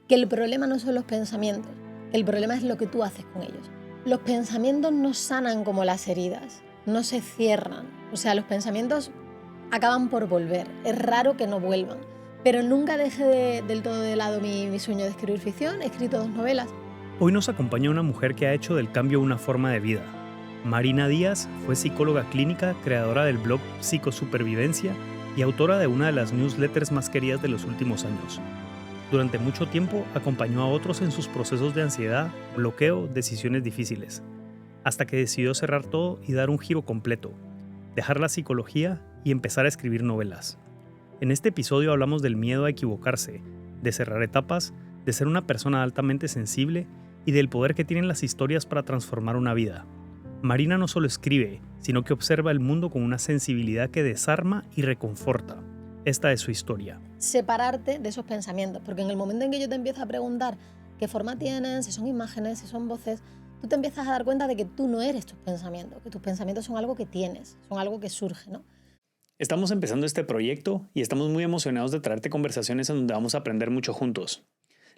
que el problema no son los pensamientos, el problema es lo que tú haces con ellos. Los pensamientos no sanan como las heridas, no se cierran. O sea, los pensamientos acaban por volver. Es raro que no vuelvan. Pero nunca dejé del todo de lado mi sueño de escribir ficción. He escrito 2 novelas. Hoy nos acompaña una mujer que ha hecho del cambio una forma de vida. Marina Díaz fue psicóloga clínica, creadora del blog Psicosupervivencia y autora de una de las newsletters más queridas de los últimos años. Durante mucho tiempo acompañó a otros en sus procesos de ansiedad, bloqueo, decisiones difíciles, hasta que decidió cerrar todo y dar un giro completo, dejar la psicología y empezar a escribir novelas. En este episodio hablamos del miedo a equivocarse, de cerrar etapas, de ser una persona altamente sensible y del poder que tienen las historias para transformar una vida. Marina no solo escribe, sino que observa el mundo con una sensibilidad que desarma y reconforta. Esta es su historia. Separarte de esos pensamientos, porque en el momento en que yo te empiezo a preguntar qué forma tienen, si son imágenes, si son voces, tú te empiezas a dar cuenta de que tú no eres tus pensamientos, que tus pensamientos son algo que tienes, son algo que surge, ¿no? Estamos empezando este proyecto y estamos muy emocionados de traerte conversaciones en donde vamos a aprender mucho juntos.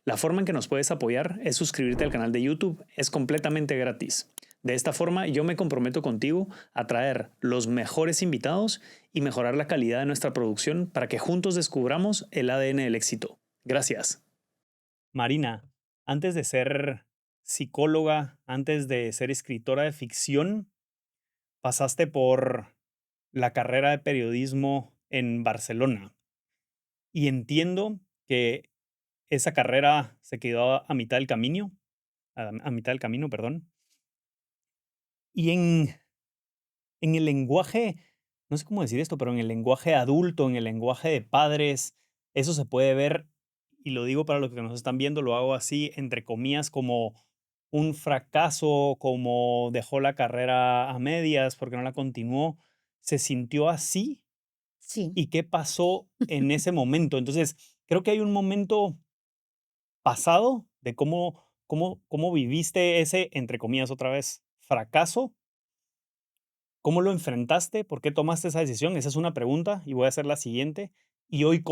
La forma en que nos puedes apoyar es suscribirte al canal de YouTube, es completamente gratis. De esta forma yo me comprometo contigo a traer los mejores invitados y mejorar la calidad de nuestra producción para que juntos descubramos el ADN del éxito. Gracias. Marina, antes de ser psicóloga, antes de ser escritora de ficción, pasaste por la carrera de periodismo en Barcelona. Y entiendo que esa carrera se quedó a mitad del camino, a mitad del camino, perdón. Y en el lenguaje, no sé cómo decir esto, pero en el lenguaje adulto, en el lenguaje de padres, eso se puede ver, y lo digo para los que nos están viendo, lo hago así, entre comillas, como un fracaso, como dejó la carrera a medias porque no la continuó. ¿Se sintió así? Sí. ¿Y qué pasó en ese momento? Entonces, creo que hay un momento pasado de cómo viviste ese, entre comillas, otra vez, fracaso. ¿Cómo lo enfrentaste? ¿Por qué tomaste esa decisión? Esa es una pregunta y voy a hacer la siguiente. Y hoy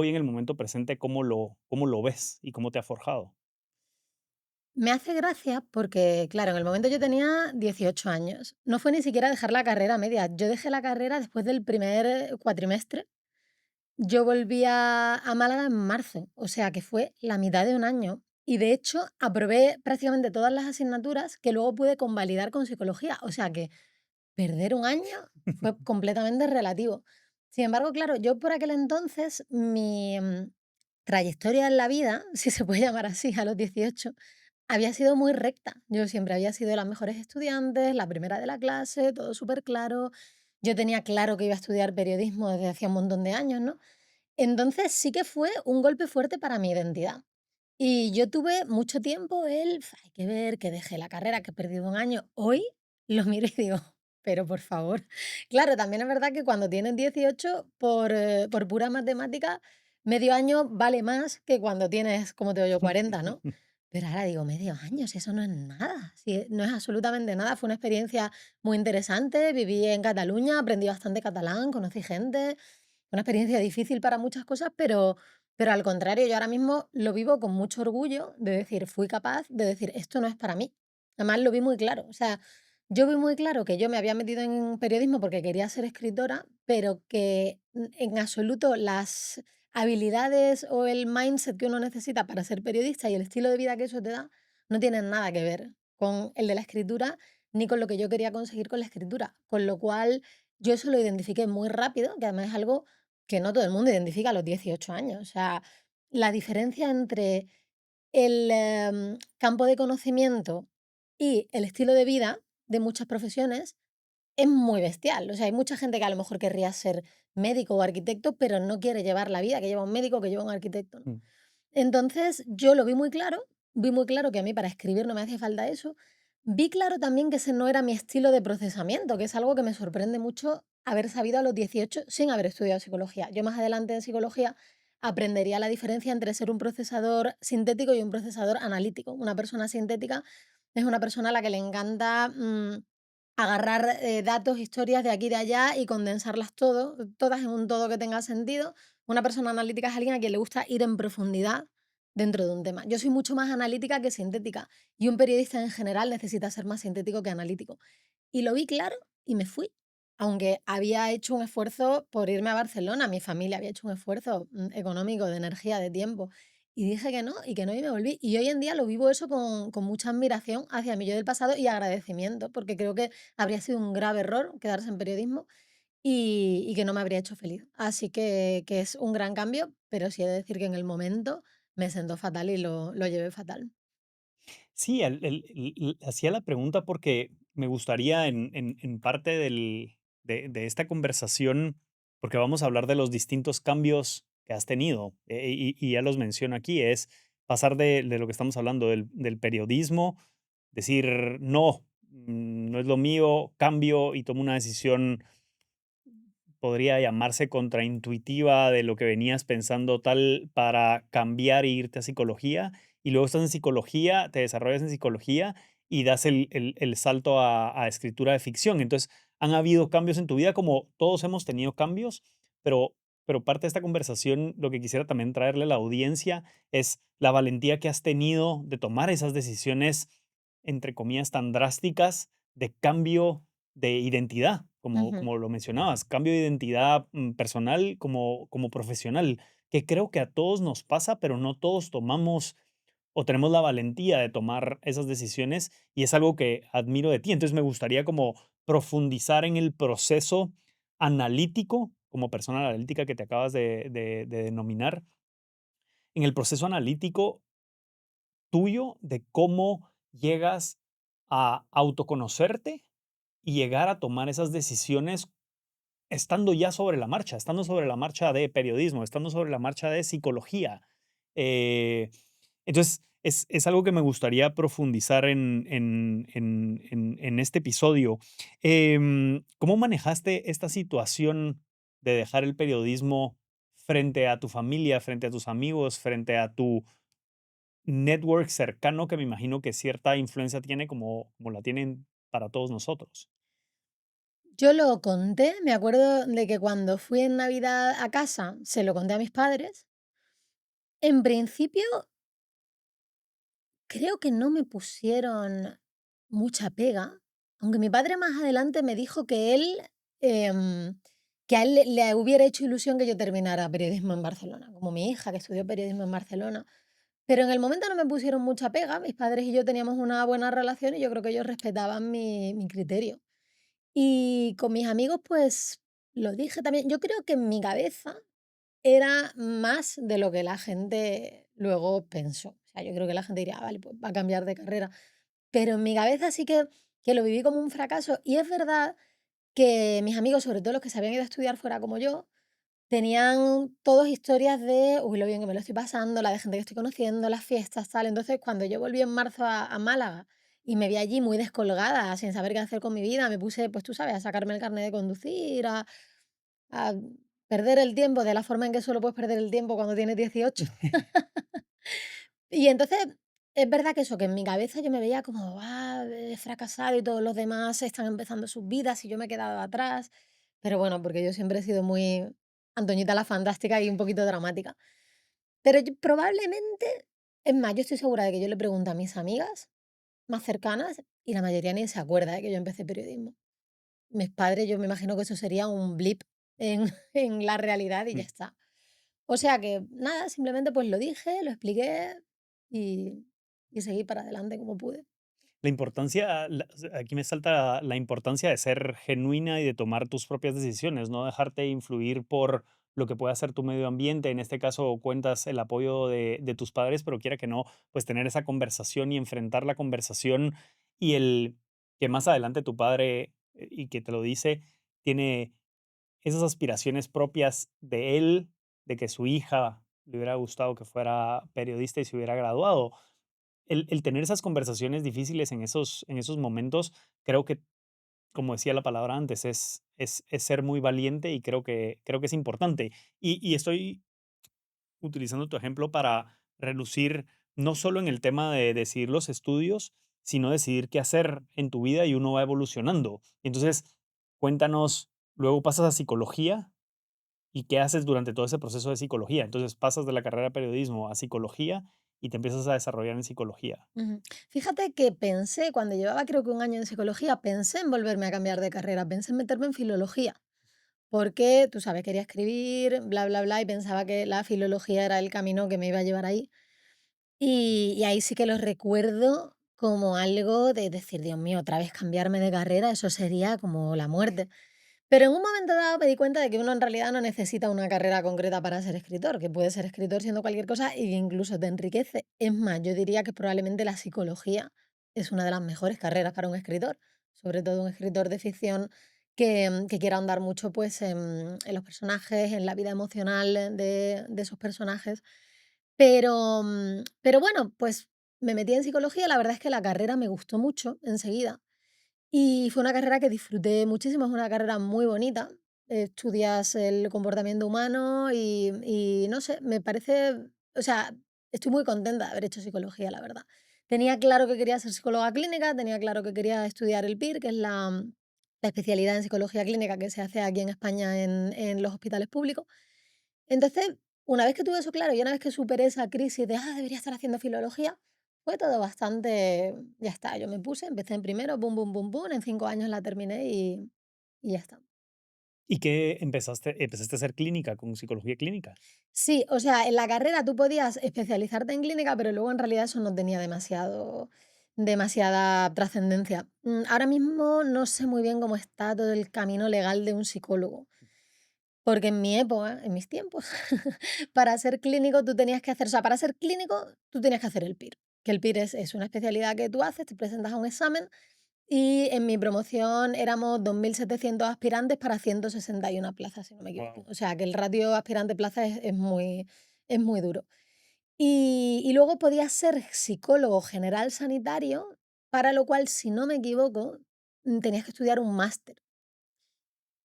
en el momento presente, ¿cómo lo ves y cómo te ha forjado? Me hace gracia porque, claro, en el momento yo tenía 18 años. No fue ni siquiera dejar la carrera a media. Yo dejé la carrera después del primer cuatrimestre. Yo volví a Málaga en marzo, o sea que fue la mitad de un año. Y de hecho, aprobé prácticamente todas las asignaturas que luego pude convalidar con psicología. O sea que perder un año fue completamente relativo. Sin embargo, claro, yo por aquel entonces, mi trayectoria en la vida, si se puede llamar así, a los 18, había sido muy recta. Yo siempre había sido de las mejores estudiantes, la primera de la clase, todo súper claro. Yo tenía claro que iba a estudiar periodismo desde hacía un montón de años, ¿no? Entonces sí que fue un golpe fuerte para mi identidad. Y yo tuve mucho tiempo hay que ver, que dejé la carrera, que he perdido un año. Hoy lo miro y digo, pero por favor. Claro, también es verdad que cuando tienes 18, por pura matemática, medio año vale más que cuando tienes, como te digo yo, 40, ¿no? Pero ahora digo, medio año, si eso no es nada, si no es absolutamente nada. Fue una experiencia muy interesante, viví en Cataluña, aprendí bastante catalán, conocí gente, una experiencia difícil para muchas cosas, pero al contrario, yo ahora mismo lo vivo con mucho orgullo de decir, fui capaz de decir, esto no es para mí. Además, lo vi muy claro. O sea, yo vi muy claro que yo me había metido en periodismo porque quería ser escritora, pero que en absoluto las habilidades o el mindset que uno necesita para ser periodista y el estilo de vida que eso te da no tienen nada que ver con el de la escritura ni con lo que yo quería conseguir con la escritura. Con lo cual, yo eso lo identifiqué muy rápido, que además es algo que no todo el mundo identifica a los 18 años. O sea, la diferencia entre el campo de conocimiento y el estilo de vida de muchas profesiones es muy bestial. O sea, hay mucha gente que a lo mejor querría ser médico o arquitecto, pero no quiere llevar la vida que lleva un médico, que lleva un arquitecto, ¿no? Mm. Entonces, yo lo vi muy claro que a mí para escribir no me hacía falta eso. Vi claro también que ese no era mi estilo de procesamiento, que es algo que me sorprende mucho haber sabido a los 18 sin haber estudiado psicología. Yo más adelante en psicología aprendería la diferencia entre ser un procesador sintético y un procesador analítico. Una persona sintética es una persona a la que le encanta agarrar datos, historias de aquí y de allá y condensarlas todas en un todo que tenga sentido. Una persona analítica es alguien a quien le gusta ir en profundidad dentro de un tema. Yo soy mucho más analítica que sintética y un periodista en general necesita ser más sintético que analítico. Y lo vi claro y me fui. Aunque había hecho un esfuerzo por irme a Barcelona, mi familia había hecho un esfuerzo económico, de energía, de tiempo. Y dije que no y me volví. Y hoy en día lo vivo eso con mucha admiración hacia mi yo del pasado y agradecimiento, porque creo que habría sido un grave error quedarse en periodismo y que no me habría hecho feliz. Así que es un gran cambio, pero sí he de decir que en el momento me sentó fatal y lo llevé fatal. Sí, hacía la pregunta porque me gustaría en parte de esta conversación, porque vamos a hablar de los distintos cambios que has tenido, y ya los menciono aquí, es pasar de lo que estamos hablando, del periodismo, decir, no, no es lo mío, cambio y tomo una decisión podría llamarse contraintuitiva de lo que venías pensando tal para cambiar e irte a psicología, y luego estás en psicología, te desarrollas en psicología y das el salto a escritura de ficción. Entonces, han habido cambios en tu vida, como todos hemos tenido cambios, pero, pero parte de esta conversación, lo que quisiera también traerle a la audiencia es la valentía que has tenido de tomar esas decisiones, entre comillas, tan drásticas de cambio de identidad, Ujú, como lo mencionabas, cambio de identidad, personal como profesional, que creo que a todos nos pasa, pero no todos tomamos o tenemos la valentía de tomar esas decisiones, y es algo que admiro de ti. Entonces, me gustaría como profundizar en el proceso analítico, como persona analítica que te acabas de denominar, en el proceso analítico tuyo de cómo llegas a autoconocerte y llegar a tomar esas decisiones estando ya sobre la marcha, estando sobre la marcha de periodismo, estando sobre la marcha de psicología. Eh, entonces, es algo que me gustaría profundizar en este episodio. ¿Cómo manejaste esta situación de dejar el periodismo frente a tu familia, frente a tus amigos, frente a tu network cercano que me imagino que cierta influencia tiene como la tienen para todos nosotros? yo lo conté, me acuerdo de que cuando fui en Navidad a casa, se lo conté a mis padres. En principio, creo que no me pusieron mucha pega, aunque mi padre más adelante me dijo em, que a él le hubiera hecho ilusión que yo terminara periodismo en Barcelona, como mi hija que estudió periodismo en Barcelona. Pero en el momento no me pusieron mucha pega, mis padres y yo teníamos una buena relación y yo creo que ellos respetaban mi criterio. Y con mis amigos, pues lo dije también. Yo creo que en mi cabeza era más de lo que la gente luego pensó. O sea, yo creo que la gente diría: "Ah, vale, pues va a cambiar de carrera". Pero en mi cabeza sí que lo viví como un fracaso. Y es verdad que mis amigos, sobre todo los que se habían ido a estudiar fuera como yo, tenían todos historias de: "Uy, lo bien que me lo estoy pasando, la de gente que estoy conociendo, las fiestas, tal". Entonces, cuando yo volví en marzo a Málaga y me vi allí muy descolgada, sin saber qué hacer con mi vida, me puse, pues tú sabes, a sacarme el carnet de conducir, a perder el tiempo de la forma en que solo puedes perder el tiempo cuando tienes 18. Y entonces, es verdad que eso, que en mi cabeza yo me veía como, he fracasado y todos los demás están empezando sus vidas y yo me he quedado atrás. Pero bueno, porque yo siempre he sido muy Antoñita la Fantástica y un poquito dramática. Pero probablemente, es más, yo estoy segura de que yo le pregunto a mis amigas más cercanas y la mayoría ni se acuerda de que yo empecé periodismo. Mis padres, yo me imagino que eso sería un blip en, en la realidad y ya está. O sea que nada, simplemente pues lo dije, lo expliqué y, y seguí para adelante como pude. La importancia, o sea, aquí me salta la importancia de ser genuina y de tomar tus propias decisiones, no dejarte influir por lo que pueda ser tu medio ambiente. En este caso, cuentas el apoyo de tus padres, pero quiera que no, pues tener esa conversación y enfrentar la conversación y el que más adelante tu padre, y que te lo dice, tiene esas aspiraciones propias de él, de que su hija le hubiera gustado que fuera periodista y se hubiera graduado. El tener esas conversaciones difíciles en esos momentos, creo que, como decía la palabra antes, es ser muy valiente, y creo que es importante. Y estoy utilizando tu ejemplo para relucir no solo en el tema de decidir los estudios, sino decidir qué hacer en tu vida, y uno va evolucionando. Entonces, cuéntanos, luego pasas a psicología, ¿y qué haces durante todo ese proceso de psicología? Entonces, pasas de la carrera de periodismo a psicología, y te empiezas a desarrollar en psicología. Ujú. Fíjate que pensé, cuando llevaba creo que un año en psicología, pensé en volverme a cambiar de carrera, pensé en meterme en filología, porque, tú sabes, quería escribir, bla, bla, bla, y pensaba que la filología era el camino que me iba a llevar ahí. Y ahí sí que lo recuerdo como algo de decir: "Dios mío, otra vez cambiarme de carrera, eso sería como la muerte". Pero en un momento dado me di cuenta de que uno en realidad no necesita una carrera concreta para ser escritor, que puedes ser escritor siendo cualquier cosa y que incluso te enriquece. Es más, yo diría que probablemente la psicología es una de las mejores carreras para un escritor, sobre todo un escritor de ficción que quiera ahondar mucho pues, en los personajes, en la vida emocional de esos personajes. Pero bueno, pues me metí en psicología, la verdad es que la carrera me gustó mucho enseguida. Y fue una carrera que disfruté muchísimo, es una carrera muy bonita. Estudias el comportamiento humano y no sé, me parece, o sea, estoy muy contenta de haber hecho psicología, la verdad. Tenía claro que quería ser psicóloga clínica, tenía claro que quería estudiar el PIR, que es la especialidad en psicología clínica que se hace aquí en España en los hospitales públicos. Entonces, una vez que tuve eso claro y una vez que superé esa crisis de, debería estar haciendo filología, fue todo bastante, ya está, yo me puse, empecé en primero, bum, bum, bum, bum, en 5 años la terminé y ya está. ¿Y qué empezaste a hacer clínica con psicología clínica? Sí, o sea, en la carrera tú podías especializarte en clínica, pero luego en realidad eso no tenía demasiada trascendencia. Ahora mismo no sé muy bien cómo está todo el camino legal de un psicólogo. Porque en mi época, en mis tiempos, para ser clínico tú tenías que hacer, o sea, para ser clínico tú tenías que hacer el PIR, que el PIR es una especialidad que tú haces, te presentas a un examen y en mi promoción éramos 2.700 aspirantes para 161 plazas, si no me equivoco. Wow. O sea, que el ratio aspirante-plaza es muy duro. Y luego podías ser psicólogo general sanitario, para lo cual, si no me equivoco, tenías que estudiar un máster.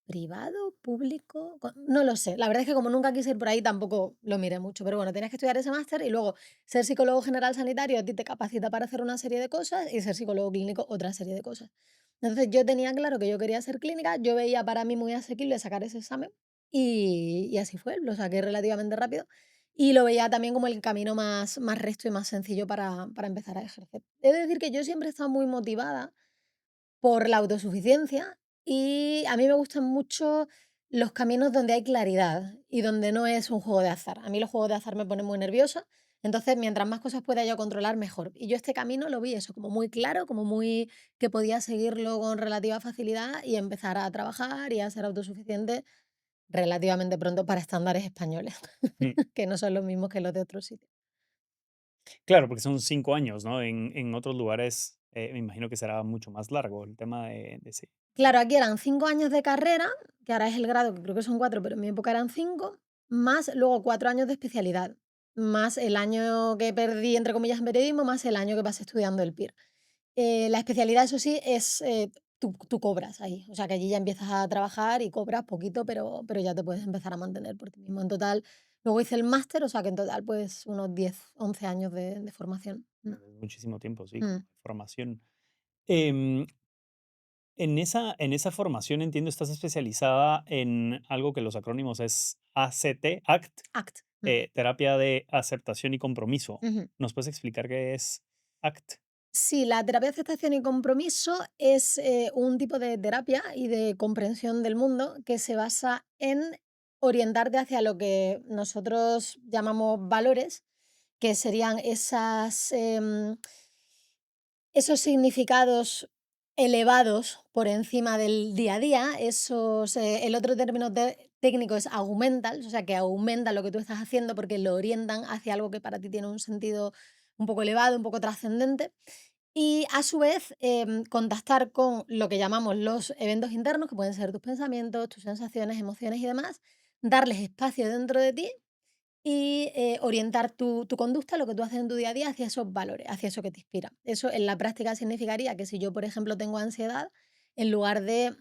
¿Privado? ¿Público? No lo sé. La verdad es que como nunca quise ir por ahí tampoco lo miré mucho, pero bueno, tenías que estudiar ese máster y luego ser psicólogo general sanitario a ti te capacita para hacer una serie de cosas y ser psicólogo clínico otra serie de cosas. Entonces yo tenía claro que yo quería ser clínica, yo veía para mí muy asequible sacar ese examen y así fue, lo saqué relativamente rápido y lo veía también como el camino más recto y más sencillo para empezar a ejercer. He de decir que yo siempre he estado muy motivada por la autosuficiencia y a mí me gustan mucho los caminos donde hay claridad y donde no es un juego de azar. A mí los juegos de azar me ponen muy nerviosa, entonces mientras más cosas pueda yo controlar, mejor. Y yo este camino lo vi eso, como muy claro, como muy que podía seguirlo con relativa facilidad y empezar a trabajar y a ser autosuficiente relativamente pronto para estándares españoles, Mm. que no son los mismos que los de otros sitios. Claro, porque son 5 años, ¿no? En otros lugares, me imagino que será mucho más largo el tema de sí. Claro, aquí eran 5 años de carrera, que ahora es el grado, que creo que son 4, pero en mi época eran 5, más luego 4 años de especialidad, más el año que perdí, entre comillas, en periodismo, más el año que pasé estudiando el PIR. La especialidad, eso sí, es, tú cobras ahí, o sea, que allí ya empiezas a trabajar y cobras poquito, pero ya te puedes empezar a mantener por ti mismo. En total, luego hice el máster, o sea, que en total, pues, unos 10, 11 años de formación. Muchísimo tiempo, sí, como Mm, formación. Em, en esa formación, entiendo, estás especializada en algo que los acrónimos es ACT, ACT, ACT. terapia de aceptación y compromiso. Ujú. ¿Nos puedes explicar qué es ACT? Sí, la terapia de aceptación y compromiso es un tipo de terapia y de comprensión del mundo que se basa en orientarte hacia lo que nosotros llamamos valores, que serían esos significados elevados por encima del día a día, el otro término técnico es augmental, o sea, que aumenta lo que tú estás haciendo porque lo orientan hacia algo que para ti tiene un sentido un poco elevado, un poco trascendente. Y a su vez, contactar con lo que llamamos los eventos internos, que pueden ser tus pensamientos, tus sensaciones, emociones y demás, darles espacio dentro de ti y orientar tu conducta, lo que tú haces en tu día a día, hacia esos valores, hacia eso que te inspira. Eso en la práctica significaría que si yo, por ejemplo, tengo ansiedad, en lugar de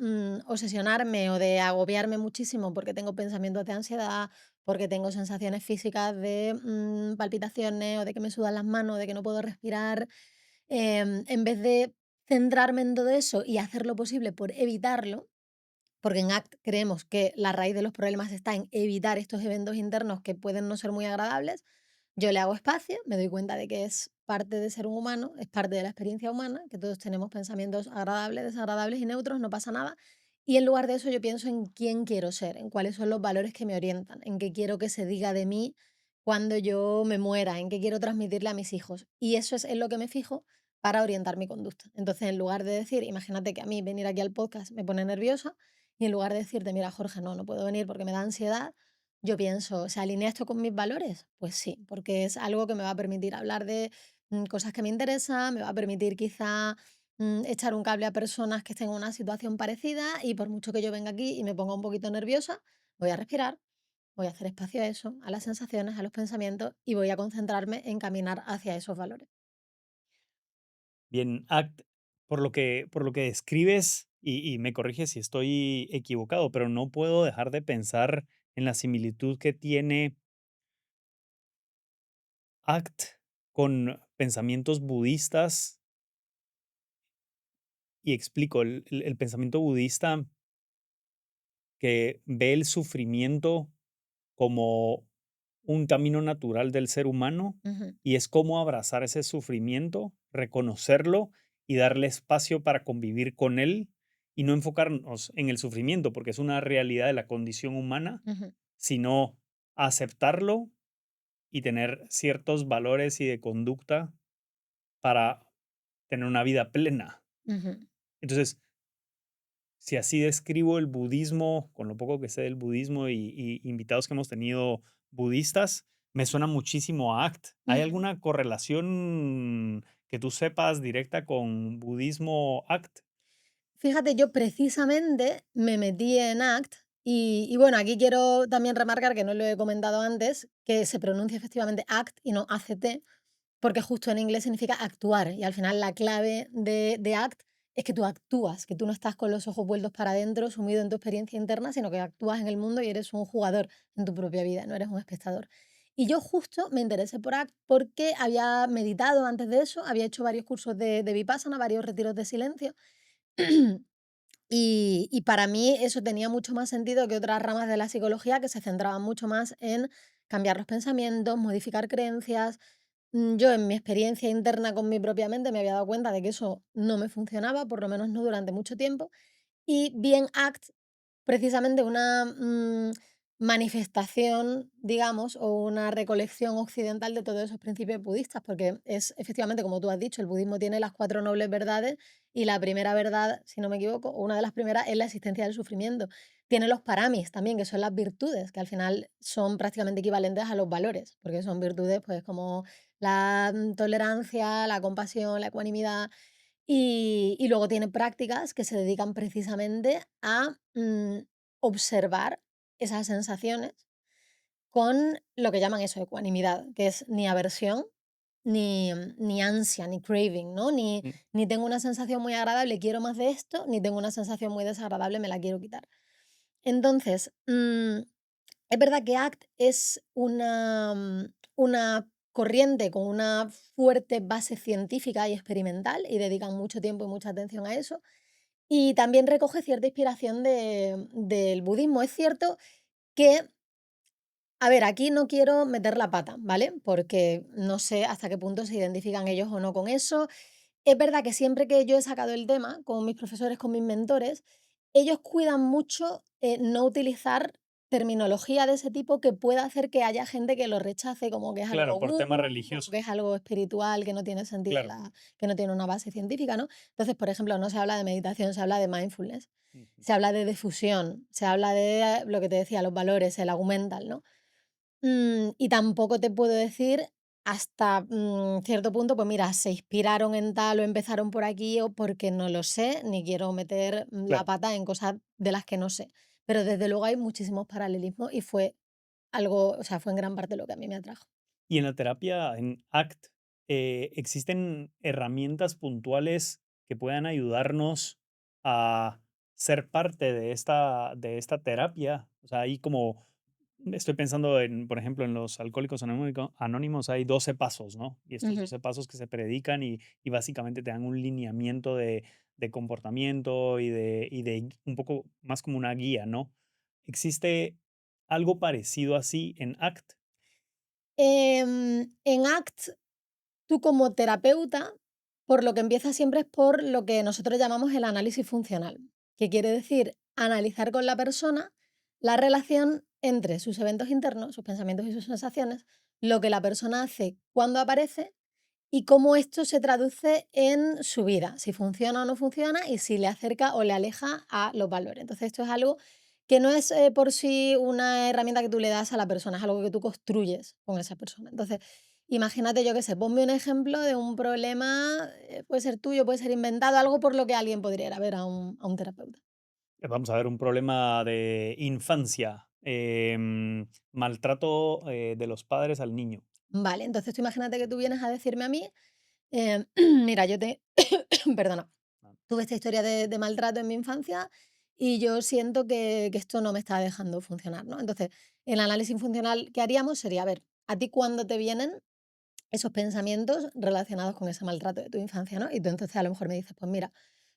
obsesionarme o de agobiarme muchísimo porque tengo pensamientos de ansiedad, porque tengo sensaciones físicas de palpitaciones o de que me sudan las manos, de que no puedo respirar, en vez de centrarme en todo eso y hacer lo posible por evitarlo, porque en ACT creemos que la raíz de los problemas está en evitar estos eventos internos que pueden no ser muy agradables, Yo le hago espacio, me doy cuenta de que es parte de ser un humano, es parte de la experiencia humana, que todos tenemos pensamientos agradables, desagradables y neutros, no pasa nada. Y en lugar de eso yo pienso en quién quiero ser, en cuáles son los valores que me orientan, en qué quiero que se diga de mí cuando yo me muera, en qué quiero transmitirle a mis hijos. Y eso es en lo que me fijo para orientar mi conducta. Entonces, en lugar de decir, imagínate que a mí venir aquí al podcast me pone nerviosa, y en lugar de decirte, mira, Jorge, no, no puedo venir porque me da ansiedad, yo pienso, ¿se alinea esto con mis valores? Pues sí, porque es algo que me va a permitir hablar de cosas que me interesan, me va a permitir quizá echar un cable a personas que estén en una situación parecida y por mucho que yo venga aquí y me ponga un poquito nerviosa, voy a respirar, voy a hacer espacio a eso, a las sensaciones, a los pensamientos y voy a concentrarme en caminar hacia esos valores. Bien, por lo que describes, y me corrige si estoy equivocado, pero no puedo dejar de pensar en la similitud que tiene ACT con pensamientos budistas, y explico, el pensamiento budista que ve el sufrimiento como un camino natural del ser humano, Ujú, y es cómo abrazar ese sufrimiento, reconocerlo y darle espacio para convivir con él y no enfocarnos en el sufrimiento, porque es una realidad de la condición humana, ujú, sino aceptarlo y tener ciertos valores y de conducta para tener una vida plena. ujú. Entonces, si así describo el budismo, con lo poco que sé del budismo y invitados que hemos tenido budistas, me suena muchísimo a ACT. ¿Hay Ujú. alguna correlación que tú sepas directa con budismo ACT? Fíjate, yo precisamente me metí en ACT y bueno, aquí quiero también remarcar, que no lo he comentado antes, que se pronuncia efectivamente ACT y no ACT, porque justo en inglés significa actuar y al final la clave de ACT es que tú actúas, que tú no estás con los ojos vueltos para adentro, sumido en tu experiencia interna, sino que actúas en el mundo y eres un jugador en tu propia vida, no eres un espectador. Y yo justo me interesé por ACT porque había meditado antes de eso, había hecho varios cursos de Vipassana, varios retiros de silencio. Y para mí eso tenía mucho más sentido que otras ramas de la psicología que se centraban mucho más en cambiar los pensamientos, modificar creencias. Yo en mi experiencia interna con mi propia mente me había dado cuenta de que eso no me funcionaba, por lo menos no durante mucho tiempo. Y vi en ACT precisamente una manifestación, digamos, o una recolección occidental de todos esos principios budistas, porque es efectivamente, como tú has dicho, el budismo tiene las cuatro nobles verdades y la primera verdad, si no me equivoco, o una de las primeras es la existencia del sufrimiento. Tiene los paramis también, que son las virtudes, que al final son prácticamente equivalentes a los valores, porque son virtudes pues como la tolerancia, la compasión, la ecuanimidad, y luego tiene prácticas que se dedican precisamente a observar esas sensaciones con lo que llaman eso, ecuanimidad, que es ni aversión, ni ansia, ni craving, ¿no? Mm, Ni tengo una sensación muy agradable, quiero más de esto, ni tengo una sensación muy desagradable, me la quiero quitar. Entonces, es verdad que ACT es una corriente con una fuerte base científica y experimental y dedican mucho tiempo y mucha atención a eso. Y también recoge cierta inspiración del budismo. Es cierto que, a ver, aquí no quiero meter la pata, ¿vale? Porque no sé hasta qué punto se identifican ellos o no con eso. Es verdad que siempre que yo he sacado el tema con mis profesores, con mis mentores, ellos cuidan mucho no utilizar terminología de ese tipo que pueda hacer que haya gente que lo rechace como que es algo claro, por tema woo, como religioso. que es algo espiritual, que no tiene sentido, Claro. que no tiene una base científica, ¿no? Entonces, por ejemplo, no se habla de meditación, se habla de mindfulness, Ujú. se habla de difusión, se habla de lo que te decía, los valores, el augmental, ¿no? Y tampoco te puedo decir hasta, cierto punto, pues mira, se inspiraron en tal o empezaron por aquí o porque no lo sé, ni quiero meter la Claro. pata en cosas de las que no sé. Pero desde luego hay muchísimos paralelismos y fue algo, o sea, fue en gran parte lo que a mí me atrajo. Y en la terapia, en ACT, ¿existen herramientas puntuales que puedan ayudarnos a ser parte de esta terapia? O sea, hay como, estoy pensando en, por ejemplo, en los alcohólicos anónimos hay 12 pasos, ¿no? Y estos Ujú. 12 pasos que se predican y básicamente te dan un lineamiento de comportamiento y de un poco más como una guía, ¿no? ¿Existe algo parecido así en ACT? En ACT, tú como terapeuta, por lo que empiezas siempre es por lo que nosotros llamamos el análisis funcional, que quiere decir analizar con la persona la relación entre sus eventos internos, sus pensamientos y sus sensaciones, lo que la persona hace cuando aparece y cómo esto se traduce en su vida, si funciona o no funciona y si le acerca o le aleja a los valores. Entonces, esto es algo que no es por sí una herramienta que tú le das a la persona, es algo que tú construyes con esa persona. Entonces, imagínate, yo qué sé, ponme un ejemplo de un problema, puede ser tuyo, puede ser inventado, algo por lo que alguien podría ir a ver a un terapeuta. Vamos a ver, un problema de infancia, maltrato, de los padres al niño. Vale, entonces tú imagínate que tú vienes a decirme a mí, mira, yo te, perdona, Ah, tuve esta historia de maltrato en mi infancia y yo siento que esto no me está dejando funcionar, ¿no? Entonces, el análisis funcional que haríamos sería, a ver, a ti cuándo te vienen esos pensamientos relacionados con ese maltrato de tu infancia, ¿no? Y tú entonces a lo mejor me dices, pues mira,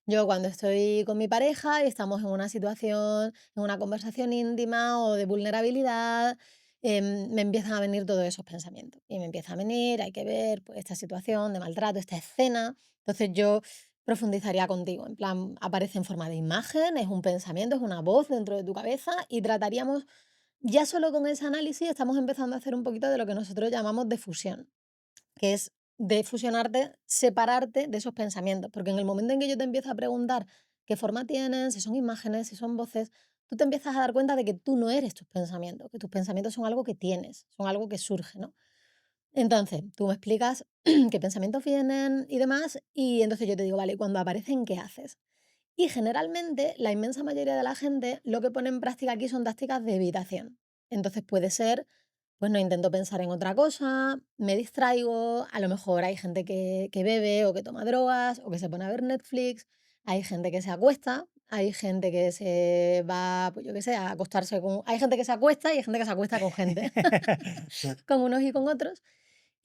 yo cuando estoy con mi pareja y estamos en una situación, en una conversación íntima o de vulnerabilidad, me empiezan a venir todos esos pensamientos. Y me empieza a venir, hay que ver pues, esta situación de maltrato, esta escena. Entonces yo profundizaría contigo, en plan, aparece en forma de imagen, es un pensamiento, es una voz dentro de tu cabeza y trataríamos, ya solo con ese análisis estamos empezando a hacer un poquito de lo que nosotros llamamos difusión, que es de fusionarte, separarte de esos pensamientos, porque en el momento en que yo te empiezo a preguntar qué forma tienen, si son imágenes, si son voces, tú te empiezas a dar cuenta de que tú no eres tus pensamientos, que tus pensamientos son algo que tienes, son algo que surge, ¿no? Entonces, tú me explicas qué pensamientos vienen y demás, y entonces yo te digo, vale, cuando aparecen, ¿qué haces? Y generalmente, la inmensa mayoría de la gente lo que pone en práctica aquí son tácticas de evitación. Entonces puede ser, pues no intento pensar en otra cosa, me distraigo, a lo mejor hay gente que bebe o que toma drogas o que se pone a ver Netflix, hay gente que se acuesta, hay gente que se va, pues yo qué sé, a acostarse con... Hay gente que se acuesta y hay gente que se acuesta con gente, con unos y con otros.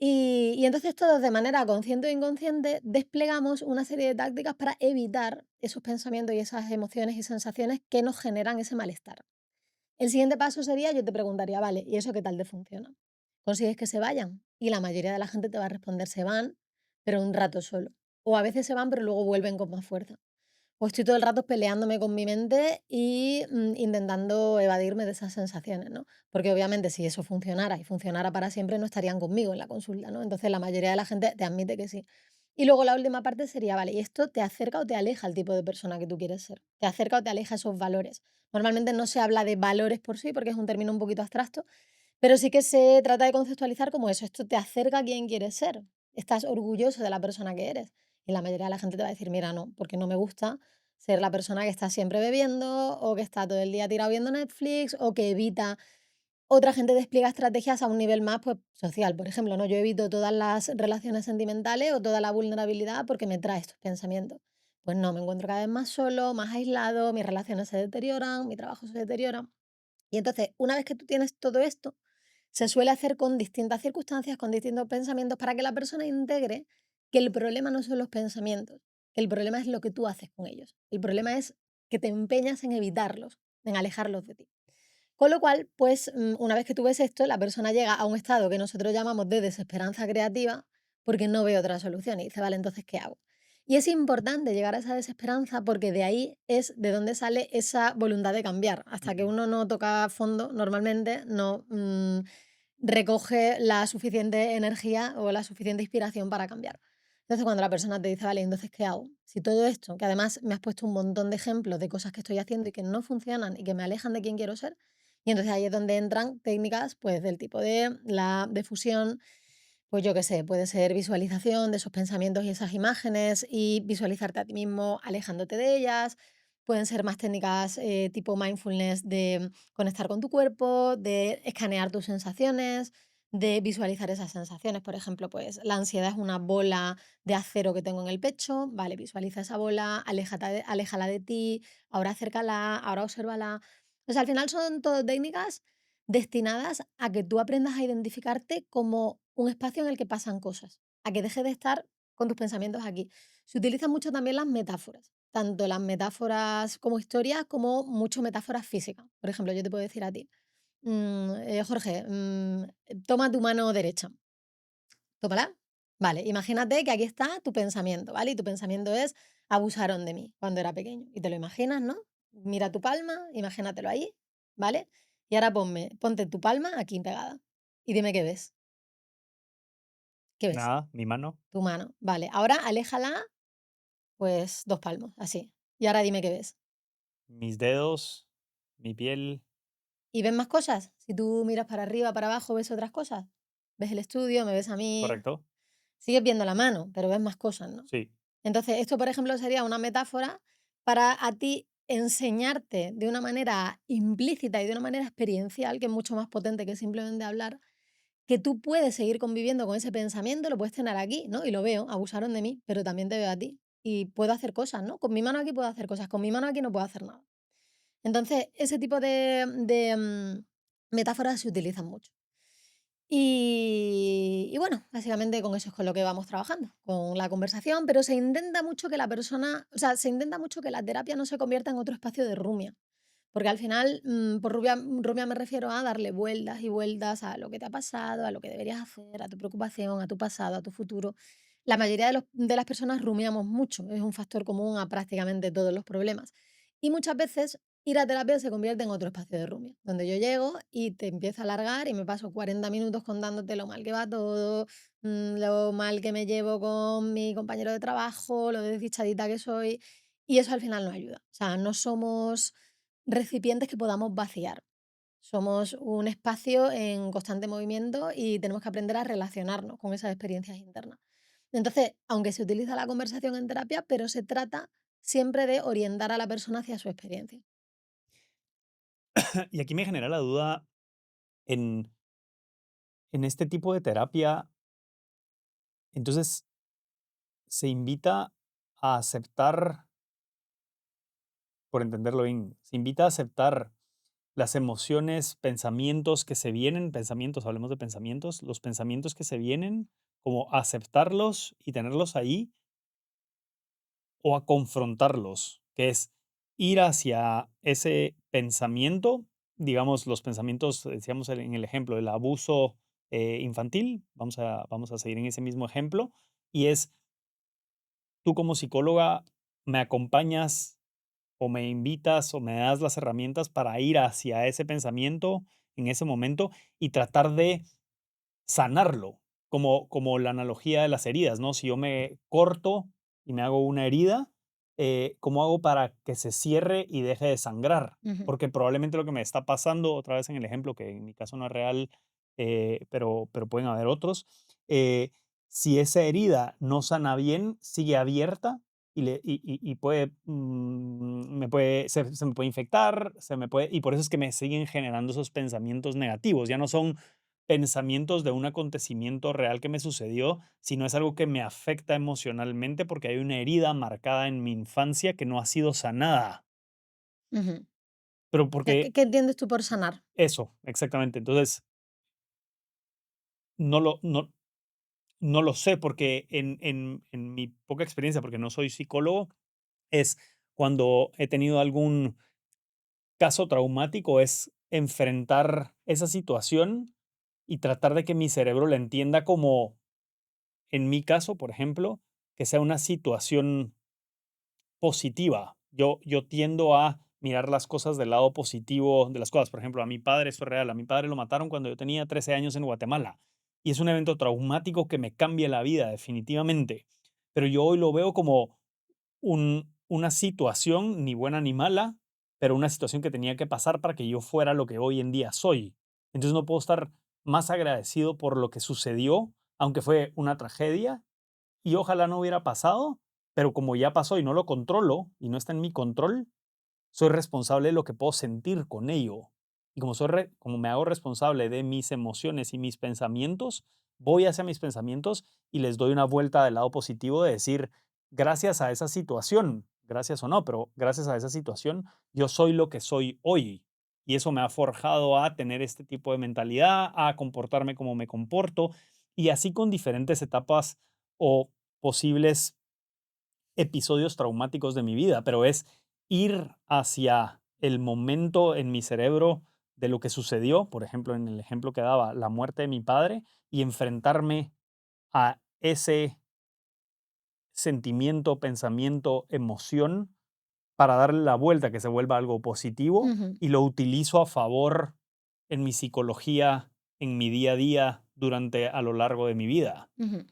Y entonces todos de manera consciente o inconsciente desplegamos una serie de tácticas para evitar esos pensamientos y esas emociones y sensaciones que nos generan ese malestar. El siguiente paso sería, yo te preguntaría, vale, ¿y eso qué tal te funciona? ¿Consigues que se vayan? Y la mayoría de la gente te va a responder, se van, pero un rato solo. O a veces se van, pero luego vuelven con más fuerza. O estoy todo el rato peleándome con mi mente y intentando evadirme de esas sensaciones, ¿no? Porque obviamente si eso funcionara y funcionara para siempre, no estarían conmigo en la consulta, ¿no? Entonces la mayoría de la gente te admite que sí. Y luego la última parte sería, vale, ¿y esto te acerca o te aleja al tipo de persona que tú quieres ser? ¿Te acerca o te aleja esos valores? Normalmente no se habla de valores por sí, porque es un término un poquito abstracto, pero sí que se trata de conceptualizar como eso, esto te acerca a quien quieres ser. Estás orgulloso de la persona que eres. Y la mayoría de la gente te va a decir, mira, no, porque no me gusta ser la persona que está siempre bebiendo o que está todo el día tirado viendo Netflix o que evita. Otra gente despliega estrategias a un nivel más pues, social. Por ejemplo, ¿no? Yo evito todas las relaciones sentimentales o toda la vulnerabilidad porque me trae estos pensamientos. Pues no, me encuentro cada vez más solo, más aislado, mis relaciones se deterioran, mi trabajo se deteriora. Y entonces, una vez que tú tienes todo esto, se suele hacer con distintas circunstancias, con distintos pensamientos, para que la persona integre que el problema no son los pensamientos, que el problema es lo que tú haces con ellos. El problema es que te empeñas en evitarlos, en alejarlos de ti. Con lo cual, pues una vez que tú ves esto, la persona llega a un estado que nosotros llamamos de desesperanza creativa porque no ve otra solución y dice, vale, entonces, ¿qué hago? Y es importante llegar a esa desesperanza porque de ahí es de donde sale esa voluntad de cambiar. Hasta que ujú. uno no toca fondo, normalmente no recoge la suficiente energía o la suficiente inspiración para cambiar. Entonces, cuando la persona te dice, vale, entonces, ¿qué hago? Si todo esto, que además me has puesto un montón de ejemplos de cosas que estoy haciendo y que no funcionan y que me alejan de quien quiero ser, y entonces ahí es donde entran técnicas, pues, del tipo de la de fusión, pues yo qué sé, puede ser visualización de esos pensamientos y esas imágenes y visualizarte a ti mismo alejándote de ellas. Pueden ser más técnicas tipo mindfulness de conectar con tu cuerpo, de escanear tus sensaciones, de visualizar esas sensaciones. Por ejemplo, pues la ansiedad es una bola de acero que tengo en el pecho. Vale, visualiza esa bola, aléjala de ti, ahora acércala, ahora obsérvala. O sea, al final son todo técnicas destinadas a que tú aprendas a identificarte como un espacio en el que pasan cosas, a que dejes de estar con tus pensamientos aquí. Se utilizan mucho también las metáforas, tanto las metáforas como historias como mucho metáforas físicas. Por ejemplo, yo te puedo decir a ti, Jorge, toma tu mano derecha. Tómala. Vale, imagínate que aquí está tu pensamiento, ¿vale? Y tu pensamiento es: abusaron de mí cuando era pequeño. Y te lo imaginas, ¿no? Mira tu palma, imagínatelo ahí, ¿vale? Y ahora ponte tu palma aquí pegada y dime qué ves. ¿Qué ves? Nada, mi mano, Tu mano. Vale, ahora aléjala, pues 2 palmos, así. Y ahora dime qué ves. mis dedos, mi piel, ¿Y ves más cosas? Si tú miras para arriba, para abajo, ¿ves otras cosas? ¿Ves el estudio? ¿Me ves a mí? ¿correcto? Sigues viendo la mano, pero ves más cosas, ¿no? Sí. Entonces, esto, por ejemplo, sería una metáfora para a ti enseñarte de una manera implícita y de una manera experiencial, que es mucho más potente que simplemente hablar, que tú puedes seguir conviviendo con ese pensamiento, lo puedes tener aquí, ¿no? Y lo veo, abusaron de mí, pero también te veo a ti. Y puedo hacer cosas, ¿no? Con mi mano aquí puedo hacer cosas, con mi mano aquí no puedo hacer nada. Entonces, ese tipo de metáforas se utilizan mucho. Y bueno, básicamente con eso es con lo que vamos trabajando, con la conversación, pero se intenta mucho que la persona, o sea, se intenta mucho que la terapia no se convierta en otro espacio de rumia, porque al final, por rumia me refiero a darle vueltas y vueltas a lo que te ha pasado, a lo que deberías hacer, a tu preocupación, a tu pasado, a tu futuro. La mayoría de las personas rumiamos mucho, es un factor común a prácticamente todos los problemas. Y muchas veces ir a terapia se convierte en otro espacio de rumia, donde yo llego y te empiezo a alargar y me paso 40 minutos contándote lo mal que va todo, lo mal que me llevo con mi compañero de trabajo, lo desdichadita que soy, y eso al final no ayuda. O sea, no somos recipientes que podamos vaciar. Somos un espacio en constante movimiento y tenemos que aprender a relacionarnos con esas experiencias internas. Entonces, aunque se utiliza la conversación en terapia, pero se trata siempre de orientar a la persona hacia su experiencia. Y aquí me genera la duda en, en este tipo de terapia, entonces se invita a aceptar, por entenderlo bien, se invita a aceptar las emociones, pensamientos que se vienen, pensamientos, hablemos de pensamientos, los pensamientos que se vienen, como aceptarlos y tenerlos ahí, o a confrontarlos, que es ir hacia ese pensamiento, digamos, los pensamientos, decíamos en el ejemplo del abuso infantil, vamos a seguir en ese mismo ejemplo, y es, tú como psicóloga me acompañas o me invitas o me das las herramientas para ir hacia ese pensamiento en ese momento y tratar de sanarlo, como la analogía de las heridas, ¿no? Si yo me corto y me hago una herida, ¿cómo hago para que se cierre y deje de sangrar? Ujú, Porque probablemente lo que me está pasando, otra vez en el ejemplo, que en mi caso no es real, pero pueden haber otros, si esa herida no sana bien, sigue abierta y puede, se me puede infectar, y por eso es que me siguen generando esos pensamientos negativos. Ya no son pensamientos de un acontecimiento real que me sucedió, sino es algo que me afecta emocionalmente porque hay una herida marcada en mi infancia que no ha sido sanada. ujú. Pero ¿Qué, porque qué entiendes tú por sanar? eso, exactamente. Entonces, no lo, no, no lo sé porque en mi poca experiencia, porque no soy psicólogo, es cuando he tenido algún caso traumático, es enfrentar esa situación y tratar de que mi cerebro la entienda como, en mi caso, por ejemplo, que sea una situación positiva. Yo tiendo a mirar las cosas del lado positivo de las cosas. Por ejemplo, a mi padre, esto es real, a mi padre lo mataron cuando yo tenía 13 años en Guatemala. Y es un evento traumático que me cambia la vida, definitivamente. Pero yo hoy lo veo como una situación, ni buena ni mala, pero una situación que tenía que pasar para que yo fuera lo que hoy en día soy. Entonces no puedo estar más agradecido por lo que sucedió, aunque fue una tragedia, y ojalá no hubiera pasado, pero como ya pasó y no lo controlo y no está en mi control, soy responsable de lo que puedo sentir con ello. Y como me hago responsable de mis emociones y mis pensamientos, voy hacia mis pensamientos y les doy una vuelta del lado positivo de decir, gracias a esa situación, gracias o no, pero gracias a esa situación, yo soy lo que soy hoy. Y eso me ha forjado a tener este tipo de mentalidad, a comportarme como me comporto, y así con diferentes etapas o posibles episodios traumáticos de mi vida, pero es ir hacia el momento en mi cerebro de lo que sucedió, por ejemplo, en el ejemplo que daba, la muerte de mi padre, y enfrentarme a ese sentimiento, pensamiento, emoción para darle la vuelta, que se vuelva algo positivo, Ujú, y lo utilizo a favor en mi psicología, en mi día a día, durante a lo largo de mi vida. ujú.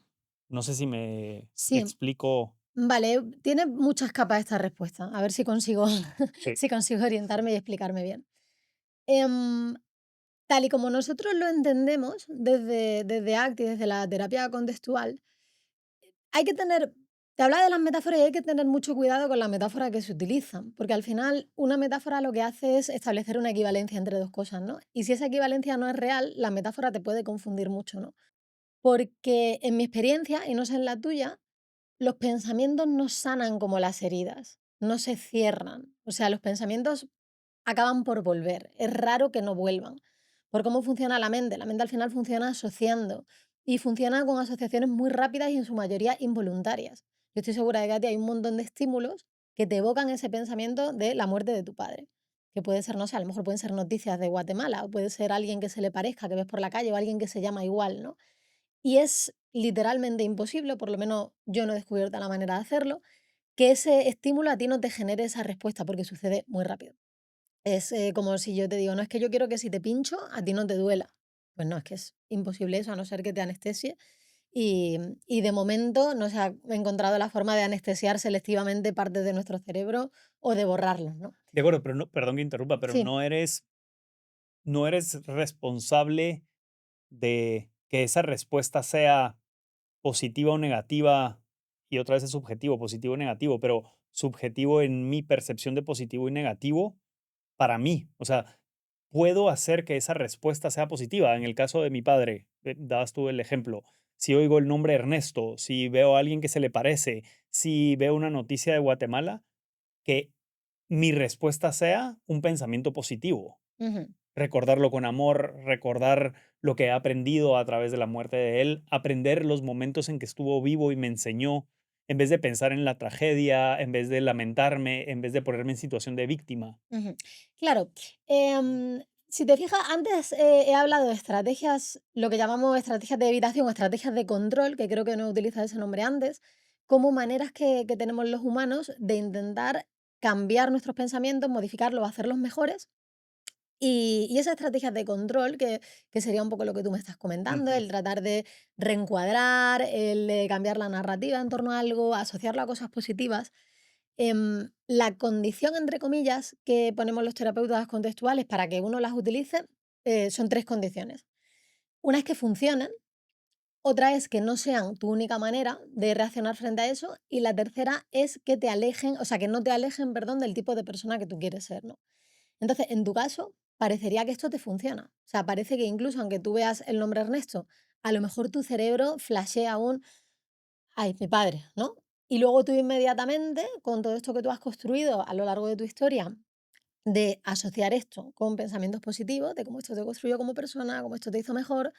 No sé si me Sí, explico. vale, tiene muchas capas esta respuesta. A ver si consigo, Sí. si consigo orientarme y explicarme bien. Em, Tal y como nosotros lo entendemos desde ACT y desde la terapia contextual, hay que tener, te habla de las metáforas y hay que tener mucho cuidado con la metáfora que se utilizan, porque al final una metáfora lo que hace es establecer una equivalencia entre dos cosas, ¿no? Y si esa equivalencia no es real, la metáfora te puede confundir mucho, ¿no? Porque en mi experiencia, y no sé en la tuya, los pensamientos no sanan como las heridas, no se cierran. O sea, los pensamientos acaban por volver. Es raro que no vuelvan. Por cómo funciona la mente. La mente al final funciona asociando y funciona con asociaciones muy rápidas y en su mayoría involuntarias. Yo estoy segura de que a ti hay un montón de estímulos que te evocan ese pensamiento de la muerte de tu padre. Que puede ser, no sé, a lo mejor pueden ser noticias de Guatemala o puede ser alguien que se le parezca, que ves por la calle o alguien que se llama igual, ¿no? Y es literalmente imposible, por lo menos yo no he descubierto la manera de hacerlo, que ese estímulo a ti no te genere esa respuesta porque sucede muy rápido. Es, como si yo te digo: "No, es que yo quiero que si te pincho, a ti no te duela". Pues no, es que es imposible eso, a no ser que te anestesie, y de momento no se ha encontrado la forma de anestesiar selectivamente partes de nuestro cerebro o de borrarlos, ¿no? De acuerdo, pero no, perdón que interrumpa, pero Sí, no eres responsable de que esa respuesta sea positiva o negativa, y otra vez es subjetivo, positivo o negativo, pero subjetivo en mi percepción de positivo y negativo para mí. O sea, puedo hacer que esa respuesta sea positiva. En el caso de mi padre, dabas tú el ejemplo. Si oigo el nombre Ernesto, si veo a alguien que se le parece, si veo una noticia de Guatemala, que mi respuesta sea un pensamiento positivo. ujú, Recordarlo con amor, recordar lo que he aprendido a través de la muerte de él, aprender los momentos en que estuvo vivo y me enseñó, en vez de pensar en la tragedia, en vez de lamentarme, en vez de ponerme en situación de víctima. ujú. Claro, si te fijas, antes, he hablado de estrategias, lo que llamamos estrategias de evitación o estrategias de control, que creo que no he utilizado ese nombre antes, como maneras que tenemos los humanos de intentar cambiar nuestros pensamientos, modificarlos, hacerlos mejores. Y esas estrategias de control, que sería un poco lo que tú me estás comentando, Ujú, el tratar de reencuadrar, el cambiar la narrativa en torno a algo, asociarlo a cosas positivas. La condición, entre comillas, que ponemos los terapeutas contextuales para que uno las utilice, son tres condiciones. Una es que funcionen, otra es que no sean tu única manera de reaccionar frente a eso, y la tercera es que te alejen, o sea, que no te alejen, perdón, del tipo de persona que tú quieres ser, ¿no? Entonces, en tu caso, parecería que esto te funciona. O sea, parece que incluso aunque tú veas el nombre Ernesto, a lo mejor tu cerebro flashea un, ay, mi padre, ¿no? Y luego tú inmediatamente, con todo esto que tú has construido a lo largo de tu historia, de asociar esto con pensamientos positivos, de cómo esto te construyó como persona, cómo esto te hizo mejor,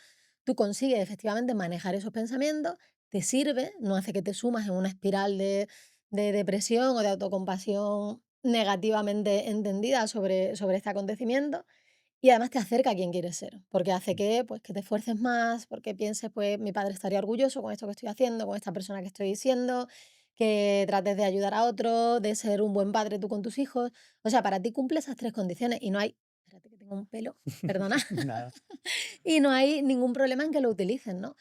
tú consigues efectivamente manejar esos pensamientos, te sirve, no hace que te sumas en una espiral de depresión o de autocompasión negativamente entendida sobre este acontecimiento, y además te acerca a quien quieres ser, porque hace que, pues, que te esfuerces más, porque pienses, pues, mi padre estaría orgulloso con esto que estoy haciendo, con esta persona que estoy siendo, que trates de ayudar a otros, de ser un buen padre tú con tus hijos. O sea, para ti cumple esas tres condiciones y no hay, espérate que tengo un pelo, perdona, nada. y no hay ningún problema en que lo utilicen, ¿no?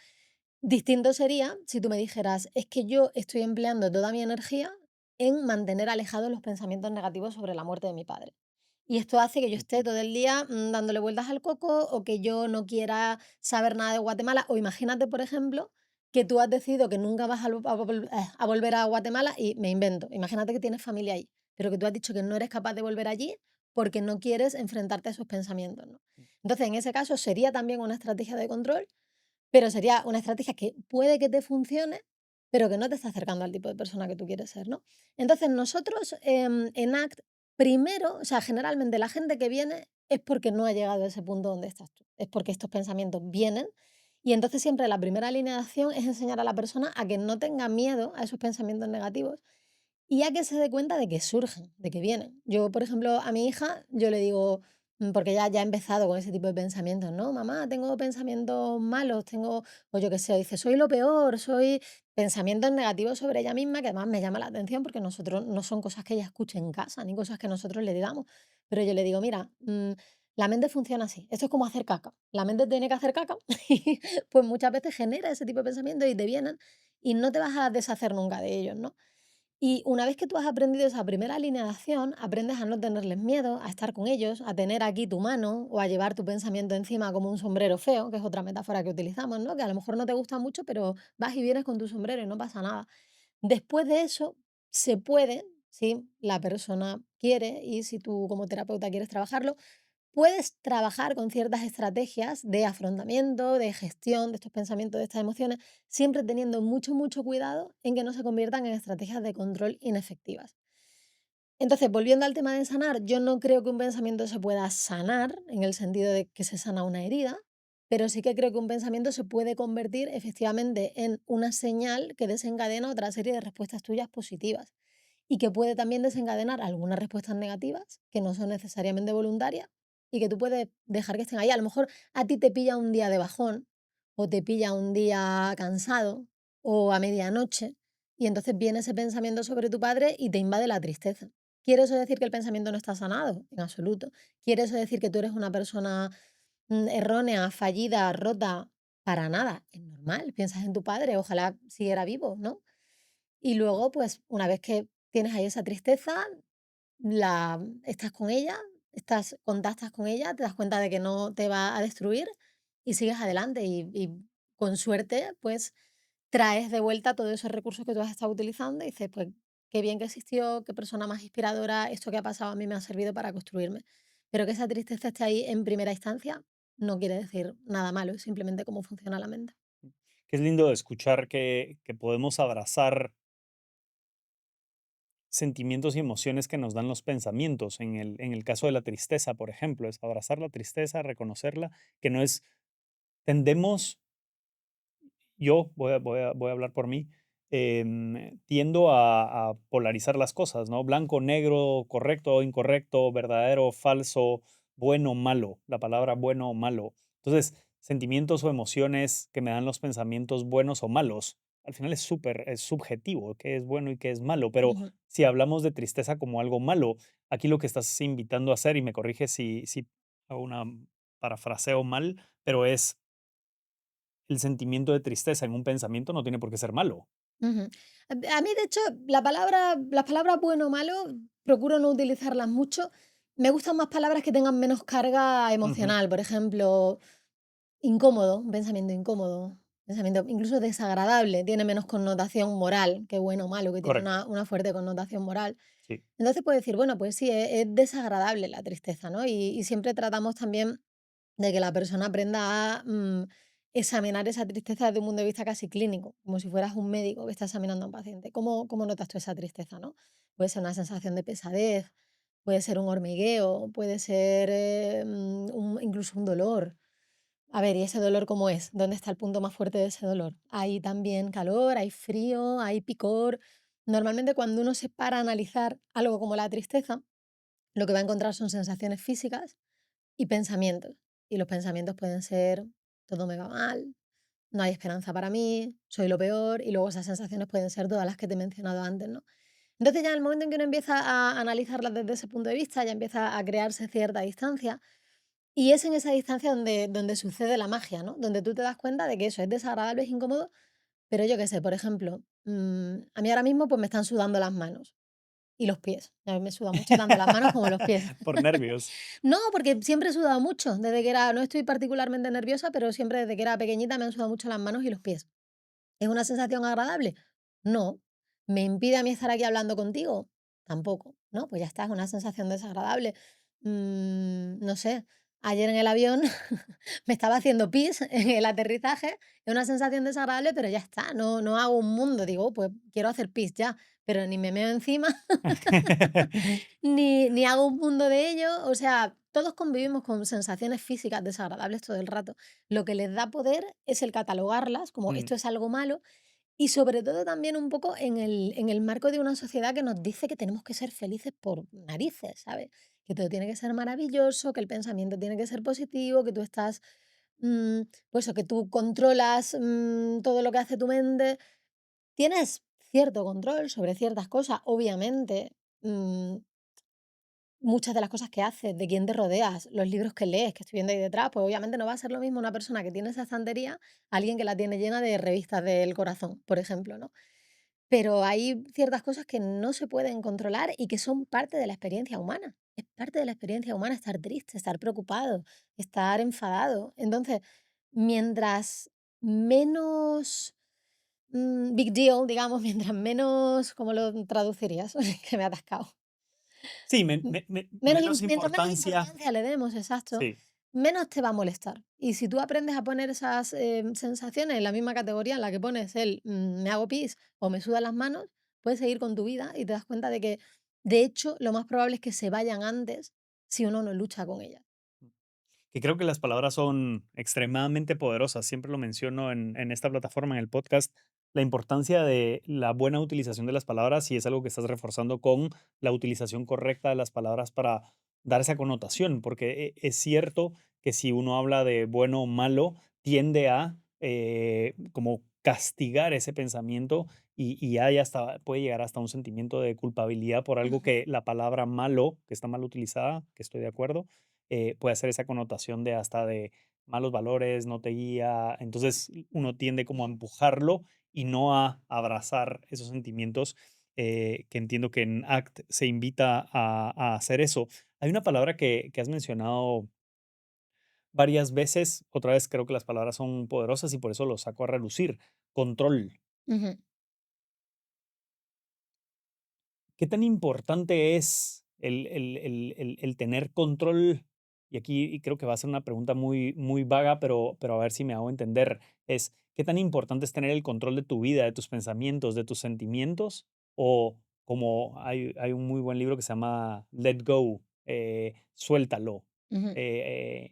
Distinto sería si tú me dijeras, es que yo estoy empleando toda mi energía en mantener alejados los pensamientos negativos sobre la muerte de mi padre. Y esto hace que yo esté Ujú, todo el día dándole vueltas al coco o que yo no quiera saber nada de Guatemala. O imagínate, por ejemplo, que tú has decidido que nunca vas a volver a Guatemala y me invento. Imagínate que tienes familia ahí, pero que tú has dicho que no eres capaz de volver allí porque no quieres enfrentarte a esos pensamientos, ¿no? Entonces, en ese caso, sería también una estrategia de control, pero sería una estrategia que puede que te funcione, pero que no te está acercando al tipo de persona que tú quieres ser, ¿no? Entonces, nosotros, en ACT, primero, o sea, generalmente la gente que viene es porque no ha llegado a ese punto donde estás tú. Es porque estos pensamientos vienen, y entonces siempre la primera línea de acción es enseñar a la persona a que no tenga miedo a esos pensamientos negativos y a que se dé cuenta de que surgen, de que vienen. Yo, por ejemplo, a mi hija, yo le digo: Porque ya ha empezado con ese tipo de pensamientos, ¿no? Mamá, tengo pensamientos malos, tengo, o yo qué sé, dice, soy lo peor, soy pensamientos negativos sobre ella misma, que además me llama la atención porque nosotros no son cosas que ella escuche en casa, ni cosas que nosotros le digamos. Pero yo le digo, mira, la mente funciona así. Esto es como hacer caca. La mente tiene que hacer caca, y pues muchas veces genera ese tipo de pensamientos y te vienen y no te vas a deshacer nunca de ellos, ¿no? Y una vez que tú has aprendido esa primera línea de acción, aprendes a no tenerles miedo, a estar con ellos, a tener aquí tu mano o a llevar tu pensamiento encima como un sombrero feo, que es otra metáfora que utilizamos, ¿no? Que a lo mejor no te gusta mucho, pero vas y vienes con tu sombrero y no pasa nada. Después de eso, se puede, si la persona quiere y si tú como terapeuta quieres trabajarlo, puedes trabajar con ciertas estrategias de afrontamiento, de gestión de estos pensamientos, de estas emociones, siempre teniendo mucho, mucho cuidado en que no se conviertan en estrategias de control inefectivas. Entonces, volviendo al tema de sanar, yo no creo que un pensamiento se pueda sanar en el sentido de que se sana una herida, pero sí que creo que un pensamiento se puede convertir efectivamente en una señal que desencadena otra serie de respuestas tuyas positivas y que puede también desencadenar algunas respuestas negativas que no son necesariamente voluntarias y que tú puedes dejar que estén ahí. A lo mejor a ti te pilla un día de bajón o te pilla un día cansado o a medianoche y entonces viene ese pensamiento sobre tu padre y te invade la tristeza. ¿Quiere eso decir que el pensamiento no está sanado? En absoluto. ¿Quiere eso decir que tú eres una persona errónea, fallida, rota? Para nada. Es normal. Piensas en tu padre, ojalá siguiera vivo, ¿no? Y luego, pues, una vez que tienes ahí esa tristeza, estás con ella, contactas con ella, te das cuenta de que no te va a destruir y sigues adelante. Y con suerte, pues traes de vuelta todos esos recursos que tú has estado utilizando y dices, pues qué bien que existió, qué persona más inspiradora, esto que ha pasado a mí me ha servido para construirme. Pero que esa tristeza esté ahí en primera instancia no quiere decir nada malo, es simplemente cómo funciona la mente. Que es lindo escuchar que podemos abrazar sentimientos y emociones que nos dan los pensamientos. En el caso de la tristeza, por ejemplo, es abrazar la tristeza, reconocerla, que no es, tendemos, yo voy a hablar por mí, tiendo a polarizar las cosas, ¿no? Blanco, negro, correcto, incorrecto, verdadero, falso, bueno, malo, la palabra bueno o malo. Entonces, sentimientos o emociones que me dan los pensamientos buenos o malos, al final es subjetivo, qué es bueno y qué es malo, pero Ujú, si hablamos de tristeza como algo malo, aquí lo que estás invitando a hacer, y me corrige si hago una parafraseo mal, pero es el sentimiento de tristeza en un pensamiento no tiene por qué ser malo. ujú. A mí, de hecho, las palabras bueno o malo, procuro no utilizarlas mucho. Me gustan más palabras que tengan menos carga Ujú, emocional. Por ejemplo, incómodo, un pensamiento incómodo, pensamiento incluso desagradable, tiene menos connotación moral que bueno o malo, que tiene correcto, una fuerte connotación moral. sí. Entonces puedes decir, bueno, pues sí, es desagradable la tristeza, ¿no? Y siempre tratamos también de que la persona aprenda a examinar esa tristeza desde un punto de vista casi clínico, como si fueras un médico que está examinando a un paciente. ¿Cómo notas tú esa tristeza, no? Puede ser una sensación de pesadez, puede ser un hormigueo, puede ser incluso un dolor. A ver, ¿y ese dolor cómo es? ¿Dónde está el punto más fuerte de ese dolor? Hay también calor, hay frío, hay picor. Normalmente cuando uno se para a analizar algo como la tristeza, lo que va a encontrar son sensaciones físicas y pensamientos. Y los pensamientos pueden ser, todo me va mal, no hay esperanza para mí, soy lo peor, y luego esas sensaciones pueden ser todas las que te he mencionado antes, ¿no? Entonces ya en el momento en que uno empieza a analizarlas desde ese punto de vista, ya empieza a crearse cierta distancia y es en esa distancia donde sucede la magia, ¿no? Donde tú te das cuenta de que eso es desagradable, es incómodo, pero yo qué sé, por ejemplo, a mí ahora mismo pues me están sudando las manos y los pies. A mí me sudan mucho tanto las manos como los pies. Por nervios. No, porque siempre he sudado mucho, desde que era, no estoy particularmente nerviosa, pero siempre desde que era pequeñita me han sudado mucho las manos y los pies. ¿Es una sensación agradable? No. ¿Me impide a mí estar aquí hablando contigo? Tampoco, ¿no? Pues ya está, es una sensación desagradable. No sé, ayer en el avión me estaba haciendo pis en el aterrizaje, es una sensación desagradable, pero ya está, no hago un mundo, digo, "Oh, pues quiero hacer pis ya", pero ni me meo encima, ni hago un mundo de ello, o sea, todos convivimos con sensaciones físicas desagradables todo el rato. Lo que les da poder es el catalogarlas como Mm, esto es algo malo y sobre todo también un poco en el marco de una sociedad que nos dice que tenemos que ser felices por narices, ¿sabes? que todo tiene que ser maravilloso, que el pensamiento tiene que ser positivo, que tú estás, pues eso, que tú controlas todo lo que hace tu mente. Tienes cierto control sobre ciertas cosas, obviamente. mm, Muchas de las cosas que haces, de quién te rodeas, los libros que lees, que estoy viendo ahí detrás, pues obviamente no va a ser lo mismo una persona que tiene esa estantería a alguien que la tiene llena de revistas del corazón, por ejemplo, ¿no? Pero hay ciertas cosas que no se pueden controlar y que son parte de la experiencia humana. Es parte de la experiencia humana estar triste, estar preocupado, estar enfadado. Entonces, mientras menos big deal, digamos, mientras menos, ¿cómo lo traducirías? Que me he atascado. Sí, M menos menos mientras menos importancia. importancia le demos, exacto, Sí. menos te va a molestar. Y si tú aprendes a poner esas, sensaciones en la misma categoría en la que pones me hago pis o me sudan las manos, puedes seguir con tu vida y te das cuenta de que, de hecho, lo más probable es que se vayan antes si uno no lucha con ellas. Que creo que las palabras son extremadamente poderosas. Siempre lo menciono en esta plataforma, en el podcast, la importancia de la buena utilización de las palabras y es algo que estás reforzando con la utilización correcta de las palabras para dar esa connotación, porque es cierto que si uno habla de bueno o malo, tiende a como castigar ese pensamiento y hay hasta, puede llegar hasta un sentimiento de culpabilidad por algo Ujú, que la palabra malo, que está mal utilizada, que estoy de acuerdo, puede hacer esa connotación de hasta de malos valores, no te guía. Entonces uno tiende como a empujarlo y no a abrazar esos sentimientos, que entiendo que en ACT se invita a hacer eso. Hay una palabra que has mencionado varias veces, otra vez creo que las palabras son poderosas y por eso lo saco a relucir, control. ujú, ¿Qué tan importante es el tener control? Y aquí y creo que va a ser una pregunta muy, muy vaga, pero a ver si me hago entender. Es, ¿qué tan importante es tener el control de tu vida, de tus pensamientos, de tus sentimientos? O como hay un muy buen libro que se llama Let Go, suéltalo. ujú,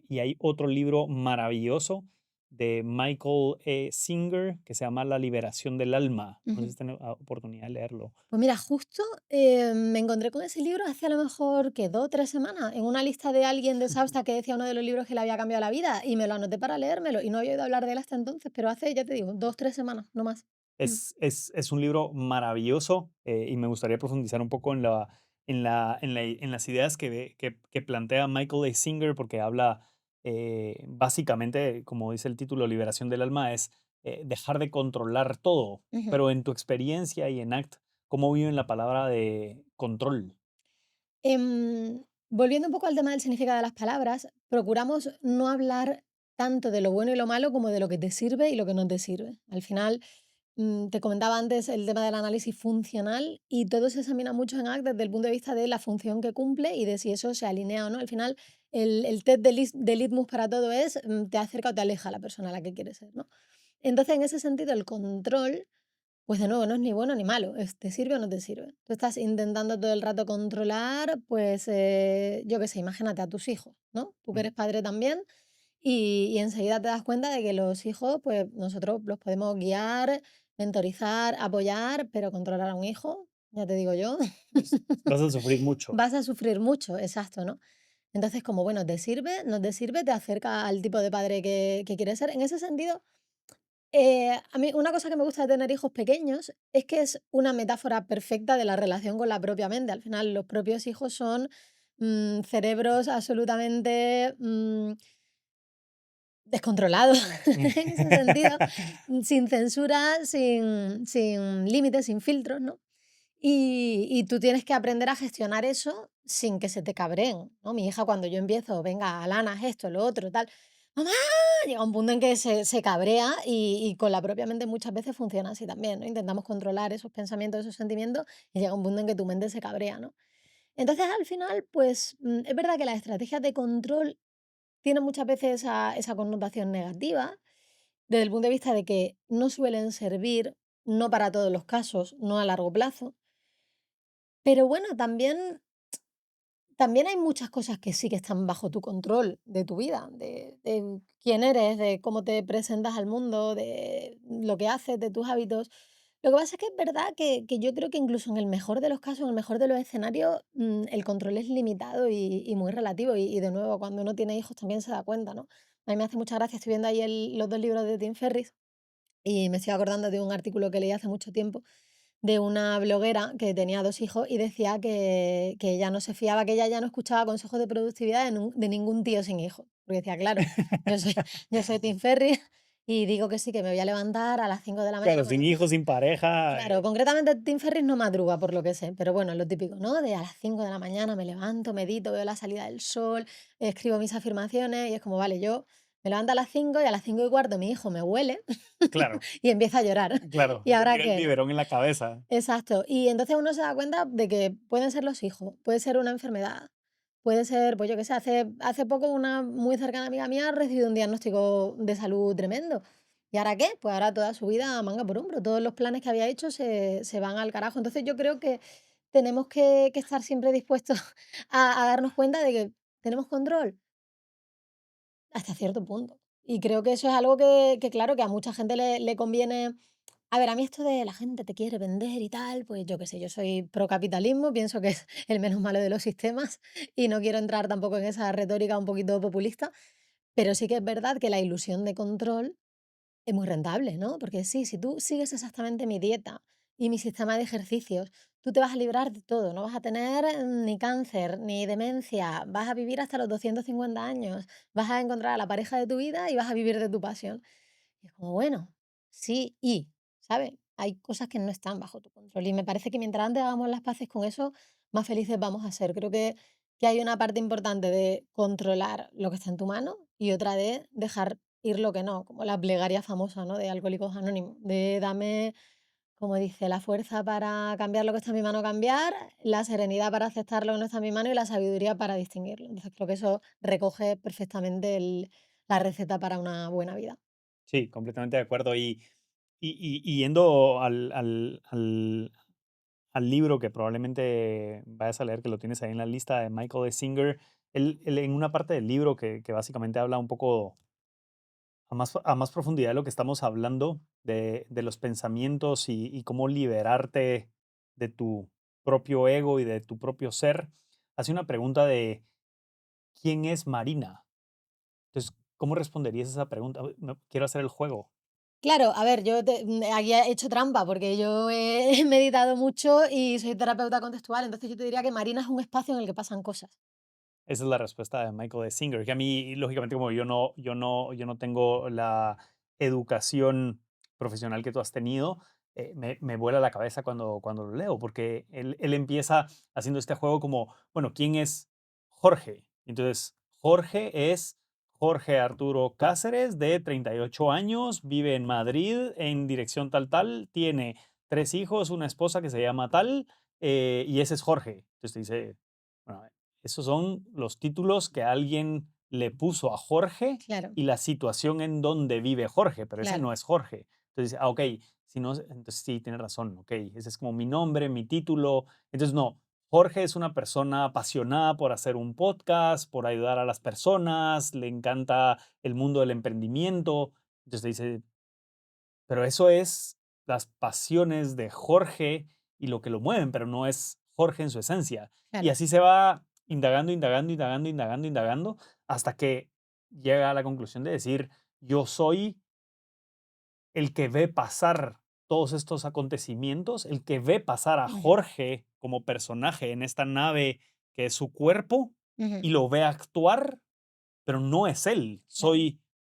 Y hay otro libro maravilloso de Michael Singer que se llama La liberación del alma. No sé si ujú. has tenido oportunidad de leerlo. Pues mira, justo, me encontré con ese libro hace a lo mejor, ¿qué? 2 o 3 semanas, en una lista de alguien de Substack que decía uno de los libros que le había cambiado la vida, y me lo anoté para leérmelo, y no había oído hablar de él hasta entonces, pero hace, ya te digo, 2 3 semanas, no más. Mm, Es un libro maravilloso, y me gustaría profundizar un poco en las ideas que plantea Michael A. Singer, porque habla, básicamente, como dice el título, liberación del alma, es dejar de controlar todo. ujú. Pero en tu experiencia y en ACT, ¿cómo viven la palabra de control? Volviendo un poco al tema del significado de las palabras, procuramos no hablar tanto de lo bueno y lo malo como de lo que te sirve y lo que no te sirve. Al final, te comentaba antes el tema del análisis funcional y todo se examina mucho en ACT desde el punto de vista de la función que cumple y de si eso se alinea o no. Al final, el test de litmus para todo es, te acerca o te aleja a la persona a la que quieres ser, ¿no? Entonces, en ese sentido, el control, pues de nuevo, no es ni bueno ni malo, es te sirve o no te sirve. Tú estás intentando todo el rato controlar, pues, yo qué sé, imagínate a tus hijos, ¿no? Tú que Mm, eres padre también, y enseguida te das cuenta de que los hijos, pues nosotros los podemos guiar, mentorizar, apoyar, pero controlar a un hijo, ya te digo yo, vas a sufrir mucho. vas a sufrir mucho, exacto, ¿no? Entonces, como bueno, te sirve, no te sirve, te acerca al tipo de padre que quieres ser. En ese sentido, a mí una cosa que me gusta de tener hijos pequeños es que es una metáfora perfecta de la relación con la propia mente. Al final, los propios hijos son cerebros absolutamente descontrolados en ese sentido, sin censura, sin límites, sin filtros, ¿no? Y tú tienes que aprender a gestionar eso sin que se te cabreen, ¿no? Mi hija, cuando yo empiezo, venga, Alana, esto, lo otro, tal, mamá, llega un punto en que se cabrea y con la propia mente muchas veces funciona así también, ¿no? Intentamos controlar esos pensamientos, esos sentimientos y llega un punto en que tu mente se cabrea, ¿no? Entonces, al final, pues es verdad que las estrategias de control tienen muchas veces esa connotación negativa, desde el punto de vista de que no suelen servir, no para todos los casos, no a largo plazo. Pero bueno, también hay muchas cosas que sí que están bajo tu control de tu vida, de quién eres, de cómo te presentas al mundo, de lo que haces, de tus hábitos. Lo que pasa es que es verdad que yo creo que incluso en el mejor de los casos, en el mejor de los escenarios, el control es limitado y muy relativo. Y de nuevo, cuando uno tiene hijos también se da cuenta, ¿no? A mí me hace mucha gracia, estoy viendo ahí los 2 libros de Tim Ferriss y me estoy acordando de un artículo que leí hace mucho tiempo de una bloguera que tenía 2 hijos y decía que ella no se fiaba, que ella ya no escuchaba consejos de productividad de ningún tío sin hijos. Porque decía: "Claro, yo soy yo soy Tim Ferriss y digo que sí, que me voy a levantar a las 5 de la mañana". Claro, sin hijos, sin pareja. Claro, concretamente Tim Ferriss no madruga, por lo que sé, pero bueno, es lo típico, ¿no? De a las 5 de la mañana me levanto, medito, veo la salida del sol, escribo mis afirmaciones y es como, vale, yo me levanto a las 5 y a las 5:15 mi hijo me huele Claro, y empieza a llorar. claro, ¿Y te ahora tira el qué? biberón en la cabeza. Exacto. Y entonces uno se da cuenta de que pueden ser los hijos, puede ser una enfermedad, puede ser, pues yo qué sé, hace poco una muy cercana amiga mía ha recibido un diagnóstico de salud tremendo. ¿Y ahora qué? Pues ahora toda su vida manga por hombro, todos los planes que había hecho se van al carajo. Entonces yo creo que tenemos que estar siempre dispuestos a darnos cuenta de que tenemos control hasta cierto punto. Y creo que eso es algo que claro, que a mucha gente le conviene. A ver, a mí esto de la gente te quiere vender y tal, pues yo qué sé, yo soy pro capitalismo, pienso que es el menos malo de los sistemas y no quiero entrar tampoco en esa retórica un poquito populista, pero sí que es verdad que la ilusión de control es muy rentable, ¿no? Porque sí, si tú sigues exactamente mi dieta y mi sistema de ejercicios, tú te vas a librar de todo, no vas a tener ni cáncer, ni demencia, vas a vivir hasta los 250 años, vas a encontrar a la pareja de tu vida y vas a vivir de tu pasión. Y es como, bueno, sí, ¿sabes? Hay cosas que no están bajo tu control. Y me parece que mientras antes hagamos las paces con eso, más felices vamos a ser. Creo que hay una parte importante de controlar lo que está en tu mano y otra de dejar ir lo que no, como la plegaria famosa, ¿no? De Alcohólicos Anónimos, de dame, como dice, la fuerza para cambiar lo que está en mi mano, cambiar, la serenidad para aceptar lo que no está en mi mano y la sabiduría para distinguirlo. Entonces creo que eso recoge perfectamente la receta para una buena vida. Sí, completamente de acuerdo. Y yendo al libro que probablemente vayas a leer, que lo tienes ahí en la lista de Michael de Singer, él en una parte del libro que básicamente habla un poco a más profundidad de lo que estamos hablando, de los pensamientos y cómo liberarte de tu propio ego y de tu propio ser, hace una pregunta de ¿quién es Marina? Entonces, ¿cómo responderías esa pregunta? Quiero hacer el juego. Claro, a ver, aquí he hecho trampa porque yo he meditado mucho y soy terapeuta contextual, entonces yo te diría que Marina es un espacio en el que pasan cosas. Esa es la respuesta de Michael de Singer, que a mí, lógicamente, como yo no tengo la educación profesional que tú has tenido, me vuela la cabeza cuando lo leo, porque él empieza haciendo este juego como, bueno, ¿quién es Jorge? Entonces, Jorge es Jorge Arturo Cáceres, de 38 años, vive en Madrid, en dirección tal, tal, tiene 3 hijos, una esposa que se llama tal, y ese es Jorge. Entonces te dice, bueno, esos son los títulos que alguien le puso a Jorge Claro, y la situación en donde vive Jorge, pero ese claro. no es Jorge. Entonces, ok, si no, entonces sí, tiene razón, ok, ese es como mi nombre, mi título. Entonces, no, Jorge es una persona apasionada por hacer un podcast, por ayudar a las personas, le encanta el mundo del emprendimiento. Entonces te dice, pero eso es las pasiones de Jorge y lo que lo mueven, pero no es Jorge en su esencia. Y Claro. así se va indagando, indagando, indagando, indagando, indagando, hasta que llega a la conclusión de decir, yo soy el que ve pasar todos estos acontecimientos, el que ve pasar a Ujú, Jorge como personaje en esta nave que es su cuerpo ujú, y lo ve actuar, pero no es él. claro.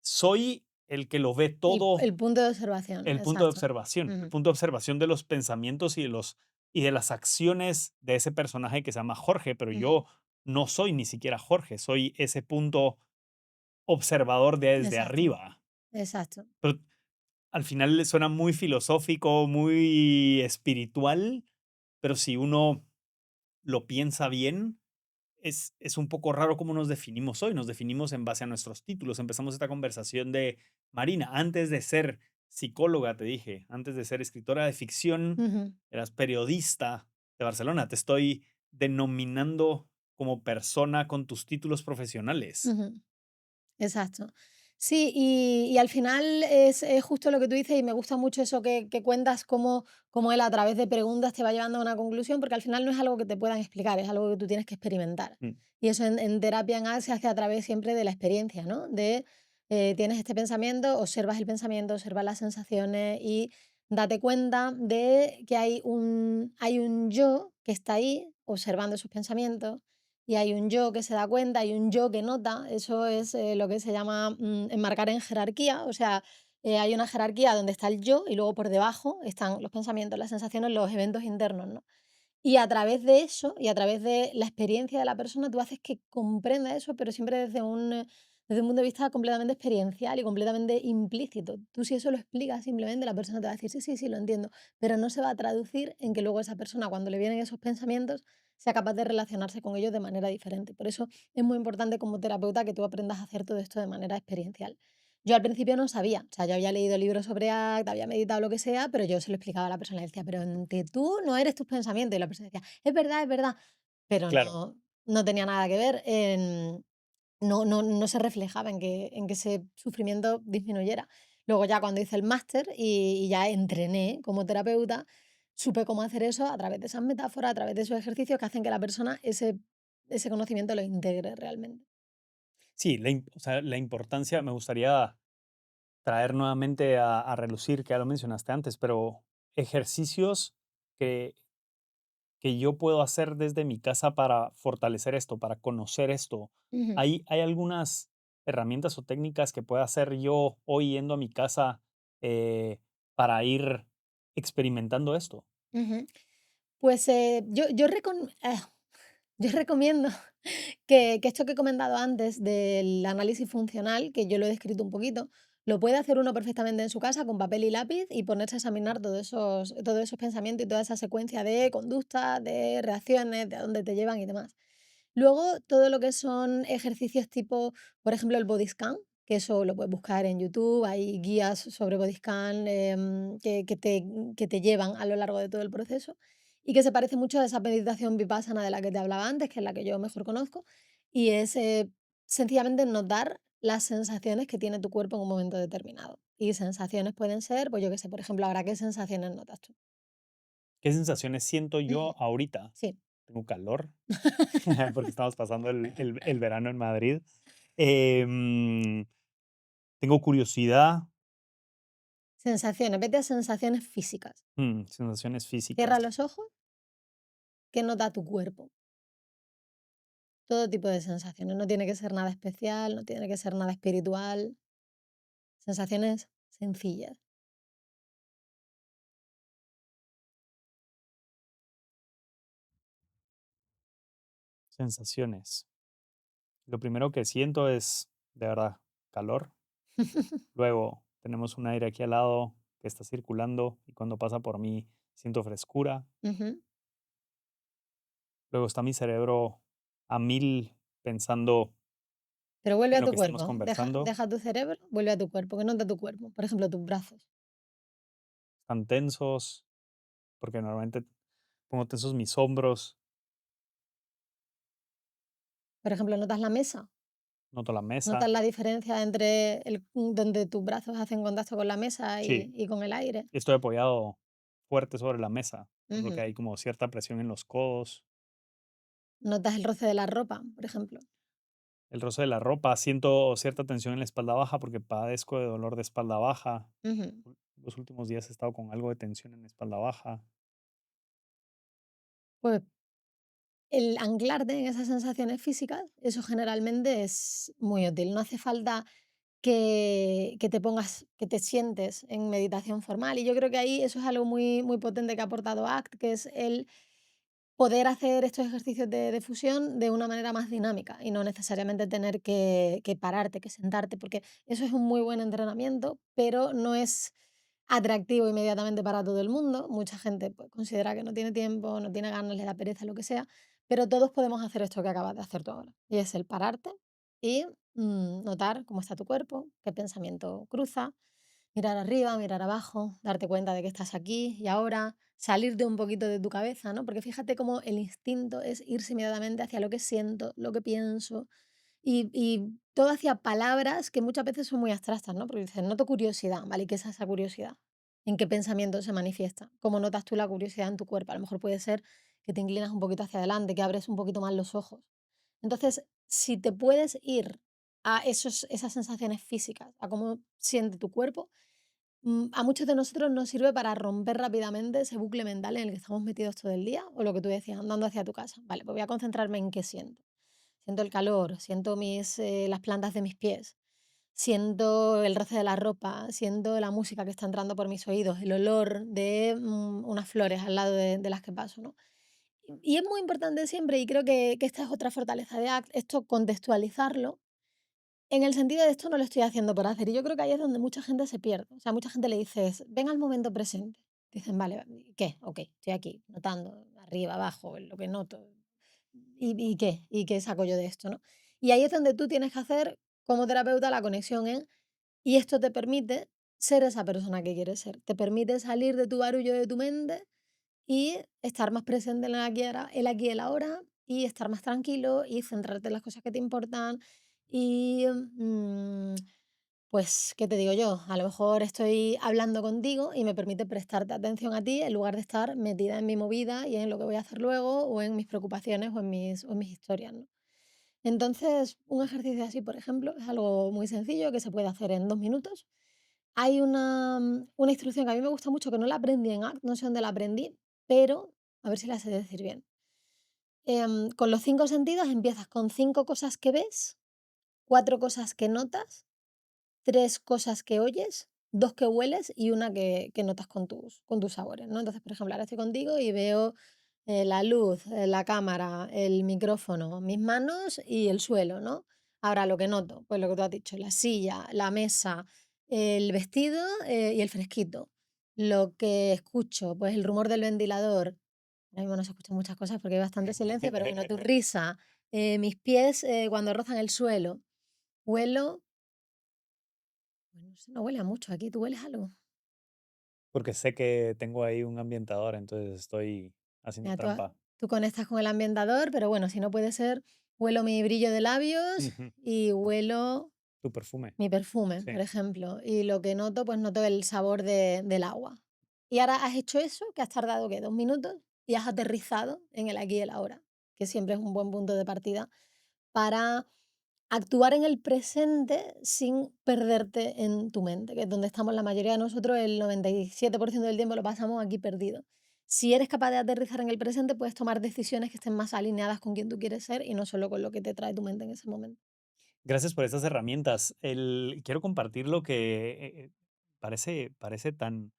Soy el que lo ve todo, El punto de observación, el punto de exacto. observación, el Ujú, punto de observación de los pensamientos y de las acciones de ese personaje que se llama Jorge, pero ujú, yo no soy ni siquiera Jorge, soy ese punto observador desde exacto, arriba. exacto. Pero al final le suena muy filosófico, muy espiritual, pero si uno lo piensa bien, es un poco raro cómo nos definimos hoy. Nos definimos en base a nuestros títulos. Empezamos esta conversación de Marina, antes de ser psicóloga, te dije, antes de ser escritora de ficción, Ujú, eras periodista de Barcelona. Te estoy denominando como persona con tus títulos profesionales. ujú, exacto. Sí, y al final es justo lo que tú dices y me gusta mucho eso que cuentas, cómo él a través de preguntas te va llevando a una conclusión, porque al final no es algo que te puedan explicar, es algo que tú tienes que experimentar. Mm, Y eso en terapia en A se hace a través siempre de la experiencia, ¿no? Tienes este pensamiento, observas el pensamiento, observas las sensaciones y date cuenta de que hay un yo que está ahí observando esos pensamientos y hay un yo que se da cuenta, hay un yo que nota, eso es lo que se llama enmarcar en jerarquía, o sea, hay una jerarquía donde está el yo y luego por debajo están los pensamientos, las sensaciones, los eventos internos, ¿no? Y a través de eso y a través de la experiencia de la persona, tú haces que comprenda eso, pero siempre desde un punto de vista completamente experiencial y completamente implícito. Tú si eso lo explicas simplemente, la persona te va a decir, sí, sí, sí, lo entiendo, pero no se va a traducir en que luego esa persona, cuando le vienen esos pensamientos, sea capaz de relacionarse con ellos de manera diferente. Por eso es muy importante como terapeuta que tú aprendas a hacer todo esto de manera experiencial. Yo al principio no sabía, o sea, yo había leído libros sobre ACT, había meditado lo que sea, pero yo se lo explicaba a la persona y le decía, pero que tú no eres tus pensamientos. Y la persona decía, es verdad, pero claro. no tenía nada que ver, no se reflejaba en que ese sufrimiento disminuyera. Luego ya cuando hice el máster y ya entrené como terapeuta, supe cómo hacer eso a través de esas metáforas, a través de esos ejercicios que hacen que la persona ese conocimiento lo integre realmente. Sí, o sea, la importancia, me gustaría traer nuevamente a relucir, que ya lo mencionaste antes, pero ejercicios que, que yo puedo hacer desde mi casa para fortalecer esto, para conocer esto. Ujú, ¿Hay algunas herramientas o técnicas que pueda hacer yo hoy yendo a mi casa para ir experimentando esto? ujú. Pues, yo recomiendo que esto que he comentado antes del análisis funcional, que yo lo he descrito un poquito, lo puede hacer uno perfectamente en su casa con papel y lápiz y ponerse a examinar todos esos pensamientos y toda esa secuencia de conductas, de reacciones, de a dónde te llevan y demás. Luego, todo lo que son ejercicios tipo, por ejemplo, el body scan, que eso lo puedes buscar en YouTube, hay guías sobre body scan que te llevan a lo largo de todo el proceso y que se parece mucho a esa meditación vipassana de la que te hablaba antes, que es la que yo mejor conozco, y es sencillamente notar las sensaciones que tiene tu cuerpo en un momento determinado. Y sensaciones pueden ser, pues yo qué sé, por ejemplo, ahora, ¿qué sensaciones notas tú? ¿Qué sensaciones siento Ujú, yo ahorita? sí. Tengo calor, porque estamos pasando el verano en Madrid. Tengo curiosidad, Sensaciones, vete a sensaciones físicas. sensaciones Cierra físicas, los ojos. ¿Qué nota tu cuerpo? Todo tipo de sensaciones. No tiene que ser nada especial, no tiene que ser nada espiritual. Sensaciones sencillas. sensaciones. Lo primero que siento es, de verdad, calor. Luego tenemos un aire aquí al lado que está circulando y cuando pasa por mí siento frescura. Ujú. Luego está mi cerebro a mil pensando Pero vuelve en a lo tu que estamos cuerpo. Deja, conversando. deja tu cerebro, vuelve a tu cuerpo. ¿Qué nota tu cuerpo? Por ejemplo, tus brazos. Están tensos porque normalmente pongo tensos mis hombros, Por ejemplo, ¿notas la mesa? noto la ¿Notas mesa. la diferencia entre donde tus brazos hacen contacto con la mesa y, Sí, y con el aire? estoy apoyado fuerte sobre la mesa, por lo que Ujú. hay como cierta presión en los codos. ¿Notas el roce de la ropa, por ejemplo? El roce de la ropa, siento cierta tensión en la espalda baja porque padezco de dolor de espalda baja. Ujú. Los últimos días he estado con algo de tensión en la espalda baja. Pues el anclarte en esas sensaciones físicas, eso generalmente es muy útil. No hace falta que te pongas, que te sientes en meditación formal. Y yo creo que ahí eso es algo muy, muy potente que ha aportado ACT, que es el poder hacer estos ejercicios de fusión de una manera más dinámica y no necesariamente tener que pararte, que sentarte, porque eso es un muy buen entrenamiento, pero no es atractivo inmediatamente para todo el mundo. Mucha gente pues, considera que no tiene tiempo, no tiene ganas, le da pereza, lo que sea, pero todos podemos hacer esto que acabas de hacer tú ahora, y es el pararte y notar cómo está tu cuerpo, qué pensamiento cruza, mirar arriba, mirar abajo, darte cuenta de que estás aquí y ahora, salirte un poquito de tu cabeza, ¿no? Porque fíjate cómo el instinto es irse inmediatamente hacia lo que siento, lo que pienso, y todo hacia palabras que muchas veces son muy abstractas, ¿no? Porque dices, noto curiosidad, ¿vale? ¿Y qué es esa curiosidad? ¿En qué pensamiento se manifiesta? ¿Cómo notas tú la curiosidad en tu cuerpo? A lo mejor puede ser que te inclinas un poquito hacia adelante, que abres un poquito más los ojos. Entonces, si te puedes ir a esas sensaciones físicas, a cómo siente tu cuerpo, a muchos de nosotros nos sirve para romper rápidamente ese bucle mental en el que estamos metidos todo el día, o lo que tú decías, andando hacia tu casa. Vale, pues voy a concentrarme en qué siento. Siento el calor, siento las plantas de mis pies, siento el roce de la ropa, siento la música que está entrando por mis oídos, el olor de unas flores al lado de las que paso, ¿no? Y es muy importante siempre, y creo que esta es otra fortaleza de ACT, esto contextualizarlo en el sentido de esto no lo estoy haciendo por hacer. Y yo creo que ahí es donde mucha gente se pierde. O sea, mucha gente le dices, ven al momento presente. Dicen, vale, ¿y qué? Ok, estoy aquí, notando, arriba, abajo, lo que noto. ¿Y qué? ¿Y qué saco yo de esto, no? Y ahí es donde tú tienes que hacer, como terapeuta, la conexión y esto te permite ser esa persona que quieres ser. Te permite salir de tu barullo de tu mente y estar más presente en el aquí y el ahora, y estar más tranquilo y centrarte en las cosas que te importan. Y, pues, ¿qué te digo yo? A lo mejor estoy hablando contigo y me permite prestarte atención a ti en lugar de estar metida en mi movida y en lo que voy a hacer luego o en mis preocupaciones o en mis historias, ¿no? Entonces, un ejercicio así, por ejemplo, es algo muy sencillo que se puede hacer en 2 minutos. Hay una instrucción que a mí me gusta mucho, que no la aprendí en ACT, no sé dónde la aprendí, pero a ver si la sé decir bien. Con los 5 sentidos empiezas con 5 cosas que ves, 4 cosas que notas, 3 cosas que oyes, 2 que hueles y una que notas con tus sabores, ¿no? Entonces, por ejemplo, ahora estoy contigo y veo la luz, la cámara, el micrófono, mis manos y el suelo, ¿no? Ahora lo que noto, pues lo que tú has dicho, la silla, la mesa, el vestido y el fresquito. Lo que escucho, pues el rumor del ventilador. Ahora mismo no se escuchan muchas cosas porque hay bastante silencio, pero bueno, tu risa, mis pies cuando rozan el suelo. Huelo, pues no sé, no huele a mucho aquí, ¿tú hueles algo? Porque sé que tengo ahí un ambientador, entonces estoy haciendo Mira, trampa. tú conectas con el ambientador, pero bueno, si no puede ser, huelo mi brillo de labios Ujú. y huelo Tu perfume. mi perfume, Sí. por ejemplo. Y lo que noto, pues noto el sabor del agua. Y ahora has hecho eso, que has tardado, ¿qué? 2 minutos, y has aterrizado en el aquí y el ahora, que siempre es un buen punto de partida para actuar en el presente sin perderte en tu mente, que es donde estamos la mayoría de nosotros, el 97% del tiempo lo pasamos aquí perdido. Si eres capaz de aterrizar en el presente, puedes tomar decisiones que estén más alineadas con quien tú quieres ser y no solo con lo que te trae tu mente en ese momento. Gracias por estas herramientas. Quiero compartir lo que parece tan,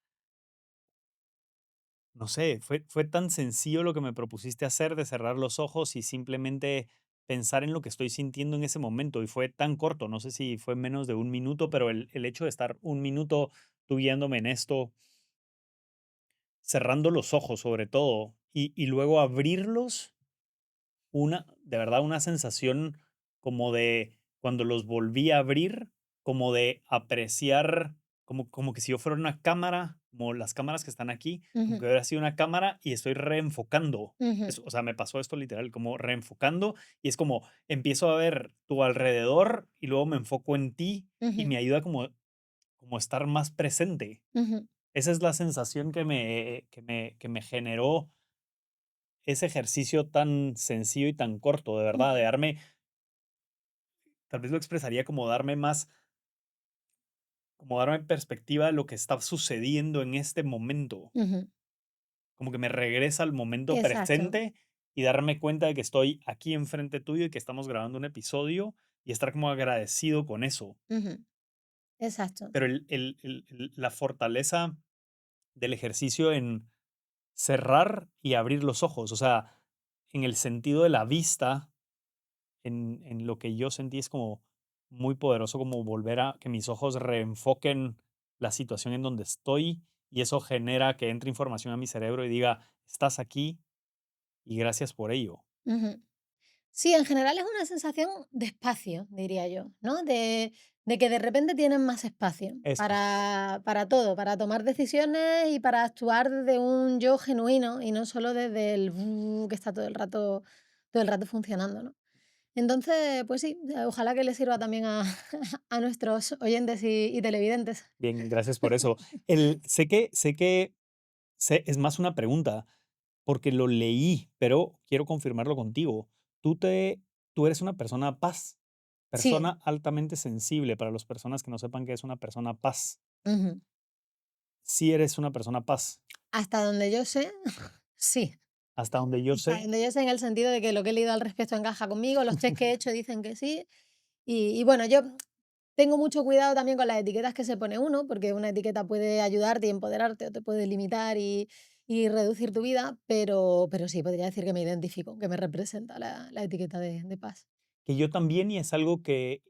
no sé, fue tan sencillo lo que me propusiste hacer de cerrar los ojos y simplemente pensar en lo que estoy sintiendo en ese momento. Y fue tan corto, no sé si fue menos de un minuto, pero el hecho de estar un minuto tú guiándome en esto, cerrando los ojos sobre todo, y luego abrirlos, de verdad, una sensación como de cuando los volví a abrir, como de apreciar, como que si yo fuera una cámara, como las cámaras que están aquí, como que Ujú, hubiera sido una cámara y estoy reenfocando. ujú, O sea, me pasó esto literal, como reenfocando y es como empiezo a ver tu alrededor y luego me enfoco en ti y ujú, me ayuda como a estar más presente. ujú, Esa es la sensación que me generó ese ejercicio tan sencillo y tan corto, de verdad, de ujú, darme, tal vez lo expresaría como darme perspectiva de lo que está sucediendo en este momento, ujú. como que me regresa al momento Exacto. presente y darme cuenta de que estoy aquí enfrente tuyo y que estamos grabando un episodio y estar como agradecido con eso. Ujú, exacto. Pero la fortaleza del ejercicio en cerrar y abrir los ojos, o sea, en el sentido de la vista, en lo que yo sentí es como muy poderoso, como volver a que mis ojos reenfoquen la situación en donde estoy y eso genera que entre información a mi cerebro y diga, estás aquí y gracias por ello. Ujú. Sí, en general es una sensación de espacio, diría yo, ¿no? De que de repente tienen más espacio Eso. para todo, para tomar decisiones y para actuar desde un yo genuino y no solo desde el que está todo el rato funcionando, ¿no? Entonces, pues sí, ojalá que le sirva también a, a nuestros oyentes y televidentes. Bien, gracias por eso. Es más una pregunta, porque lo leí, pero quiero confirmarlo contigo. Tú te, tú eres una persona paz, Sí, persona altamente sensible para las personas que no sepan que es una persona paz. ujú. Sí eres una persona paz, Hasta donde yo sé, sí. hasta donde yo Hasta sé. donde yo sé en el sentido de que lo que he leído al respecto encaja conmigo, los test que he hecho dicen que sí. Y bueno, yo tengo mucho cuidado también con las etiquetas que se pone uno, porque una etiqueta puede ayudarte y empoderarte o te puede limitar y reducir tu vida, pero sí, podría decir que me identifico, que me representa la etiqueta de paz. Que yo también, y es algo que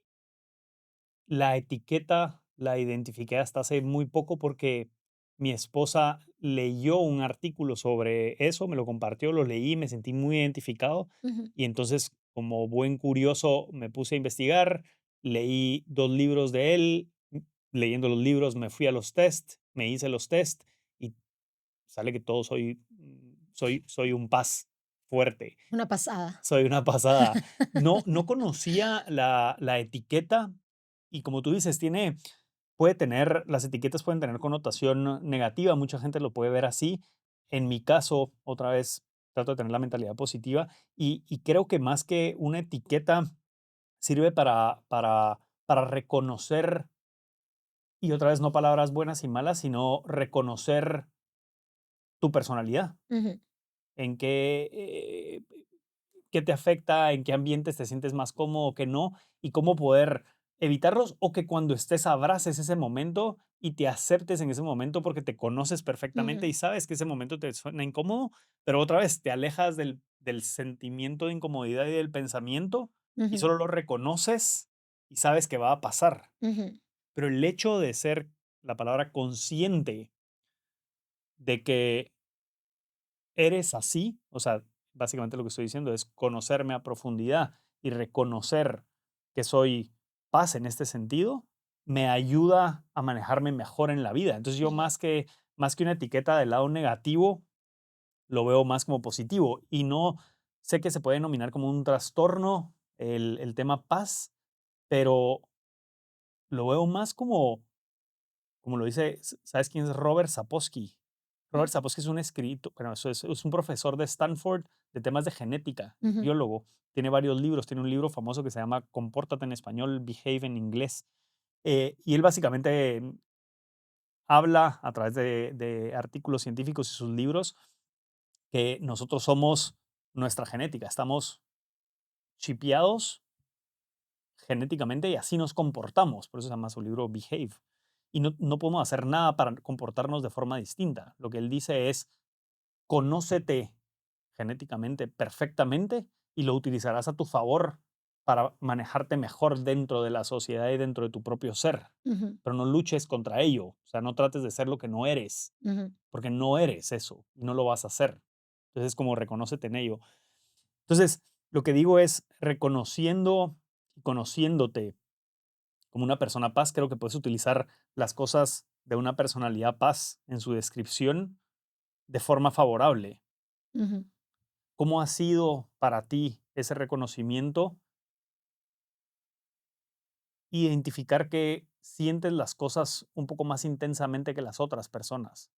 la etiqueta la identifiqué hasta hace muy poco porque mi esposa leyó un artículo sobre eso, me lo compartió, lo leí, me sentí muy identificado Ujú, y entonces como buen curioso me puse a investigar, leí 2 libros de él, leyendo los libros me fui a los test, me hice los test y sale que todo soy un paz fuerte. una pasada. Soy una pasada. No conocía la etiqueta y como tú dices, las etiquetas pueden tener connotación negativa, mucha gente lo puede ver así. En mi caso, otra vez, trato de tener la mentalidad positiva y creo que más que una etiqueta sirve para reconocer, y otra vez no palabras buenas y malas, sino reconocer tu personalidad, Ujú, en qué te afecta, en qué ambientes te sientes más cómodo, qué no, y cómo poder evitarlos o que cuando estés abraces ese momento y te aceptes en ese momento porque te conoces perfectamente ujú, y sabes que ese momento te suena incómodo, pero otra vez te alejas del sentimiento de incomodidad y del pensamiento y ujú, solo lo reconoces y sabes que va a pasar. ujú, Pero el hecho de ser la palabra consciente de que eres así, o sea, básicamente lo que estoy diciendo es conocerme a profundidad y reconocer que soy paz en este sentido, me ayuda a manejarme mejor en la vida. Entonces yo ujú, más que una etiqueta del lado negativo, lo veo más como positivo y no sé que se puede denominar como un trastorno el tema paz, pero lo veo más como lo dice, ¿sabes quién es Robert Sapolsky? Robert Sapolsky es un escrito, bueno, eso es un profesor de Stanford de temas de genética, es ujú, biólogo, tiene varios libros, tiene un libro famoso que se llama Compórtate en español, Behave en inglés, y él básicamente habla a través de artículos científicos y sus libros que nosotros somos nuestra genética, estamos chipeados genéticamente y así nos comportamos. Por eso se llama su libro Behave. Y no podemos hacer nada para comportarnos de forma distinta. Lo que él dice es, conócete genéticamente perfectamente y lo utilizarás a tu favor para manejarte mejor dentro de la sociedad y dentro de tu propio ser. ujú, Pero no luches contra ello. O sea, no trates de ser lo que no eres, ujú. porque no eres eso y no lo vas a hacer. Entonces, como reconócete en ello. Entonces, lo que digo es, reconociendo y conociéndote como una persona paz, creo que puedes utilizar las cosas de una personalidad paz en su descripción de forma favorable. Ujú. ¿Cómo ha sido para ti ese reconocimiento? Identificar que sientes las cosas un poco más intensamente que las otras personas.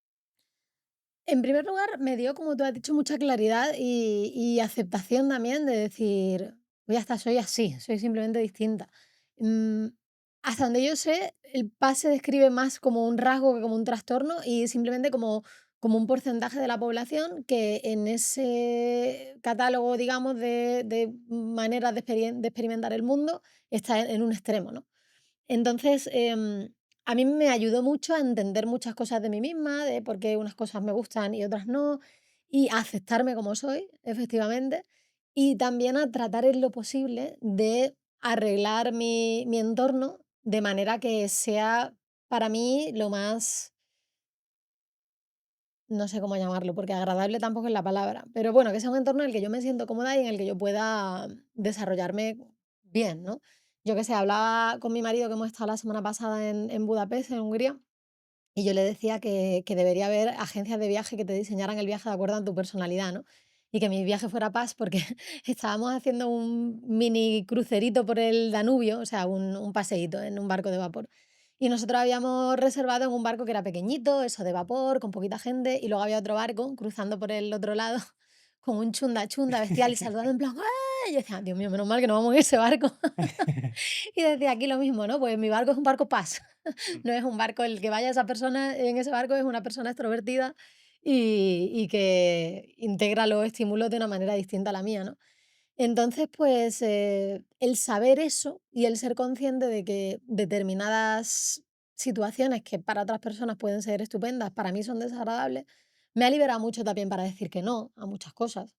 En primer lugar, me dio, como tú has dicho, mucha claridad y aceptación también de decir, pues ya está, soy así, soy simplemente distinta. Mm, hasta donde yo sé, el PAS se describe más como un rasgo que como un trastorno y simplemente como un porcentaje de la población que en ese catálogo, digamos, de maneras de experimentar el mundo está en un extremo, ¿no? Entonces, a mí me ayudó mucho a entender muchas cosas de mí misma, de por qué unas cosas me gustan y otras no, y a aceptarme como soy, efectivamente, y también a tratar en lo posible de arreglar mi entorno de manera que sea para mí lo más, no sé cómo llamarlo, porque agradable tampoco es la palabra, pero bueno, que sea un entorno en el que yo me siento cómoda y en el que yo pueda desarrollarme bien, ¿no? Yo que sé, hablaba con mi marido que hemos estado la semana pasada en Budapest, en Hungría, y yo le decía que debería haber agencias de viaje que te diseñaran el viaje de acuerdo a tu personalidad, ¿no? y que mi viaje fuera paz porque estábamos haciendo un mini crucerito por el Danubio, o sea, un paseíto en un barco de vapor. Y nosotros habíamos reservado en un barco que era pequeñito, eso de vapor, con poquita gente, y luego había otro barco cruzando por el otro lado con un chunda chunda bestial y saludando en plan, ¡ay! Y yo decía, Dios mío, menos mal que no vamos en ese barco. Y decía aquí lo mismo, ¿no? Pues mi barco es un barco paz, Mm, no es un barco, el que vaya esa persona en ese barco es una persona extrovertida y que integra los estímulos de una manera distinta a la mía, ¿no? Entonces, pues el saber eso y el ser consciente de que determinadas situaciones que para otras personas pueden ser estupendas, para mí son desagradables, me ha liberado mucho también para decir que no a muchas cosas.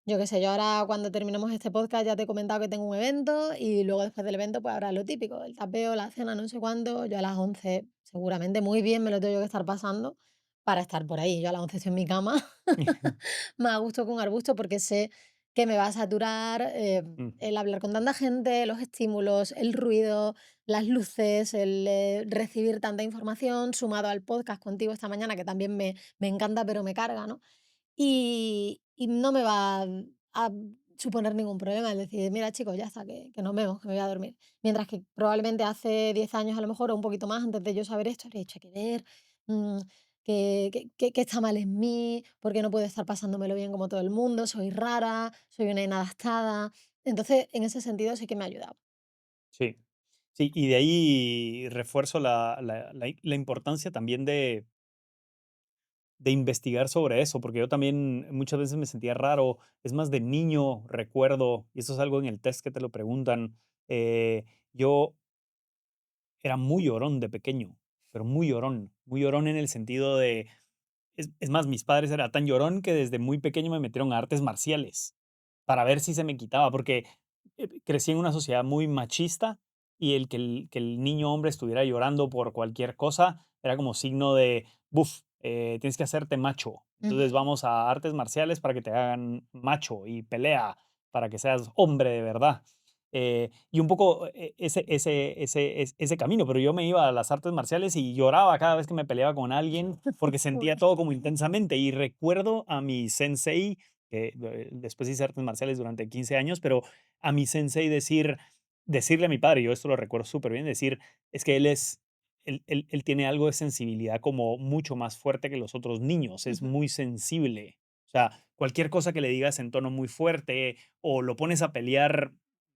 Yo qué sé, yo ahora cuando terminemos este podcast ya te he comentado que tengo un evento y luego después del evento pues habrá lo típico, el tapeo, la cena, no sé cuándo. Yo a las 11 seguramente muy bien me lo tengo que estar pasando para estar por ahí. Yo a las 11 estoy en mi cama, más a gusto que un arbusto porque sé que me va a saturar mm, el hablar con tanta gente, los estímulos, el ruido, las luces, el recibir tanta información, sumado al podcast contigo esta mañana que también me encanta pero me carga, ¿no? Y no me va a suponer ningún problema el decir: "Mira, chicos, ya está, que nos vemos, que me voy a dormir". Mientras que probablemente hace 10 años, a lo mejor, o un poquito más, antes de yo saber esto, habría dicho: "Hay que ver, mm, qué está mal en mí, por qué no puedo estar pasándomelo bien como todo el mundo, soy rara, soy una inadaptada". Entonces, en ese sentido sí que me ha ayudado. sí, sí, y de ahí refuerzo la importancia también de investigar sobre eso, porque yo también muchas veces me sentía raro. Es más, de niño recuerdo, y eso es algo en el test que te lo preguntan, eh, yo era muy llorón de pequeño, pero muy llorón en el sentido de, es más, mis padres era tan llorón que desde muy pequeño me metieron a artes marciales para ver si se me quitaba, porque crecí en una sociedad muy machista y el que el niño hombre estuviera llorando por cualquier cosa era como signo de, buf, tienes que hacerte macho. Ujú, Entonces vamos a artes marciales para que te hagan macho y pelea para que seas hombre de verdad. Y un poco ese camino, pero yo me iba a las artes marciales y lloraba cada vez que me peleaba con alguien porque sentía pobre. todo como intensamente. Y recuerdo a mi sensei, que después hice artes marciales durante 15 años, pero a mi sensei decirle a mi padre, yo esto lo recuerdo súper bien, decir, es que él tiene algo de sensibilidad como mucho más fuerte que los otros niños, es Ujú, muy sensible. O sea, cualquier cosa que le digas en tono muy fuerte o lo pones a pelear,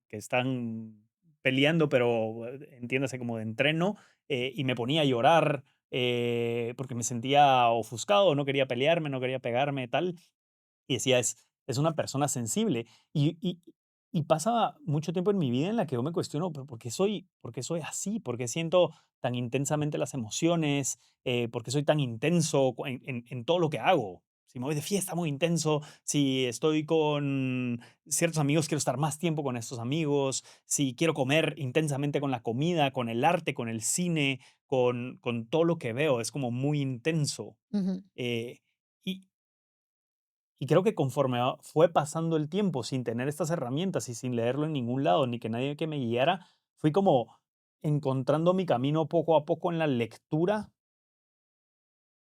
que están peleando, pero entiéndase como de entreno, y me ponía a llorar porque me sentía ofuscado, no quería pelearme, no quería pegarme, tal. Y decía, es una persona sensible. Y pasa mucho tiempo en mi vida en la que yo me cuestiono, ¿pero por qué soy así? ¿Por qué siento tan intensamente las emociones? ¿Por qué soy tan intenso en todo lo que hago? Si me voy de fiesta, muy intenso. Si estoy con ciertos amigos, quiero estar más tiempo con estos amigos. Si quiero comer intensamente con la comida, con el arte, con el cine, con todo lo que veo, es como muy intenso. ujú, Eh, y, y creo que conforme fue pasando el tiempo sin tener estas herramientas y sin leerlo en ningún lado, ni que nadie que me guiara, fui como encontrando mi camino poco a poco en la lectura,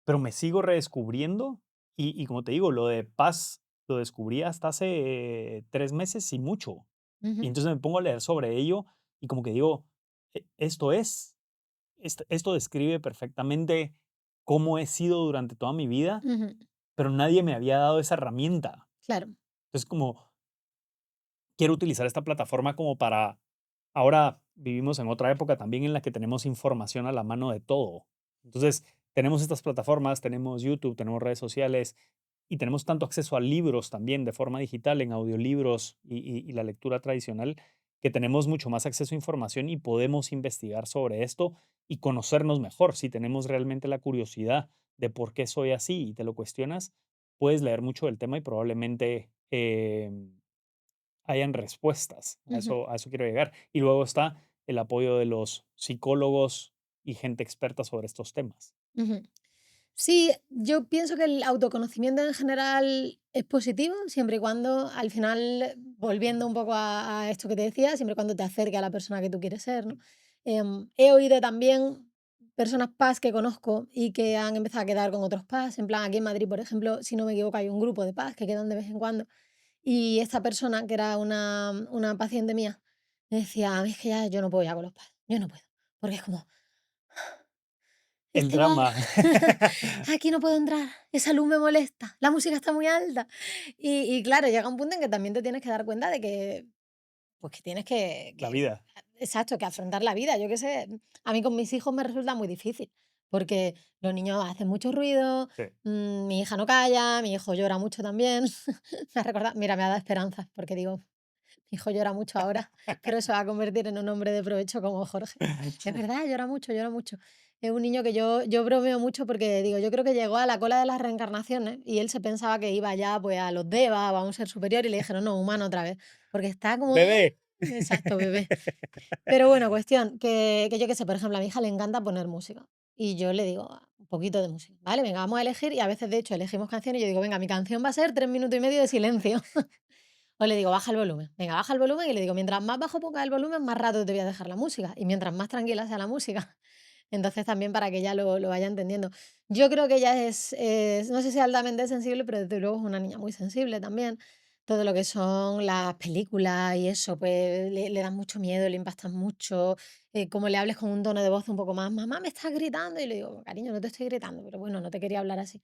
pero me sigo redescubriendo. Y como te digo, lo de paz lo descubrí hasta hace 3 meses y mucho. Y ujú, entonces me pongo a leer sobre ello y como que digo, Esto es, esto describe perfectamente cómo he sido durante toda mi vida, ujú. pero nadie me había dado esa herramienta. Claro. Entonces, como quiero utilizar esta plataforma como para, ahora vivimos en otra época también en la que tenemos información a la mano de todo. Entonces, tenemos estas plataformas, tenemos YouTube, tenemos redes sociales y tenemos tanto acceso a libros también de forma digital, en audiolibros y la lectura tradicional, que tenemos mucho más acceso a información y podemos investigar sobre esto y conocernos mejor. Si tenemos realmente la curiosidad de por qué soy así y te lo cuestionas, puedes leer mucho del tema y probablemente hayan respuestas. A Ujú, eso, a eso quiero llegar. Y luego está el apoyo de los psicólogos y gente experta sobre estos temas. ujú. Sí, yo pienso que el autoconocimiento en general es positivo, siempre y cuando, al final, volviendo un poco a esto que te decía, siempre y cuando te acerque a la persona que tú quieres ser, ¿no? He oído también, personas PAS que conozco y que han empezado a quedar con otros PAS. En plan, aquí en Madrid, por ejemplo, si no me equivoco, hay un grupo de PAS que quedan de vez en cuando. Y esta persona, que era una paciente mía, me decía: "A mí es que ya yo no puedo ya con los PAS, yo no puedo". Porque es como, es El que ya drama. aquí no puedo entrar, esa luz me molesta, la música está muy alta. Y claro, llega un punto en que también te tienes que dar cuenta de que, pues, que tienes La vida. exacto, que afrontar la vida. Yo qué sé, a mí con mis hijos me resulta muy difícil, porque los niños hacen mucho ruido, Sí. mi hija no calla, mi hijo llora mucho también. Me ha recordado, mira, me ha dado esperanza, porque digo, mi hijo llora mucho ahora, pero se va a convertir en un hombre de provecho como Jorge. Es verdad, llora mucho, llora mucho. Es un niño que yo bromeo mucho porque digo, yo creo que llegó a la cola de las reencarnaciones y él se pensaba que iba ya pues a los devas o a un ser superior y le dijeron, no, humano otra vez, porque está como... Bebé. Exacto, bebé. Pero bueno, cuestión, que yo qué sé, por ejemplo, a mi hija le encanta poner música y yo le digo, un poquito de música, ¿vale? Venga, vamos a elegir y a veces de hecho elegimos canciones y yo digo, venga, mi canción va a ser 3 minutos y medio de silencio. O le digo, baja el volumen. Venga, baja el volumen y le digo, mientras más bajo ponga el volumen, más rato te voy a dejar la música. Y mientras más tranquila sea la música. Entonces también para que ella lo vaya entendiendo. Yo creo que ella no sé si altamente sensible, pero desde luego es una niña muy sensible también. Todo lo que son las películas y eso, pues le dan mucho miedo, le impactan mucho. Como le hables con un tono de voz un poco más, mamá, me estás gritando. Y le digo, cariño, no te estoy gritando, pero bueno, no te quería hablar así.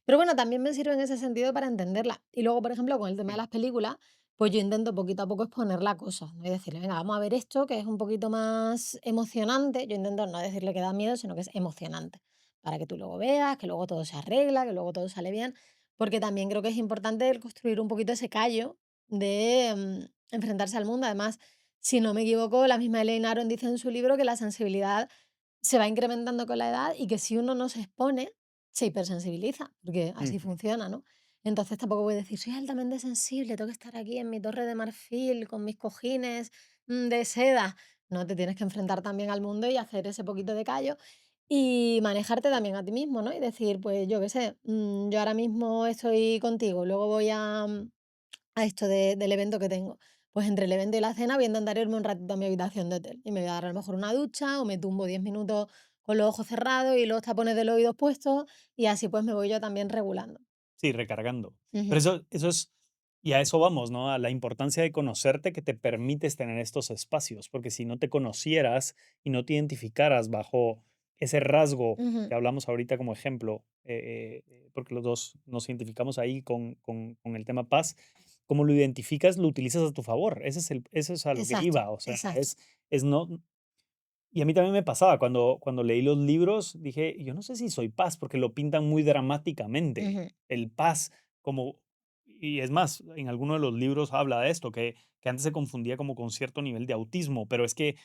Pero bueno, también me sirve en ese sentido para entenderla. Y luego, por ejemplo, con el tema de Sí. las películas, pues yo intento poquito a poco exponerla a cosas, ¿no? Y decirle, venga, vamos a ver esto, que es un poquito más emocionante. Yo intento no decirle que da miedo, sino que es emocionante, para que tú luego veas, que luego todo se arregla, que luego todo sale bien, porque también creo que es importante el construir un poquito ese callo de enfrentarse al mundo. Además, si no me equivoco, la misma Elaine Aron dice en su libro que la sensibilidad se va incrementando con la edad y que si uno no se expone, se hipersensibiliza, porque así Ujú. funciona, ¿no? Entonces tampoco voy a decir, soy altamente sensible, tengo que estar aquí en mi torre de marfil con mis cojines de seda. No, te tienes que enfrentar también al mundo y hacer ese poquito de callo y manejarte también a ti mismo, ¿no? Y decir, pues yo qué sé, yo ahora mismo estoy contigo, luego voy a esto del evento que tengo. Pues entre el evento y la cena voy a intentar irme un ratito a mi habitación de hotel y me voy a dar a lo mejor una ducha o me tumbo 10 minutos con los ojos cerrados y los tapones de los oídos puestos y así pues me voy yo también regulando. Sí, recargando. Pero Ujú, eso es, y a eso vamos, ¿no? A la importancia de conocerte que te permites tener estos espacios, porque si no te conocieras y no te identificaras bajo ese rasgo ujú, que hablamos ahorita como ejemplo, porque los dos nos identificamos ahí con el tema paz, como lo identificas, lo utilizas a tu favor. Eso es a lo que exacto, iba. O sea, exacto. es no, y a mí también me pasaba cuando leí los libros, dije, yo no sé si soy paz, porque lo pintan muy dramáticamente. Ujú, El paz como, y es más, en alguno de los libros habla de esto, que antes se confundía como con cierto nivel de autismo, pero es que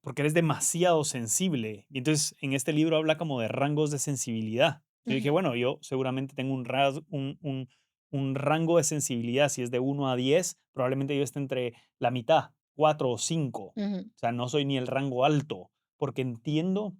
porque eres demasiado sensible. Y entonces en este libro habla como de rangos de sensibilidad. Yo dije, ujú, bueno, yo seguramente tengo un rango de sensibilidad, si es de 1 a 10, probablemente yo esté entre la mitad, 4 o 5. ujú, O sea, no soy ni el rango alto, porque entiendo,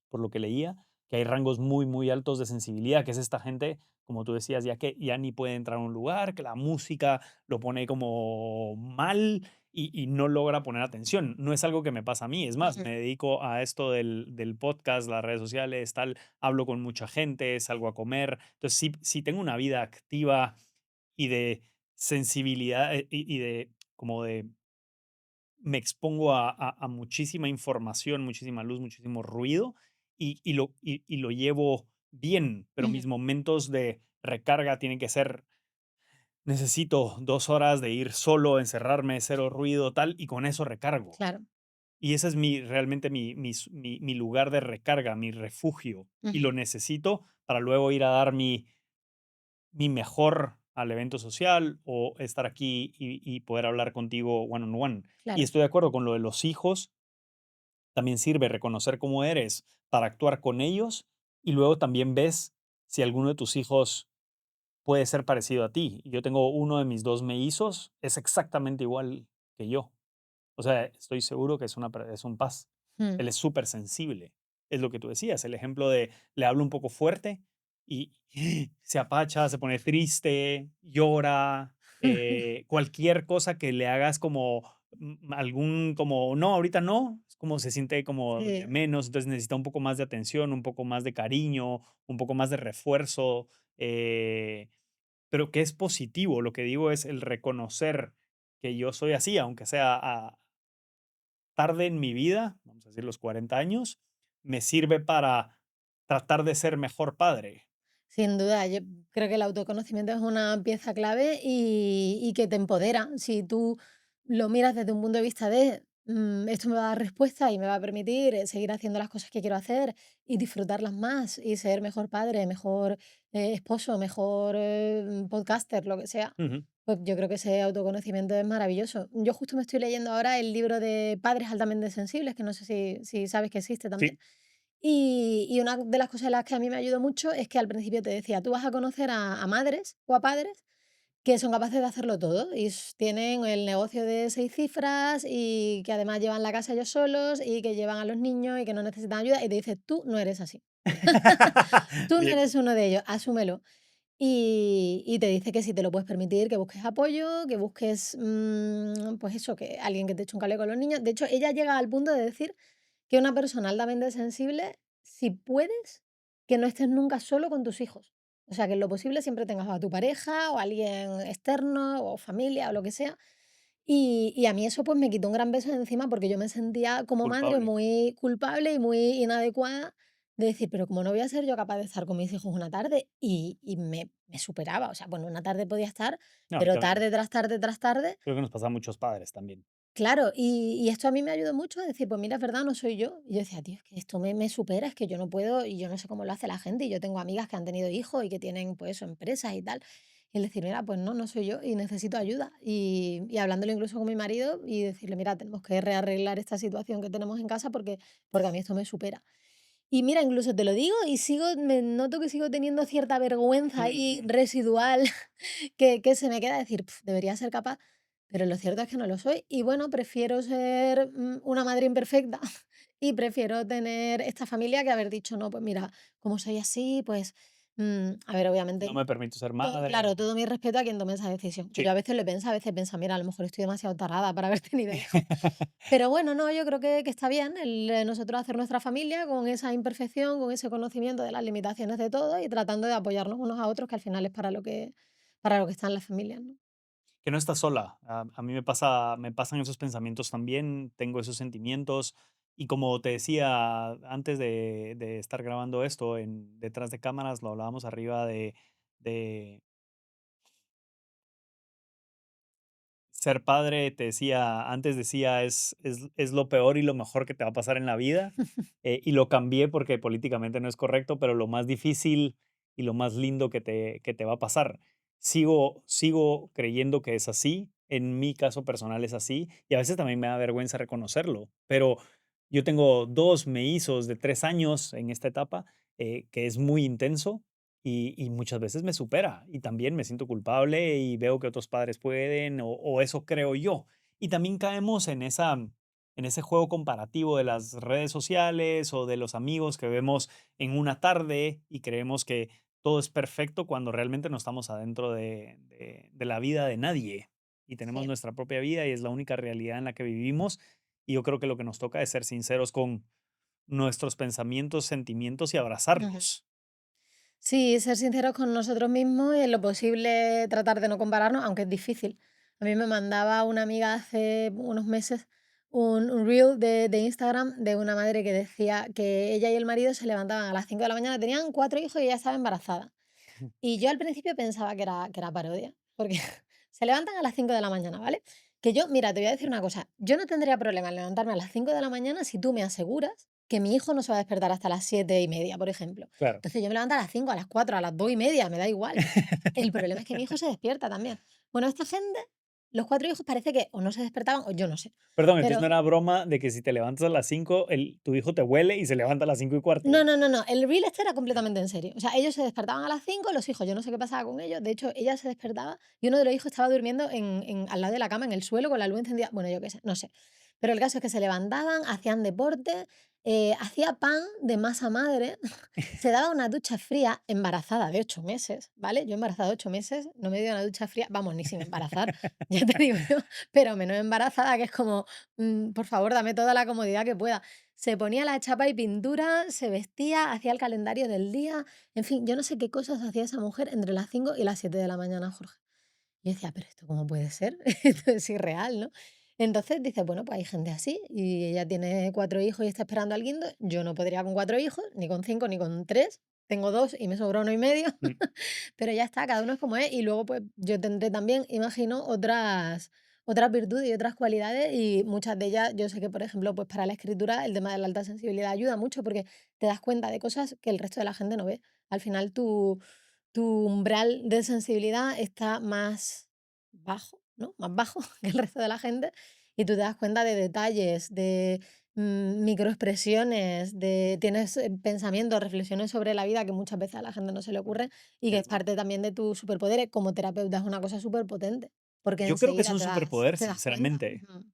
por lo que leía, que hay rangos muy, muy altos de sensibilidad, que es esta gente, como tú decías, ya que ya ni puede entrar a un lugar, que la música lo pone como mal y no logra poner atención. No es algo que me pasa a mí. Es más, ujú, me dedico a esto del podcast, las redes sociales, tal, hablo con mucha gente, salgo a comer. Entonces, sí tengo una vida activa y de sensibilidad y de como de me expongo a muchísima información, muchísima luz, muchísimo ruido y lo llevo bien, pero ujú, mis momentos de recarga tienen que ser necesito 2 horas de ir solo, encerrarme, cero ruido, tal, y con eso recargo. claro. Y ese es realmente mi lugar de recarga, mi refugio, y Ujú, lo necesito para luego ir a dar mi mejor al evento social o estar aquí y poder hablar contigo one on one. Y claro. estoy de acuerdo con lo de los hijos, también sirve reconocer cómo eres para actuar con ellos, y luego también ves si alguno de tus hijos puede ser parecido a ti. Yo tengo uno de mis 2 mellizos, es exactamente igual que yo. O sea, estoy seguro que es un paz. Mm. Él es súper sensible. Es lo que tú decías, el ejemplo de le hablo un poco fuerte y se apacha, se pone triste, llora, cualquier cosa que le hagas como algún como, no, ahorita no, es como se siente como de Sí. menos, entonces necesita un poco más de atención, un poco más de cariño, un poco más de refuerzo, pero que es positivo. Lo que digo es el reconocer que yo soy así, aunque sea tarde en mi vida, vamos a decir los 40 años, me sirve para tratar de ser mejor padre. Sin duda, yo creo que el autoconocimiento es una pieza clave y que te empodera. Si tú lo miras desde un punto de vista de esto me va a dar respuesta y me va a permitir seguir haciendo las cosas que quiero hacer y disfrutarlas más y ser mejor padre, mejor esposo, mejor podcaster, lo que sea, Ujú. pues yo creo que ese autoconocimiento es maravilloso. Yo justo me estoy leyendo ahora el libro de Padres altamente sensibles, que no sé si sabes que existe también. Sí. Y una de las cosas en las que a mí me ayudó mucho es que al principio te decía, tú vas a conocer a madres o a padres que son capaces de hacerlo todo y tienen el negocio de 6 cifras y que además llevan la casa ellos solos y que llevan a los niños y que no necesitan ayuda y te dice, tú no eres así. Tú no Bien. eres uno de ellos, asúmelo. Y te dice que si te lo puedes permitir, que busques apoyo, que busques, pues eso, que alguien que te eche un cable con los niños. De hecho, ella llega al punto de decir que una persona altamente sensible, si puedes, que no estés nunca solo con tus hijos. O sea, que en lo posible siempre tengas o a tu pareja o a alguien externo o familia o lo que sea. Y a mí eso pues me quitó un gran peso de encima porque yo me sentía como madre Culpable. muy culpable y muy inadecuada de decir, pero como no voy a ser yo capaz de estar con mis hijos una tarde y me superaba. O sea, bueno, una tarde podía estar, No, pero tarde tras tarde tras tarde. creo que nos pasa a muchos padres también. Claro, y esto a mí me ayudó mucho a decir, pues mira, es verdad, no soy yo. Y yo decía, tío, es que esto me supera, es que yo no puedo y yo no sé cómo lo hace la gente. Y yo tengo amigas que han tenido hijos y que tienen, pues, eso, empresas y tal. Y el decir, mira, pues no, no soy yo y necesito ayuda. Y hablándolo incluso con mi marido y decirle, mira, tenemos que rearreglar esta situación que tenemos en casa porque a mí esto me supera. Y mira, incluso te lo digo y me noto que sigo teniendo cierta vergüenza ahí Ujú. residual que se me queda decir: "Pf, debería ser capaz", pero lo cierto es que no lo soy. Y bueno, prefiero ser, una madre imperfecta y prefiero tener esta familia que haber dicho: "No, pues mira, como soy así, pues", a ver, No obviamente, me permito ser madre claro, o todo mi respeto a quien tome esa decisión, que sí. yo a veces lo he pensado, a veces pienso: "Mira, a lo mejor estoy demasiado tarada para haber tenido hijos". Pero bueno, no, yo creo que está bien el, nosotros hacer nuestra familia con esa imperfección, con ese conocimiento de las limitaciones de todo y tratando de apoyarnos unos a otros, que al final es para lo que están las familias, ¿no? Que no estás sola. A mí me pasan esos pensamientos también, tengo esos sentimientos. Y como te decía antes de estar grabando esto, detrás de cámaras, lo hablábamos arriba de ser padre, te decía, antes decía, es lo peor y lo mejor que te va a pasar en la vida. Y lo cambié porque políticamente no es correcto, pero lo más difícil y lo más lindo que te va a pasar. Sigo creyendo que es así. En mi caso personal es así. Y a veces también me da vergüenza reconocerlo. Pero yo tengo dos mellizos de 3 años en esta etapa, que es muy intenso y muchas veces me supera y también me siento culpable y veo que otros padres pueden o eso creo yo. Y también caemos en ese juego comparativo de las redes sociales o de los amigos que vemos en una tarde y creemos que todo es perfecto cuando realmente no estamos adentro de la vida de nadie y tenemos Sí. nuestra propia vida y es la única realidad en la que vivimos. Y yo creo que lo que nos toca es ser sinceros con nuestros pensamientos, sentimientos y Ujú. abrazarlos. Sí, ser sinceros con nosotros mismos y en lo posible tratar de no compararnos, aunque es difícil. A mí me mandaba una amiga hace unos meses un reel de Instagram de una madre que decía que ella y el marido se levantaban a las 5 de la mañana, tenían 4 hijos y ella estaba embarazada. Y yo al principio pensaba que era parodia, porque se levantan a las 5 de la mañana, ¿vale? Que yo, mira, te voy a decir una cosa, yo no tendría problema en levantarme a las 5 de la mañana si tú me aseguras que mi hijo no se va a despertar hasta las 7:30, por ejemplo. Claro. Entonces yo me levanto a las 5, a las 4, a las 2:30, me da igual. El problema es que mi hijo se despierta también. Bueno, esta gente, los 4 hijos parece que o no se despertaban o yo no sé. Perdón, entonces no Pero era broma de que si te levantas a las 5 tu hijo te huele y se levanta a las 5:15. no, no, no, no, el reel este era completamente en serio. O sea, ellos se despertaban a las 5, los hijos, yo no sé qué pasaba con ellos. De hecho, ella se despertaba y uno de los hijos estaba durmiendo al lado de la cama, en el suelo, con la luz encendida. Bueno, yo qué sé, no sé. Pero el caso es que se levantaban, hacían deporte, hacía pan de masa madre, se daba una ducha fría, embarazada de 8 meses, ¿vale? Yo embarazada de 8 meses, no me dio una ducha fría, vamos, ni sin embarazar, ya te digo yo, pero menos embarazada, que es como, por favor, dame toda la comodidad que pueda. Se ponía la chapa y pintura, se vestía, hacía el calendario del día, en fin, yo no sé qué cosas hacía esa mujer entre las 5 y las 7 de la mañana, Jorge. Y yo decía: "¿Pero esto cómo puede ser? Esto es irreal", ¿no? Entonces dices: "Bueno, pues hay gente así, y ella tiene 4 hijos y está esperando al guindo. Yo no podría con 4 hijos, ni con 5 ni con 3. Tengo 2 y me sobra uno y medio, Mm. pero ya está, cada uno es como es". Y luego, pues, yo tendré también, imagino, otras virtudes y otras cualidades, y muchas de ellas, yo sé que, por ejemplo, pues, para la escritura el tema de la alta sensibilidad ayuda mucho, porque te das cuenta de cosas que el resto de la gente no ve. Al final, tu umbral de sensibilidad está más bajo, ¿no? Más bajo que el resto de la gente, y tú te das cuenta de detalles, de microexpresiones, tienes pensamientos, reflexiones sobre la vida que muchas veces a la gente no se le ocurre, y que es parte también de tus superpoderes. Como terapeuta es una cosa súper potente, porque Yo creo que es enseguida un superpoder, te das cuenta. sinceramente. Ujú.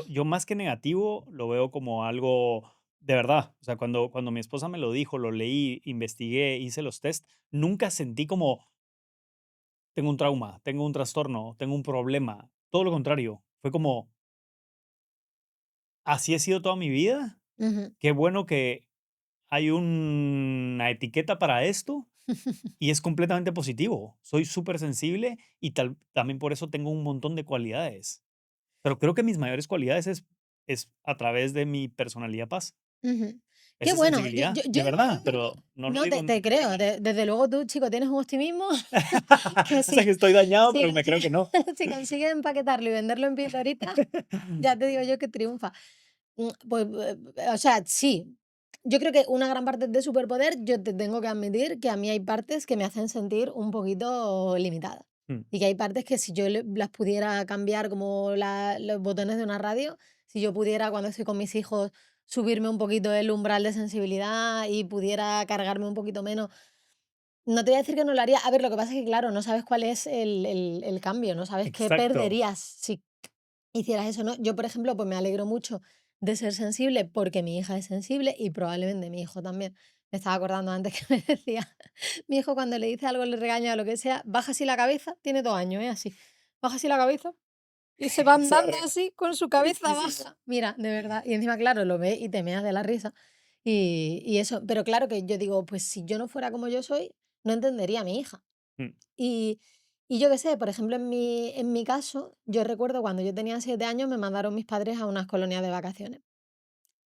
Yo más que negativo lo veo como algo de verdad. O sea, cuando mi esposa me lo dijo, lo leí, investigué, hice los test, nunca sentí como tengo un trauma, tengo un trastorno, tengo un problema. Todo lo contrario. Fue como, así he sido toda mi vida. Ujú. Qué bueno que hay una etiqueta para esto y es completamente positivo. Soy súper sensible y también por eso tengo un montón de cualidades. Pero creo que mis mayores cualidades es a través de mi personalidad paz. Ujú. Qué Esa bueno, sensibilidad, de verdad, pero no lo no, digo te creo, desde luego tú, chico, tienes un optimismo que o sea, sí. que estoy dañado, Si pero me creo que consigues no. si consigues empaquetarlo y venderlo en pildoritas, ya te digo yo que triunfa. Pues, o sea, sí. Yo creo que una gran parte de superpoder, yo te tengo que admitir que a mí hay partes que me hacen sentir un poquito limitada. Mm, Y que hay partes que si yo las pudiera cambiar como los botones de una radio, si yo pudiera cuando estoy con mis hijos subirme un poquito el umbral de sensibilidad y pudiera cargarme un poquito menos, no te voy a decir que no lo haría. A ver, lo que pasa es que, claro, no sabes cuál es el cambio, no sabes qué exacto. perderías si hicieras eso, ¿no? Yo, por ejemplo, pues me alegro mucho de ser sensible porque mi hija es sensible y probablemente mi hijo también. Me estaba acordando antes que me decía, mi hijo cuando le dice algo, le regaña o lo que sea, baja así la cabeza, tiene 2 años, ¿eh? Así, baja así la cabeza y se va andando Sorry. así con su cabeza Tristísimo. baja. Mira, de verdad. Y encima, claro, lo ve y te meas de la risa. Y eso, pero claro que yo digo, pues si yo no fuera como yo soy, no entendería a mi hija. Mm, Y y yo qué sé, por ejemplo, en mi caso, yo recuerdo cuando yo tenía 7 años, me mandaron mis padres a unas colonias de vacaciones.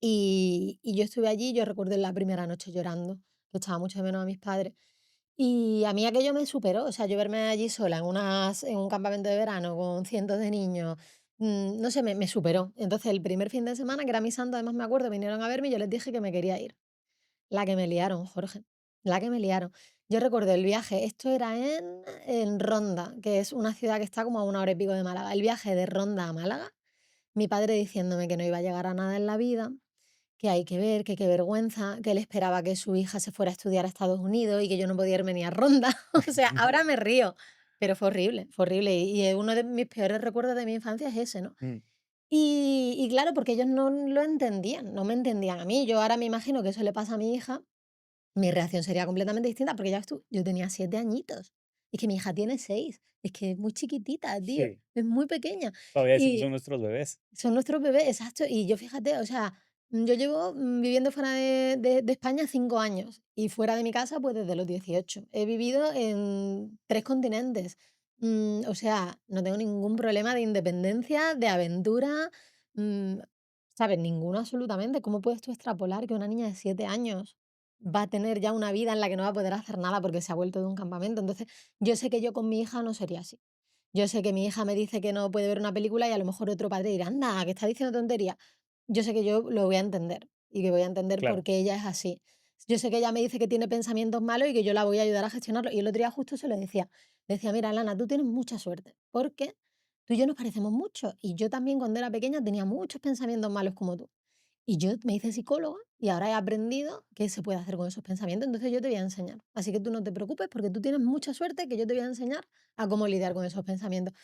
Y yo estuve allí, yo recuerdo la primera noche llorando, que echaba mucho de menos a mis padres. Y a mí aquello me superó, o sea, yo verme allí sola en un campamento de verano con cientos de niños, no sé, me superó. Entonces, el primer fin de semana, que era mi santo, además me acuerdo, vinieron a verme y yo les dije que me quería ir. La que me liaron, Jorge, la que me liaron. Yo recuerdo el viaje, esto era en Ronda, que es una ciudad que está como a 1 hora y pico de Málaga. El viaje de Ronda a Málaga, mi padre diciéndome que no iba a llegar a nada en la vida, que hay que ver, que qué vergüenza, que él esperaba que su hija se fuera a estudiar a Estados Unidos y que yo no podía irme ni a Ronda. O sea, ahora me río, pero fue horrible, fue horrible. Y uno de mis peores recuerdos de mi infancia es ese, ¿no? mm. Y claro, porque ellos no lo entendían, no me entendían a mí. Yo ahora me imagino que eso le pasa a mi hija, mi reacción sería completamente distinta, porque ya ves tú, yo tenía 7 añitos, es que mi hija tiene 6, es que es muy chiquitita, tío, Sí, es muy pequeña. todavía decimos son Y nuestros bebés. son nuestros bebés, exacto. Y yo fíjate, o sea, yo llevo viviendo fuera de España 5 años y fuera de mi casa pues desde los 18. He vivido en 3 continentes. O sea, no tengo ningún problema de independencia, de aventura, mm, ¿sabes? Ninguno absolutamente. ¿Cómo puedes tú extrapolar que una niña de 7 años va a tener ya una vida en la que no va a poder hacer nada porque se ha vuelto de un campamento? Entonces, yo sé que yo con mi hija no sería así. Yo sé que mi hija me dice que no puede ver una película y a lo mejor otro padre dirá, anda, que está diciendo tontería. Yo sé que yo lo voy a entender y que voy a entender por Claro. qué ella es así. Yo sé que ella me dice que tiene pensamientos malos y que yo la voy a ayudar a gestionarlo. Y el otro día justo se lo decía. Le decía, mira, Lana, tú tienes mucha suerte porque tú y yo nos parecemos mucho. Y yo también cuando era pequeña tenía muchos pensamientos malos como tú. Y yo me hice psicóloga y ahora he aprendido qué se puede hacer con esos pensamientos. Entonces yo te voy a enseñar. Así que tú no te preocupes porque tú tienes mucha suerte que yo te voy a enseñar a cómo lidiar con esos pensamientos.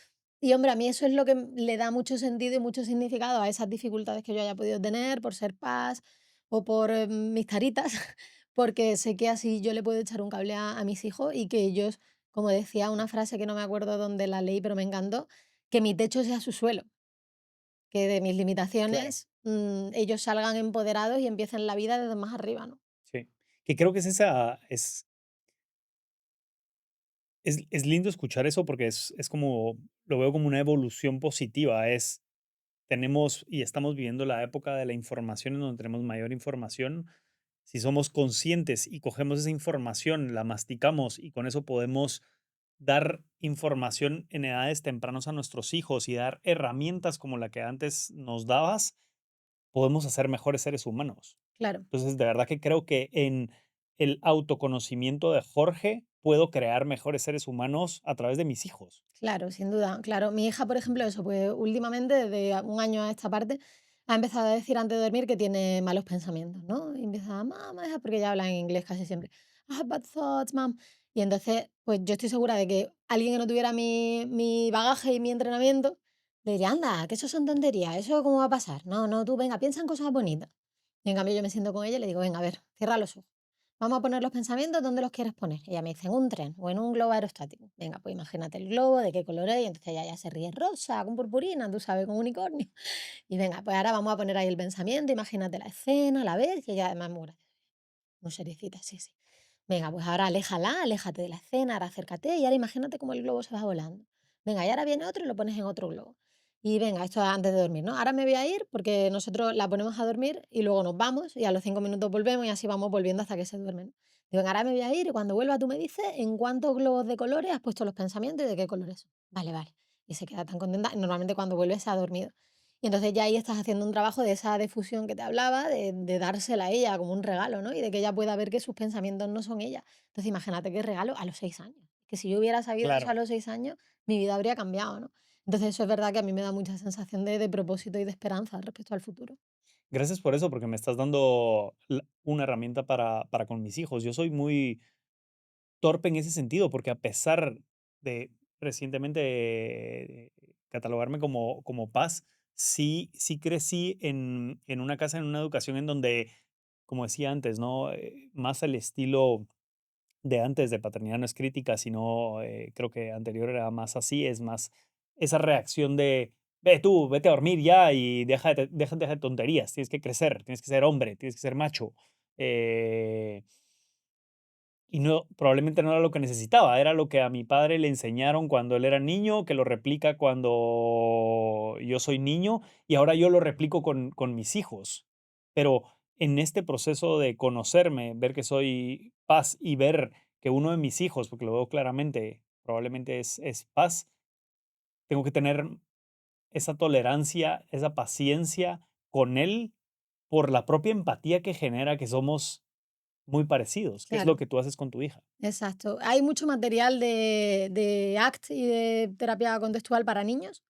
Y hombre, a mí eso es lo que le da mucho sentido y mucho significado a esas dificultades que yo haya podido tener por ser paz o por mis taritas, porque sé que así yo le puedo echar un cable a mis hijos y que ellos, como decía una frase que no me acuerdo dónde la leí, pero me encantó, que mi techo sea su suelo, que de mis Claro. limitaciones ellos salgan empoderados y empiecen la vida desde más arriba, ¿no? Sí. Que creo que es esa, es lindo escuchar eso porque es como, lo veo como una evolución positiva. Tenemos y estamos viviendo la época de la información en donde tenemos mayor información. Si somos conscientes y cogemos esa información, la masticamos y con eso podemos dar información en edades tempranas a nuestros hijos y dar herramientas como la que antes nos dabas, podemos hacer mejores seres humanos. Claro. Entonces, de verdad que creo que en el autoconocimiento de Jorge puedo crear mejores seres humanos a través de mis hijos. Claro, sin duda, claro. Mi hija, por ejemplo, eso, pues últimamente, desde un año a esta parte, ha empezado a decir antes de dormir que tiene malos pensamientos, ¿no? Y empieza, mamá, porque ella habla en inglés casi siempre. I have bad thoughts, mom. Y entonces, pues yo estoy segura de que alguien que no tuviera mi bagaje y mi entrenamiento, le diría, anda, que eso son tonterías, eso cómo va a pasar. No, no, tú venga, piensa en cosas bonitas. Y en cambio yo me siento con ella y le digo, venga, a ver, cierra los ojos. Vamos a poner los pensamientos, ¿dónde los quieres poner? Ella me dice, en un tren o en un globo aerostático. Venga, pues imagínate el globo, de qué color es, y entonces ella ya se ríe rosa, con purpurina, tú sabes, con unicornio. Y venga, pues ahora vamos a poner ahí el pensamiento, imagínate la escena, la vez, y ella además es muy graciosa, muy seriecita, sí, sí. Venga, pues ahora aléjala, aléjate de la escena, ahora acércate y ahora imagínate cómo el globo se va volando. Venga, y ahora viene otro y lo pones en otro globo. Y venga, esto antes de dormir, ¿no? Ahora me voy a ir porque nosotros la ponemos a dormir y luego nos vamos y a los 5 minutos volvemos y así vamos volviendo hasta que se duermen. Digo, venga, ahora me voy a ir y cuando vuelva tú me dices en cuántos globos de colores has puesto los pensamientos y de qué colores son. Vale, vale. Y se queda tan contenta. Y normalmente cuando vuelve se ha dormido. Y entonces ya ahí estás haciendo un trabajo de esa difusión que te hablaba, de dársela a ella como un regalo, ¿no? Y de que ella pueda ver que sus pensamientos no son ella. Entonces imagínate qué regalo a los 6 años. Que si yo hubiera sabido eso Claro. a los 6 años, mi vida habría cambiado, ¿no? Entonces eso es verdad que a mí me da mucha sensación de propósito y de esperanza respecto al futuro. Gracias por eso, porque me estás dando una herramienta para con mis hijos. Yo soy muy torpe en ese sentido, porque a pesar de recientemente catalogarme como paz, sí crecí en una casa, en una educación en donde, como decía antes, ¿no? Más al estilo de antes, de paternidad no es crítica, sino creo que anterior era más así, es más esa reacción de, ve tú, vete a dormir ya y deja de tonterías, tienes que crecer, tienes que ser hombre, tienes que ser macho. Eh, y no, probablemente no era lo que necesitaba, era lo que a mi padre le enseñaron cuando él era niño, que lo replica cuando yo soy niño, y ahora yo lo replico con mis hijos. Pero en este proceso de conocerme, ver que soy paz y ver que uno de mis hijos, porque lo veo claramente, probablemente es paz, tengo que tener esa tolerancia, esa paciencia con él por la propia empatía que genera que somos muy parecidos, que es lo Claro. que tú haces con tu hija. Exacto. Hay mucho material de ACT y de terapia contextual para niños.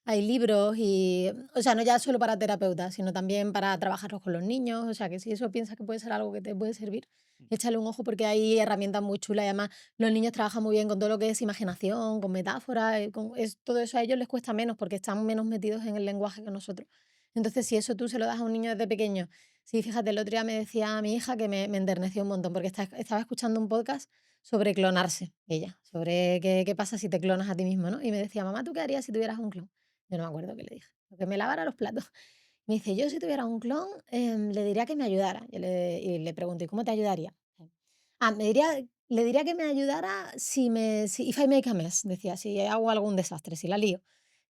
Hay libros y, o sea, no ya solo para terapeutas, sino también para trabajarlos con los niños. O sea, que si eso piensas que puede ser algo que te puede servir, échale un ojo porque hay herramientas muy chulas. Y además, los niños trabajan muy bien con todo lo que es imaginación, con metáforas, todo eso a ellos les cuesta menos porque están menos metidos en el lenguaje que nosotros. Entonces, si eso tú se lo das a un niño desde pequeño, sí, fíjate, el otro día me decía mi hija que me enterneció un montón porque estaba escuchando un podcast sobre clonarse, ella, sobre qué pasa si te clonas a ti mismo, ¿no? Y me decía, mamá, ¿tú qué harías si tuvieras un clon? Yo no me acuerdo qué le dije, que me lavara los platos. Me dice, yo si tuviera un clon, le diría que me ayudara. Y le pregunté, ¿cómo te ayudaría? Le diría que me ayudara si if I make a mess, decía, si hago algún desastre, si la lío.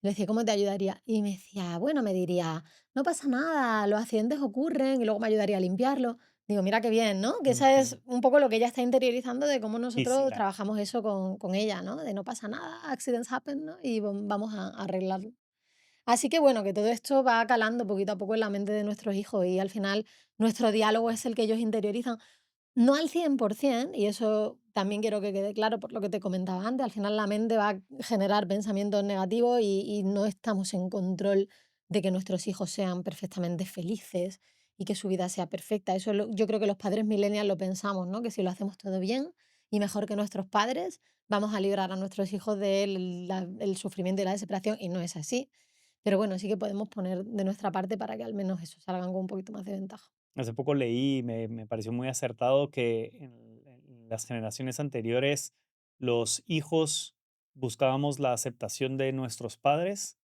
Le decía, ¿cómo te ayudaría? Y me decía, bueno, me diría, no pasa nada, los accidentes ocurren y luego me ayudaría a limpiarlo. Digo, mira qué bien, ¿no? Que esa es Ujú. un poco lo que ella está interiorizando de cómo Sí, sí, nosotros trabajamos eso con ella, ¿no? De no pasa nada, accidents happen, ¿no? Y vamos a arreglarlo. Así que bueno, que todo esto va calando poquito a poco en la mente de nuestros hijos y al final nuestro diálogo es el que ellos interiorizan. No al 100%, y eso también quiero que quede claro por lo que te comentaba antes, al final la mente va a generar pensamientos negativos y no estamos en control de que nuestros hijos sean perfectamente felices y que su vida sea perfecta. Eso yo creo que los padres millennials lo pensamos, ¿no? Que si lo hacemos todo bien, y mejor que nuestros padres, vamos a librar a nuestros hijos del sufrimiento y la desesperación, y no es así. Pero bueno, sí que podemos poner de nuestra parte para que al menos eso salgan con un poquito más de ventaja. Hace poco leí, me pareció muy acertado que en las generaciones anteriores los hijos buscábamos la aceptación de nuestros padres,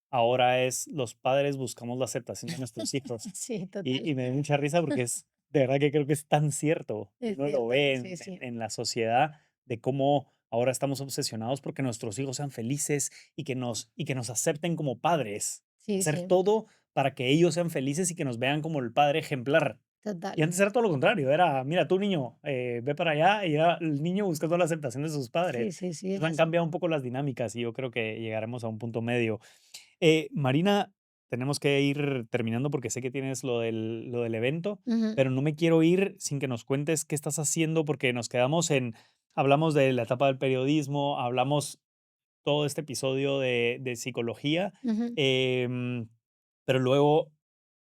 ahora es los padres buscamos la aceptación de nuestros hijos. Sí, Y total. me da mucha risa porque es de verdad que creo que es tan cierto. Y Es uno lo cierto, ve sí, sí. en la sociedad de cómo ahora estamos obsesionados porque nuestros hijos sean felices y que nos acepten como padres. Sí, Hacer sí, todo para que ellos sean felices y que nos vean como el padre ejemplar. Y total. antes era todo lo contrario, era, mira, tú niño, ve para allá, y era el niño buscando la aceptación de sus padres. Sí, sí, sí, es Entonces han así. cambiado un poco las dinámicas y yo creo que llegaremos a un punto medio. Marina, tenemos que ir terminando porque sé que tienes lo del evento, Ujú, pero no me quiero ir sin que nos cuentes qué estás haciendo porque nos quedamos hablamos de la etapa del periodismo, hablamos todo este episodio de psicología, ujú. em, pero luego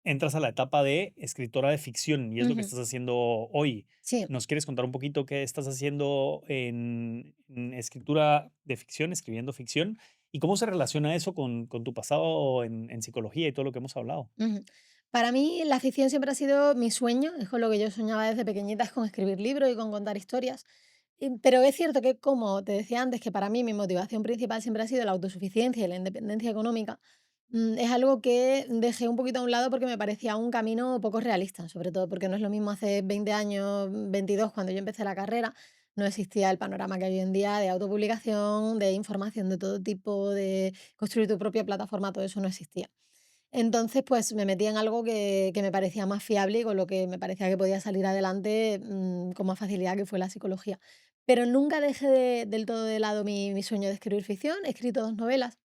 entras a la etapa de escritora de ficción y es lo que Ujú. estás haciendo hoy. Sí, ¿Nos quieres contar un poquito qué estás haciendo en escritura de ficción, escribiendo ficción? ¿Y cómo se relaciona eso con tu pasado en psicología y todo lo que hemos hablado? ujú. Para mí la ficción siempre ha sido mi sueño, es con lo que yo soñaba desde pequeñita, es con escribir libros y con contar historias. Pero es cierto que, como te decía antes, que para mí mi motivación principal siempre ha sido la autosuficiencia y la independencia económica. Es algo que dejé un poquito a un lado porque me parecía un camino poco realista, sobre todo porque no es lo mismo hace 20 años, 22, cuando yo empecé la carrera. No existía el panorama que hay hoy en día de autopublicación, de información de todo tipo, de construir tu propia plataforma, todo eso no existía. Entonces, pues me metí en algo que me parecía más fiable y con lo que me parecía que podía salir adelante, con más facilidad, que fue la psicología. Pero nunca dejé del todo de lado mi sueño de escribir ficción. He escrito 2 novelas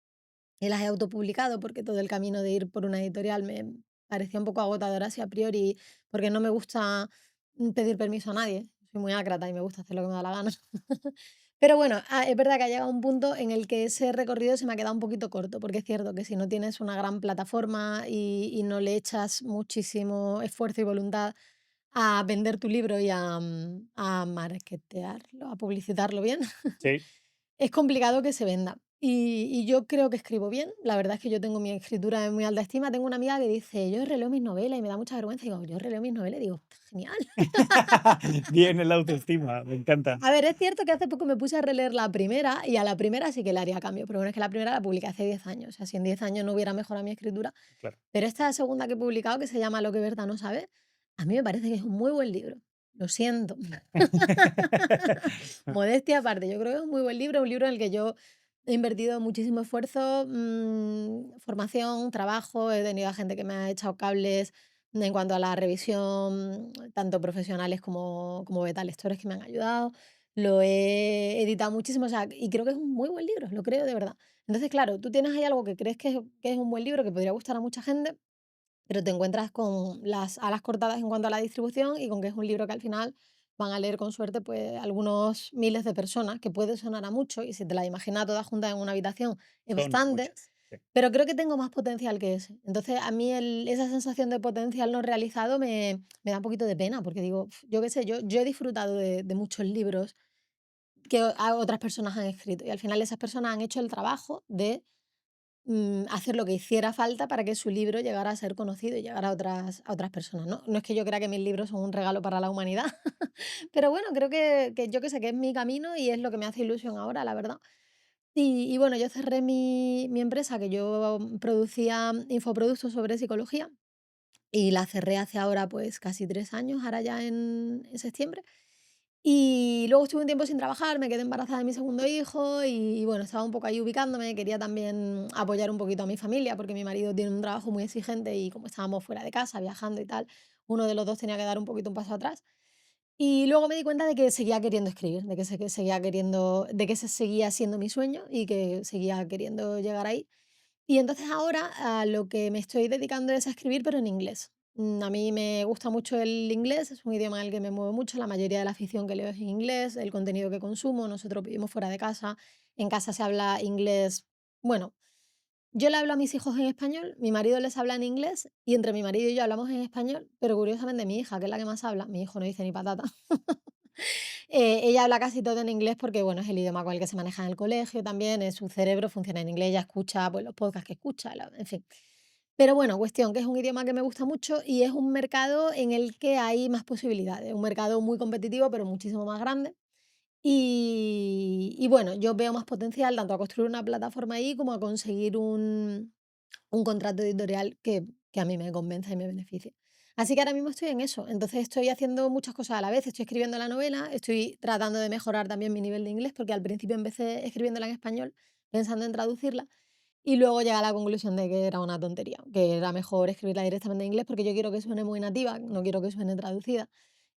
y las he autopublicado porque todo el camino de ir por una editorial me parecía un poco agotador así a priori, porque no me gusta, pedir permiso a nadie. Soy muy ácrata y me gusta hacer lo que me da la gana. Pero bueno, es verdad que ha llegado un punto en el que ese recorrido se me ha quedado un poquito corto, porque es cierto que si no tienes una gran plataforma y no le echas muchísimo esfuerzo y voluntad a vender tu libro y a marketearlo, a publicitarlo bien, Sí. es complicado que se venda. Y yo creo que escribo bien. La verdad es que yo tengo mi escritura en muy alta estima. Tengo una amiga que dice: "Yo releo mis novelas", y me da mucha vergüenza. Y digo: "Yo releo mis novelas", y digo: "Genial". Bien, el autoestima, me encanta. A ver, es cierto que hace poco me puse a releer la primera, y a la primera sí que le haría cambio, pero bueno, es que la primera la publiqué hace 10 años. O sea, si en 10 años no hubiera mejorado mi escritura. Claro. Pero esta segunda que he publicado, que se llama Lo que Berta no sabe, a mí me parece que es un muy buen libro. Lo siento. Modestia aparte, yo creo que es un muy buen libro, un libro en el que yo he invertido muchísimo esfuerzo, formación, trabajo, he tenido a gente que me ha echado cables en cuanto a la revisión, tanto profesionales como beta lectores que me han ayudado. Lo he editado muchísimo, o sea, y creo que es un muy buen libro, lo creo de verdad. Entonces, claro, tú tienes ahí algo que crees que es un buen libro, que podría gustar a mucha gente, pero te encuentras con las alas cortadas en cuanto a la distribución y con que es un libro que al final van a leer con suerte pues algunos miles de personas, que puede sonar a mucho y si te la imaginas todas juntas en una habitación es Son bastante, muchas. Sí. pero creo que tengo más potencial que ese. Entonces a mí esa sensación de potencial no realizado me da un poquito de pena porque digo, yo qué sé, yo he disfrutado de muchos libros que otras personas han escrito y al final esas personas han hecho el trabajo de hacer lo que hiciera falta para que su libro llegara a ser conocido y llegara a otras personas, ¿no? No es que yo crea que mis libros son un regalo para la humanidad, pero bueno, creo que yo que sé, que es mi camino y es lo que me hace ilusión ahora, la verdad. Y bueno, yo cerré mi empresa, que yo producía infoproductos sobre psicología, y la cerré hace ahora, pues, casi 3 años, ahora ya en septiembre. Y luego estuve un tiempo sin trabajar, me quedé embarazada de mi segundo hijo y bueno, estaba un poco ahí ubicándome, quería también apoyar un poquito a mi familia, porque mi marido tiene un trabajo muy exigente y como estábamos fuera de casa, viajando y tal, uno de los 2 tenía que dar un poquito un paso atrás. Y luego me di cuenta de que seguía queriendo escribir, que seguía queriendo, de que ese seguía siendo mi sueño y que seguía queriendo llegar ahí. Y entonces ahora a lo que me estoy dedicando es a escribir, pero en inglés. A mí me gusta mucho el inglés, es un idioma en el que me muevo mucho, la mayoría de la ficción que leo es en inglés, el contenido que consumo, nosotros vivimos fuera de casa, en casa se habla inglés, bueno, yo le hablo a mis hijos en español, mi marido les habla en inglés y entre mi marido y yo hablamos en español, pero curiosamente mi hija, que es la que más habla, mi hijo no dice ni patata, Ella habla casi todo en inglés porque, bueno, es el idioma con el que se maneja en el colegio también, su cerebro funciona en inglés, ella escucha, pues, los podcasts que escucha, en fin. Pero bueno, cuestión que es un idioma que me gusta mucho y es un mercado en el que hay más posibilidades, un mercado muy competitivo, pero muchísimo más grande. Y bueno, yo veo más potencial tanto a construir una plataforma ahí como a conseguir un contrato editorial que a mí me convenza y me beneficie. Así que ahora mismo estoy en eso. Entonces estoy haciendo muchas cosas a la vez. Estoy escribiendo la novela, estoy tratando de mejorar también mi nivel de inglés, porque al principio empecé escribiéndola en español, pensando en traducirla, y luego llegué a la conclusión de que era una tontería, que era mejor escribirla directamente en inglés, porque yo quiero que suene muy nativa, no quiero que suene traducida.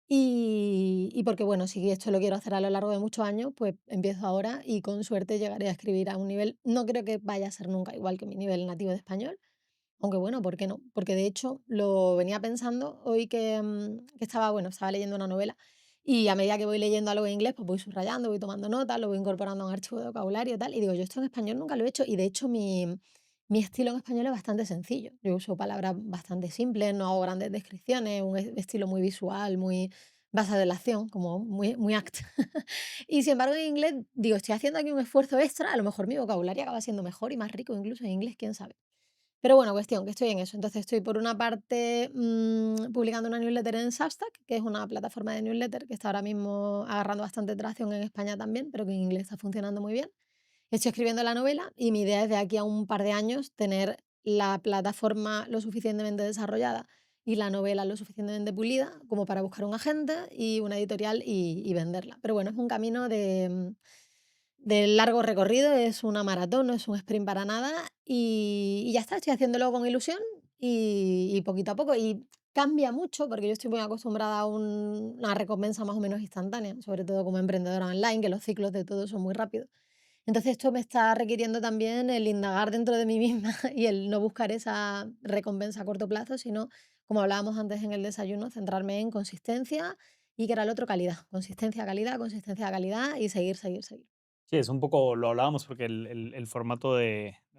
Y porque, bueno, si esto lo quiero hacer a lo largo de muchos años, pues empiezo ahora y con suerte llegaré a escribir a un nivel, no creo que vaya a ser nunca igual que mi nivel nativo de español, aunque bueno, ¿por qué no? Porque de hecho lo venía pensando hoy que estaba, bueno, estaba leyendo una novela y a medida que voy leyendo algo en inglés, pues voy subrayando, voy tomando notas, lo voy incorporando a un archivo de vocabulario y tal. Y digo, yo esto en español nunca lo he hecho y de hecho mi estilo en español es bastante sencillo. Yo uso palabras bastante simples, no hago grandes descripciones, un estilo muy visual, muy basado en la acción, como muy act. Y sin embargo en inglés, digo, estoy haciendo aquí un esfuerzo extra, a lo mejor mi vocabulario acaba siendo mejor y más rico incluso en inglés, quién sabe. Pero bueno, cuestión, que estoy en eso. Entonces estoy por una parte publicando una newsletter en Substack, que es una plataforma de newsletter que está ahora mismo agarrando bastante tracción en España también, pero que en inglés está funcionando muy bien. Estoy escribiendo la novela y mi idea es de aquí a un par de años tener la plataforma lo suficientemente desarrollada y la novela lo suficientemente pulida como para buscar un agente y una editorial y venderla. Pero bueno, es un camino de largo recorrido, es una maratón, no es un sprint para nada y ya está, estoy haciéndolo con ilusión y poquito a poco. Y cambia mucho porque yo estoy muy acostumbrada a una recompensa más o menos instantánea, sobre todo como emprendedora online, que los ciclos de todo son muy rápidos. Entonces esto me está requiriendo también el indagar dentro de mí misma y el no buscar esa recompensa a corto plazo, sino, como hablábamos antes en el desayuno, centrarme en consistencia y que era el otro calidad. Consistencia, calidad y seguir, seguir, seguir. Sí, es un poco, lo hablábamos porque el formato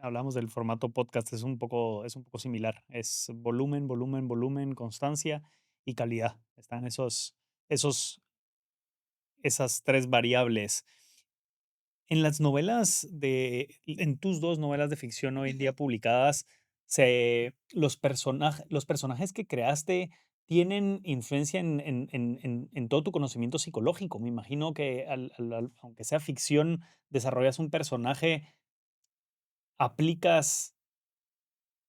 hablamos del formato podcast, es un poco similar. Es volumen, volumen, volumen, constancia y calidad. Están esos, esas tres variables. En tus dos novelas de ficción hoy en día publicadas, los personajes que creaste tienen influencia en todo tu conocimiento psicológico. Me imagino que aunque sea ficción, desarrollas un personaje, aplicas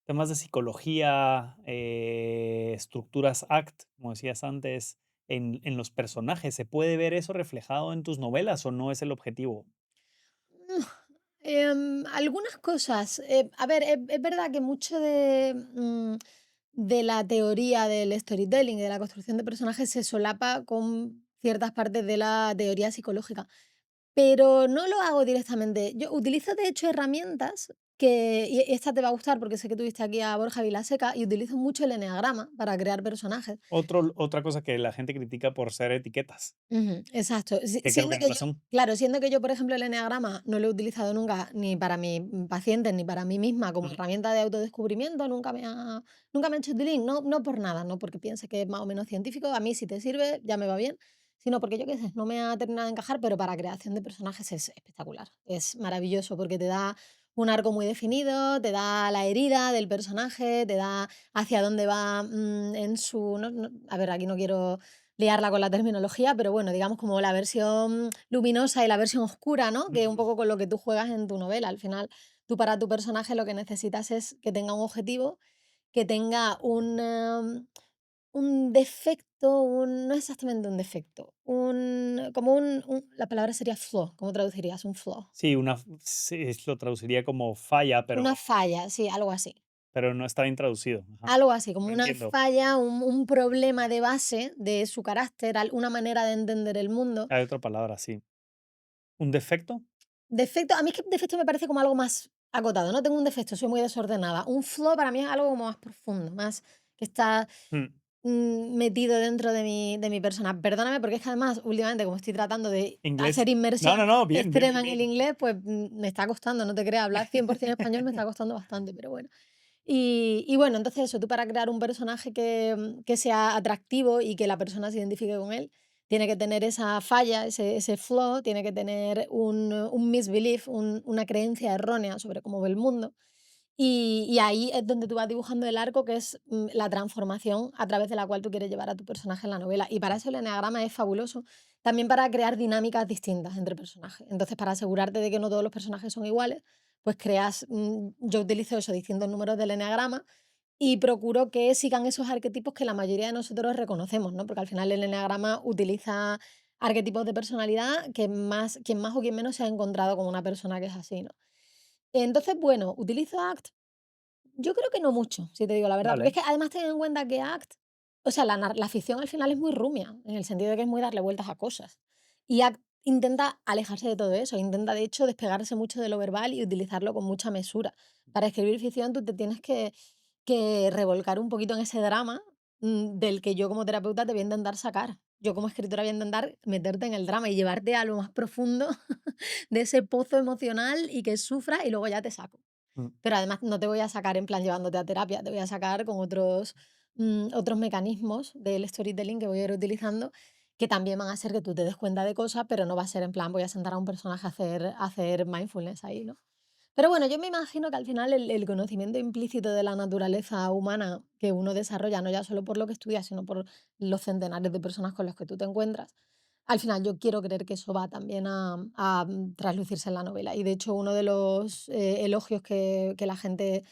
temas de psicología, estructuras ACT, como decías antes, en los personajes. ¿Se puede ver eso reflejado en tus novelas o no es el objetivo? Algunas cosas. A ver, es verdad que mucho de la teoría del storytelling, de la construcción de personajes, se solapa con ciertas partes de la teoría psicológica. Pero no lo hago directamente. Yo utilizo, de hecho, herramientas y esta te va a gustar porque sé que tuviste aquí a Borja Vilaseca, y utilizo mucho el eneagrama para crear personajes. Otra cosa que la gente critica por ser etiquetas, Ujú, exacto. que creo que no lo son. Claro, siendo que yo, por ejemplo, el eneagrama no lo he utilizado nunca ni para mis pacientes ni para mí misma como Ujú. herramienta de autodescubrimiento, nunca me ha hecho tilín, no por nada, no porque piense que es más o menos científico, a mí si te sirve ya me va bien, sino porque yo qué sé, no me ha terminado de encajar, pero para creación de personajes es espectacular, es maravilloso porque te da un arco muy definido, te da la herida del personaje, te da hacia dónde va en su... a ver, aquí no quiero liarla con la terminología, pero bueno, digamos como la versión luminosa y la versión oscura, ¿no? Que es un Ujú. poco con lo que tú juegas en tu novela. Al final, tú para tu personaje lo que necesitas es que tenga un objetivo, que tenga un defecto, no exactamente un defecto, la palabra sería flaw, ¿cómo traducirías un flaw? Sí, sí, lo traduciría como falla, Una falla, sí, algo así. pero no está bien traducido. Ajá, Algo así, como lo una entiendo. falla, un problema de base de su carácter, una manera de entender el mundo. Hay otra palabra, sí. ¿Un defecto? Defecto, a mí es que defecto me parece como algo más acotado, no tengo un defecto, soy muy desordenada. Un flaw para mí es algo como más profundo, más que está Mm, metido dentro de mi persona. Perdóname, porque es que además, últimamente, como estoy tratando de inglés. hacer inmersión No, no, no, bien, bien, extrema bien, en el bien. inglés, pues me está costando, no te creas, hablar 100% español me está costando bastante, pero bueno. Y bueno, entonces eso, tú para crear un personaje que sea atractivo y que la persona se identifique con él, tiene que tener esa falla, ese flaw, tiene que tener un misbelief, una creencia errónea sobre cómo ve el mundo. Y ahí es donde tú vas dibujando el arco, que es la transformación a través de la cual tú quieres llevar a tu personaje en la novela. Y para eso el eneagrama es fabuloso. También para crear dinámicas distintas entre personajes. Entonces, para asegurarte de que no todos los personajes son iguales, pues creas, yo utilizo eso, distintos números del eneagrama y procuro que sigan esos arquetipos que la mayoría de nosotros reconocemos, ¿no? Porque al final el eneagrama utiliza arquetipos de personalidad que más, quien más o quien menos se ha encontrado con una persona que es así, ¿no? Entonces, bueno, ¿utilizo ACT? Yo creo que no mucho, si te digo la verdad, porque Vale. es que además ten en cuenta que ACT, o sea, la ficción al final es muy rumia, en el sentido de que es muy darle vueltas a cosas. Y ACT intenta alejarse de todo eso, intenta de hecho despegarse mucho de lo verbal y utilizarlo con mucha mesura. Para escribir ficción tú te tienes que revolcar un poquito en ese drama del que yo como terapeuta te voy a intentar sacar. Yo como escritora voy a intentar meterte en el drama y llevarte a lo más profundo de ese pozo emocional y que sufras y luego ya te saco. Mm. Pero además no te voy a sacar en plan llevándote a terapia, te voy a sacar con otros mecanismos del storytelling que voy a ir utilizando, que también van a hacer que tú te des cuenta de cosas, pero no va a ser en plan voy a sentar a un personaje a hacer mindfulness ahí, ¿no? Pero bueno, yo me imagino que al final el conocimiento implícito de la naturaleza humana que uno desarrolla, no ya solo por lo que estudia, sino por los centenares de personas con las que tú te encuentras, al final yo quiero creer que eso va también a traslucirse en la novela. Y de hecho uno de los elogios que la gente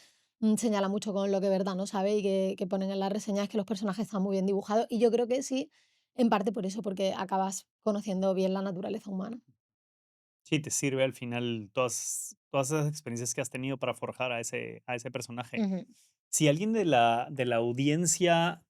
señala mucho con lo que verdad no sabe y que ponen en la reseña es que los personajes están muy bien dibujados. Y yo creo que sí, en parte por eso, porque acabas conociendo bien la naturaleza humana. Sí, te sirve al final todas esas experiencias que has tenido para forjar a ese personaje. Ujú, Si alguien de la audiencia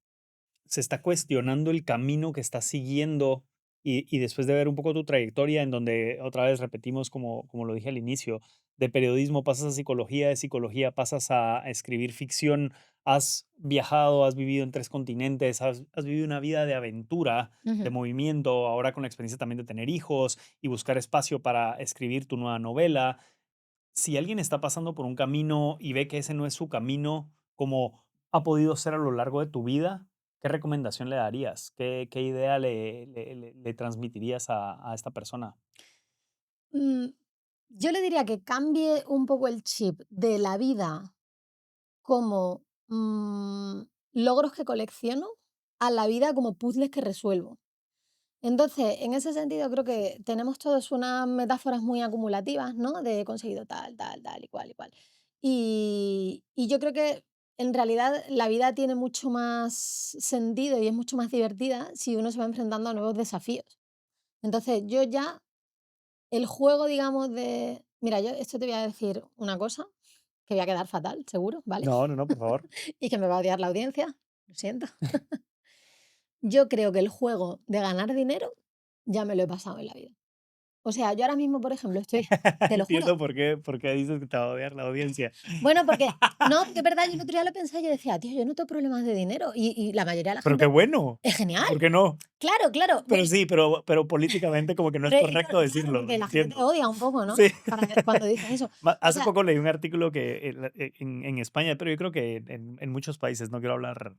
se está cuestionando el camino que estás siguiendo y después de ver un poco tu trayectoria en donde otra vez repetimos como lo dije al inicio, de periodismo pasas a psicología, de psicología pasas a escribir ficción, has viajado, has vivido en 3 continentes, has vivido una vida de aventura, de ujú. movimiento, ahora con la experiencia también de tener hijos y buscar espacio para escribir tu nueva novela. Si alguien está pasando por un camino y ve que ese no es su camino, como ha podido ser a lo largo de tu vida, ¿qué recomendación le darías? ¿Qué idea le transmitirías a esta persona? Mm, yo le diría que cambie un poco el chip de la vida como logros que colecciono a la vida como puzzles que resuelvo. Entonces, en ese sentido, creo que tenemos todos unas metáforas muy acumulativas, ¿no? De he conseguido tal, tal, tal y cual. Y yo creo que en realidad la vida tiene mucho más sentido y es mucho más divertida si uno se va enfrentando a nuevos desafíos. Entonces, yo ya el juego, digamos, de... Mira, yo esto te voy a decir una cosa que voy a quedar fatal, seguro, ¿vale? No, no, no, por favor. Y que me va a odiar la audiencia, lo siento. Yo creo que el juego de ganar dinero ya me lo he pasado en la vida. O sea, yo ahora mismo, por ejemplo, estoy, te lo juro, Entiendo por qué dices que te va a odiar la audiencia. bueno, porque no, porque es verdad, yo el otro día lo pensé y yo decía, tío, yo no tengo problemas de dinero y la mayoría de la Pero qué gente bueno. es genial. ¿Por qué no? Claro, claro. Pero sí, pero políticamente como que no es correcto Claro, decirlo, porque la gente te entiendo. odia un poco, ¿no? Sí. Cuando dices eso. O Hace sea, poco leí un artículo que en España, pero yo creo que en muchos países, no quiero hablar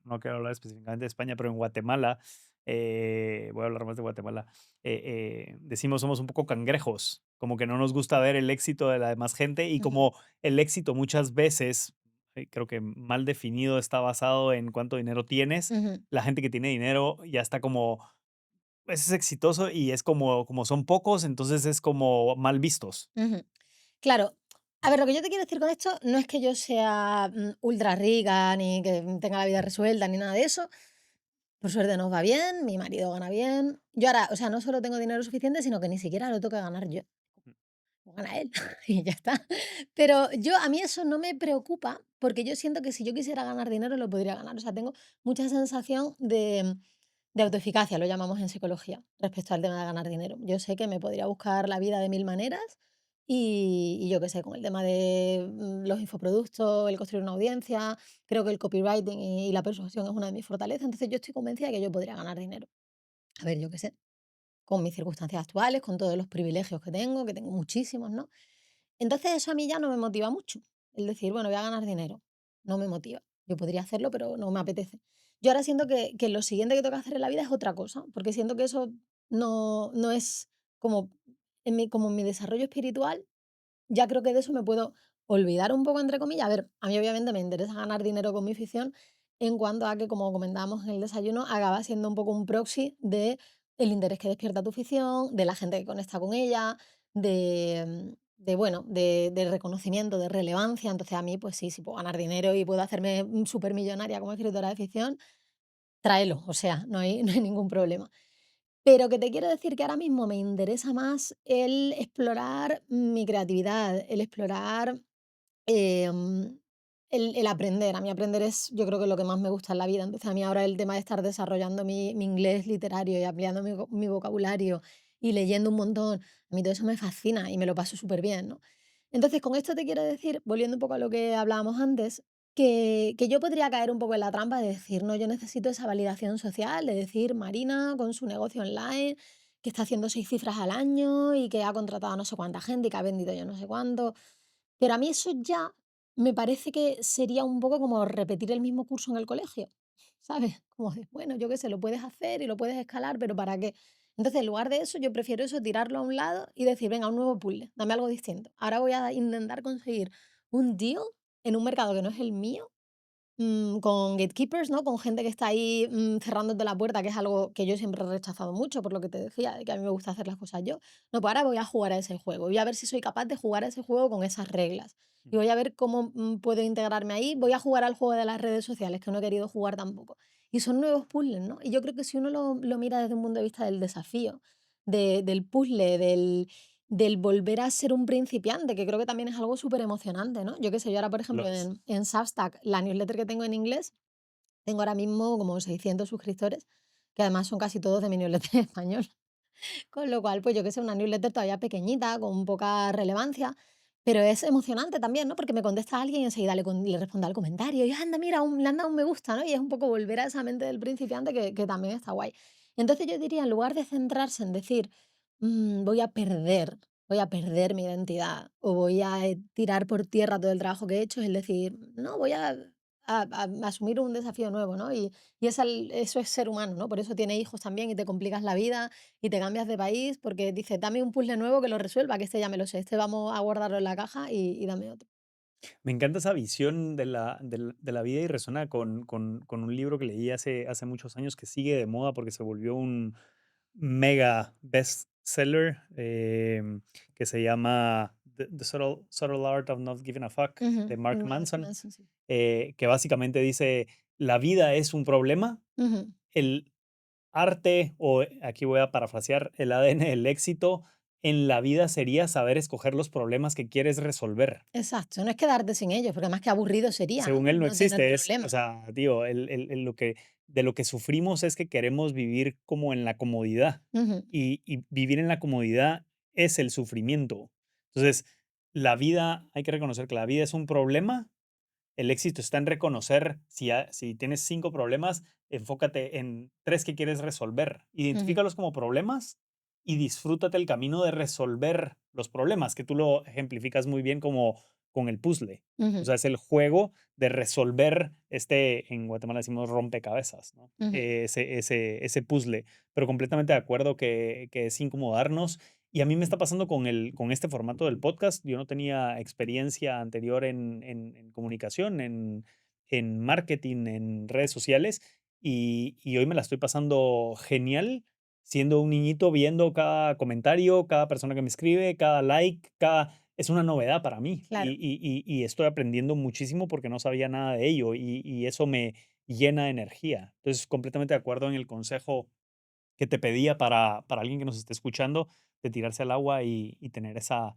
específicamente de España, pero en Guatemala, voy a hablar más de Guatemala, decimos somos un poco cangrejos, como que no nos gusta ver el éxito de la demás gente y ujú, como el éxito muchas veces, creo que mal definido está basado en cuánto dinero tienes, ujú, la gente que tiene dinero ya está como, pues es exitoso y es como son pocos, entonces es como mal vistos. ujú. Claro. A ver, lo que yo te quiero decir con esto no es que yo sea ultra rica, ni que tenga la vida resuelta, ni nada de eso. Por suerte nos va bien, mi marido gana bien. Yo ahora, o sea, no solo tengo dinero suficiente, sino que ni siquiera lo tengo que ganar yo. Lo gana él y ya está. Pero yo, a mí eso no me preocupa porque yo siento que si yo quisiera ganar dinero lo podría ganar. O sea, tengo mucha sensación de autoeficacia, lo llamamos en psicología, respecto al tema de ganar dinero. Yo sé que me podría buscar la vida de mil maneras y yo qué sé, con el tema de los infoproductos, el construir una audiencia, creo que el copywriting y la persuasión es una de mis fortalezas. Entonces yo estoy convencida de que yo podría ganar dinero. A ver, yo qué sé, con mis circunstancias actuales, con todos los privilegios que tengo muchísimos, ¿no? Entonces eso a mí ya no me motiva mucho. El decir, bueno, voy a ganar dinero. No me motiva. Yo podría hacerlo, pero no me apetece. Yo ahora siento que lo siguiente que tengo que hacer en la vida es otra cosa, porque siento que eso no es como como en mi desarrollo espiritual, ya creo que de eso me puedo olvidar un poco, entre comillas. A ver, a mí obviamente me interesa ganar dinero con mi ficción en cuanto a que, como comentábamos en el desayuno, acaba siendo un poco un proxy de el interés que despierta tu ficción, de la gente que conecta con ella, de bueno, de reconocimiento, de relevancia. Entonces a mí, pues sí, si puedo ganar dinero y puedo hacerme supermillonaria como escritora de ficción, tráelo, o sea, no hay ningún problema. Pero que te quiero decir que ahora mismo me interesa más el explorar mi creatividad, el explorar, em, el aprender. A mí aprender es, yo creo que lo que más me gusta en la vida. Entonces, a mí ahora el tema de estar desarrollando mi inglés literario y ampliando mi vocabulario y leyendo un montón, a mí todo eso me fascina y me lo paso súper bien, ¿no? Entonces, con esto te quiero decir, volviendo un poco a lo que hablábamos antes, que yo podría caer un poco en la trampa de decir, no, yo necesito esa validación social, de decir, Marina con su negocio online, que está haciendo 6 cifras al año y que ha contratado a no sé cuánta gente y que ha vendido yo no sé cuánto. Pero a mí eso ya me parece que sería un poco como repetir el mismo curso en el colegio, ¿sabes? Como de, bueno, yo qué sé, lo puedes hacer y lo puedes escalar, pero ¿para qué? Entonces, en lugar de eso, yo prefiero eso, tirarlo a un lado y decir, venga, un nuevo puzzle, dame algo distinto. Ahora voy a intentar conseguir un deal en un mercado que no es el mío, con gatekeepers, ¿no? Con gente que está ahí, cerrándote la puerta, que es algo que yo siempre he rechazado mucho, por lo que te decía, de que a mí me gusta hacer las cosas yo. No, pues ahora voy a jugar a ese juego. Voy a ver si soy capaz de jugar a ese juego con esas reglas. Y voy a ver cómo, puedo integrarme ahí. Voy a jugar al juego de las redes sociales, que no he querido jugar tampoco. Y son nuevos puzzles, ¿no? Y yo creo que si uno lo mira desde un punto de vista del desafío, del puzzle, del volver a ser un principiante, que creo que también es algo súper emocionante, ¿no? Yo qué sé, yo ahora, por ejemplo, Lo es. en Substack, la newsletter que tengo en inglés, tengo ahora mismo como 600 suscriptores, que además son casi todos de mi newsletter en español. Con lo cual, pues yo qué sé, una newsletter todavía pequeñita, con poca relevancia, pero es emocionante también, ¿no? Porque me contesta alguien y enseguida le responde al comentario y anda, mira, le han dado un me gusta, ¿no? Y es un poco volver a esa mente del principiante que también está guay. Entonces yo diría, en lugar de centrarse en decir, voy a perder mi identidad o voy a tirar por tierra todo el trabajo que he hecho, es decir, no, voy a asumir un desafío nuevo, ¿no? Y eso es ser humano, ¿no? Por eso tiene hijos también y te complicas la vida y te cambias de país porque dice, dame un puzzle nuevo que lo resuelva, que este ya me lo sé, este vamos a guardarlo en la caja y dame otro. Me encanta esa visión de la vida y resuena con un libro que leí hace muchos años que sigue de moda porque se volvió un mega bestseller, que se llama The Subtle Art of Not Giving a Fuck, Ujú, de Mark Mark Manson, Manson, sí. que básicamente dice, la vida es un problema, Ujú, el arte, o aquí voy a parafrasear, el ADN del éxito en la vida sería saber escoger los problemas que quieres resolver. exacto, no es quedarte sin ellos, porque más que aburrido sería, ¿no? Según él no No tener existe, es, o problemas. sea, tío, lo que, de lo que sufrimos es que queremos vivir como en la comodidad Ujú, y vivir en la comodidad es el sufrimiento. Entonces, la vida, hay que reconocer que la vida es un problema. El éxito está en reconocer si tienes 5 problemas, enfócate en 3 que quieres resolver. ujú, Identifícalos como problemas y disfrútate el camino de resolver los problemas, que tú lo ejemplificas muy bien como con el puzzle. O ujú, sea, es el juego de resolver en Guatemala decimos rompecabezas, ¿no? ujú, Ese puzzle. Pero completamente de acuerdo que es incomodarnos y a mí me está pasando con este formato del podcast. Yo no tenía experiencia anterior en comunicación, en marketing, en redes sociales, y hoy me la estoy pasando genial siendo un niñito viendo cada comentario, cada persona que me escribe, cada like, es una novedad para mí claro. y estoy aprendiendo muchísimo porque no sabía nada de ello y eso me llena de energía. Entonces, completamente de acuerdo en el consejo que te pedía para alguien que nos esté escuchando, de tirarse al agua y tener esa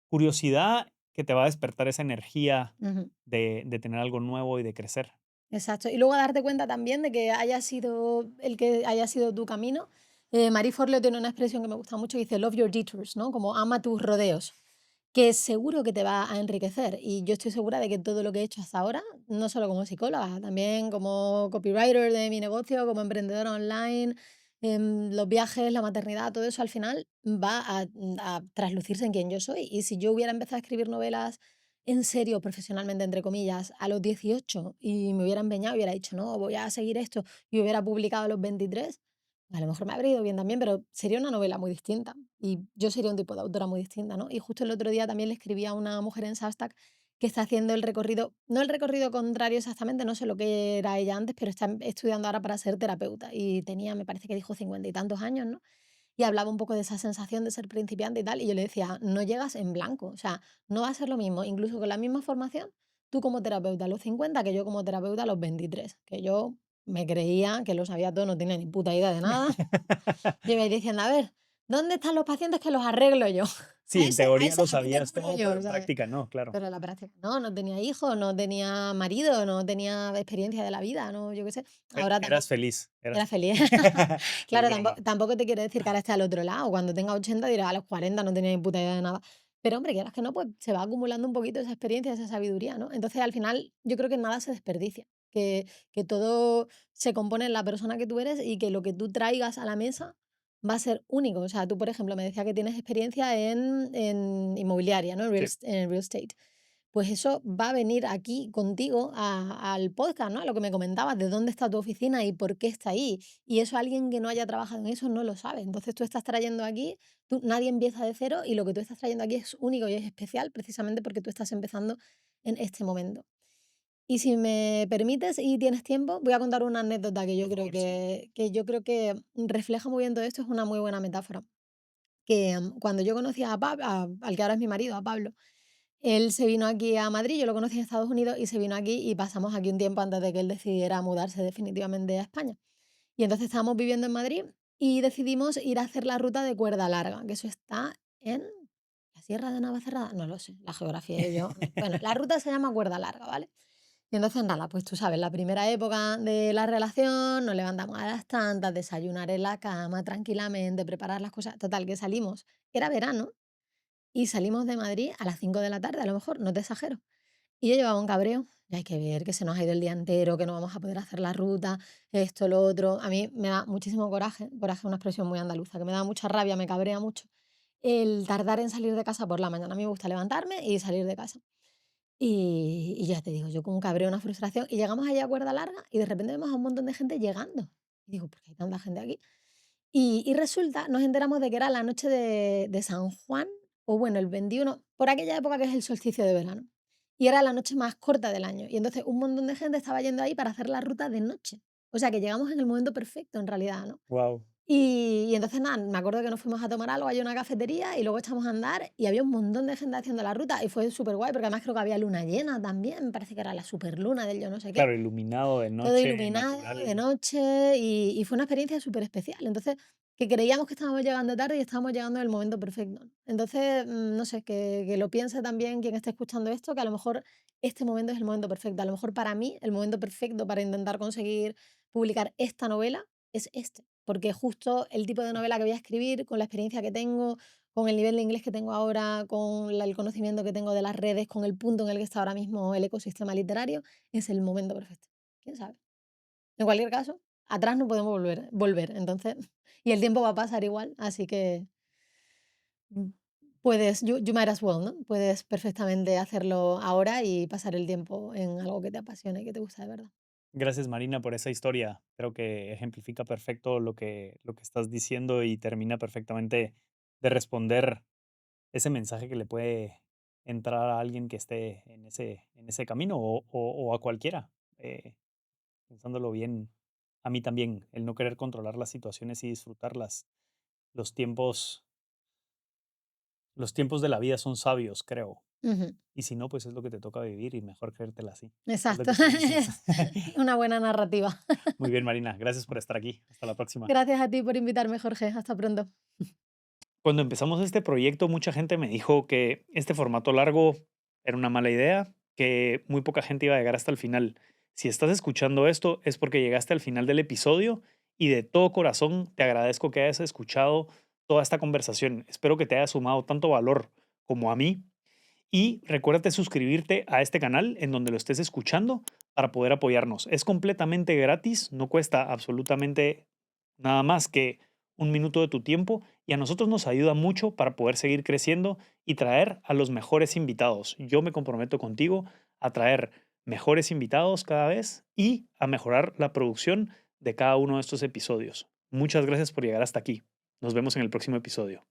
curiosidad que te va a despertar esa energía Ujú. de tener algo nuevo y de crecer. Exacto. Y luego darte cuenta también de que haya sido el que haya sido tu camino. Marie Forleo tiene una expresión que me gusta mucho que dice love your detours, ¿no? Como ama tus rodeos, que seguro que te va a enriquecer. Y yo estoy segura de que todo lo que he hecho hasta ahora, no solo como psicóloga, también como copywriter de mi negocio, como emprendedora online, los viajes, la maternidad, todo eso al final va a traslucirse en quien yo soy. Y si yo hubiera empezado a escribir novelas en serio, profesionalmente, entre comillas, a los 18 y me hubiera empeñado y hubiera dicho, no, voy a seguir esto y hubiera publicado a los 23, A lo mejor me habría ido bien también, pero sería una novela muy distinta y yo sería un tipo de autora muy distinta, ¿no? Y justo el otro día también le escribí a una mujer en Substack que está haciendo el recorrido, no el recorrido contrario exactamente, no sé lo que era ella antes, pero está estudiando ahora para ser terapeuta y tenía, me parece que dijo 50 y tantos años, ¿no? Y hablaba un poco de esa sensación de ser principiante y tal, y yo le decía, no llegas en blanco, o sea, no va a ser lo mismo, incluso con la misma formación, tú como terapeuta a los 50 que yo como terapeuta a los 23 que yo me creía que lo sabía todo, no tenía ni puta idea de nada. Yo iba a ir diciendo, a ver, ¿dónde están los pacientes que los arreglo yo? Sí, en A teoría esa lo sabías arquitectura todo, pero yo, en ¿sabes? práctica no, claro. Pero en la práctica no, no tenía hijos, no tenía marido, no tenía experiencia de la vida, no, yo qué sé. Ahora Eras tampoco feliz, eras era feliz. feliz. Es Claro, broma. tampoco te quiero decir que ahora esté al otro lado. Cuando tenga 80 dirá, a los 40 no tenía ni puta idea de nada. Pero hombre, quieras que no, pues se va acumulando un poquito esa experiencia, esa sabiduría, ¿no? Entonces, al final, yo creo que nada se desperdicia, que todo se compone en la persona que tú eres y que lo que tú traigas a la mesa va a ser único. O sea, tú, por ejemplo, me decía que tienes experiencia en inmobiliaria, ¿no? Sí, En real estate. Pues eso va a venir aquí contigo al podcast, ¿no? A lo que me comentabas, de dónde está tu oficina y por qué está ahí. Y eso alguien que no haya trabajado en eso no lo sabe. Entonces tú estás trayendo aquí, nadie empieza de cero y lo que tú estás trayendo aquí es único y es especial precisamente porque tú estás empezando en este momento. Y si me permites y tienes tiempo, voy a contar una anécdota que yo por creo favor, sí. que yo creo que refleja muy bien todo esto, es una muy buena metáfora. Que cuando yo conocí a Pablo, al que ahora es mi marido, a Pablo, él se vino aquí a Madrid, yo lo conocí en Estados Unidos y se vino aquí y pasamos aquí un tiempo antes de que él decidiera mudarse definitivamente a España. Y entonces estábamos viviendo en Madrid y decidimos ir a hacer la ruta de cuerda larga, que eso está en la Sierra de Navacerrada, no lo sé, la geografía y yo. Bueno, la ruta se llama cuerda larga, ¿vale? Y entonces nada, pues tú sabes, la primera época de la relación, nos levantamos a las tantas, desayunar en la cama tranquilamente, preparar las cosas. Total, que salimos, era verano, y salimos de Madrid a las 5 de la tarde, a lo mejor, no te exagero. Y yo llevaba un cabreo, y hay que ver que se nos ha ido el día entero, que no vamos a poder hacer la ruta, esto, lo otro. A mí me da muchísimo coraje, coraje es una expresión muy andaluza, que me da mucha rabia, me cabrea mucho, el tardar en salir de casa por la mañana. A mí me gusta levantarme y salir de casa. Y ya te digo, yo con un cabreo, una frustración, y llegamos allá a cuerda larga y de repente vemos a un montón de gente llegando. Y digo, ¿por qué hay tanta gente aquí? Y resulta, nos enteramos de que era la noche de San Juan, o bueno, el 21 por aquella época que es el solsticio de verano. Y era la noche más corta del año. Y entonces un montón de gente estaba yendo ahí para hacer la ruta de noche. O sea que llegamos en el momento perfecto en realidad, ¿no? Wow. Y entonces nada, me acuerdo que nos fuimos a tomar algo, hay una cafetería y luego echamos a andar y había un montón de gente haciendo la ruta y fue súper guay porque además creo que había luna llena también, me parece que era la superluna del yo no sé qué, Claro, iluminado de todo noche, iluminado de natural. noche y fue una experiencia súper especial. Entonces, que creíamos que estábamos llegando tarde y estábamos llegando en el momento perfecto. Entonces, no sé, que lo piense también quien esté escuchando esto, que a lo mejor este momento es el momento perfecto. A lo mejor para mí, el momento perfecto para intentar conseguir publicar esta novela es este, porque justo el tipo de novela que voy a escribir, con la experiencia que tengo, con el nivel de inglés que tengo ahora, con el conocimiento que tengo de las redes, con el punto en el que está ahora mismo el ecosistema literario, es el momento perfecto. ¿Quién sabe? En cualquier caso, atrás no podemos volver, entonces y el tiempo va a pasar igual, así que, mm, puedes you might as well, ¿no? Puedes perfectamente hacerlo ahora y pasar el tiempo en algo que te apasione y que te gusta de verdad. Gracias, Marina, por esa historia. Creo que ejemplifica perfecto lo que estás diciendo y termina perfectamente de responder ese mensaje que le puede entrar a alguien que esté en ese camino o a cualquiera. Pensándolo bien, a mí también, el no querer controlar las situaciones y disfrutarlas. Los tiempos, los tiempos de la vida son sabios, creo. Ujú, Y si no, pues es lo que te toca vivir y mejor creértela así. Es lo exacto. que tú dices. Una buena narrativa. Muy bien, Marina. Gracias por estar aquí. Hasta la próxima. Gracias a ti por invitarme, Jorge. Hasta pronto. Cuando empezamos este proyecto, mucha gente me dijo que este formato largo era una mala idea, que muy poca gente iba a llegar hasta el final. Si estás escuchando esto, es porque llegaste al final del episodio y de todo corazón te agradezco que hayas escuchado toda esta conversación. Espero que te haya sumado tanto valor como a mí. Y recuérdate suscribirte a este canal en donde lo estés escuchando para poder apoyarnos. Es completamente gratis, no cuesta absolutamente nada más que un minuto de tu tiempo y a nosotros nos ayuda mucho para poder seguir creciendo y traer a los mejores invitados. Yo me comprometo contigo a traer mejores invitados cada vez y a mejorar la producción de cada uno de estos episodios. Muchas gracias por llegar hasta aquí. Nos vemos en el próximo episodio.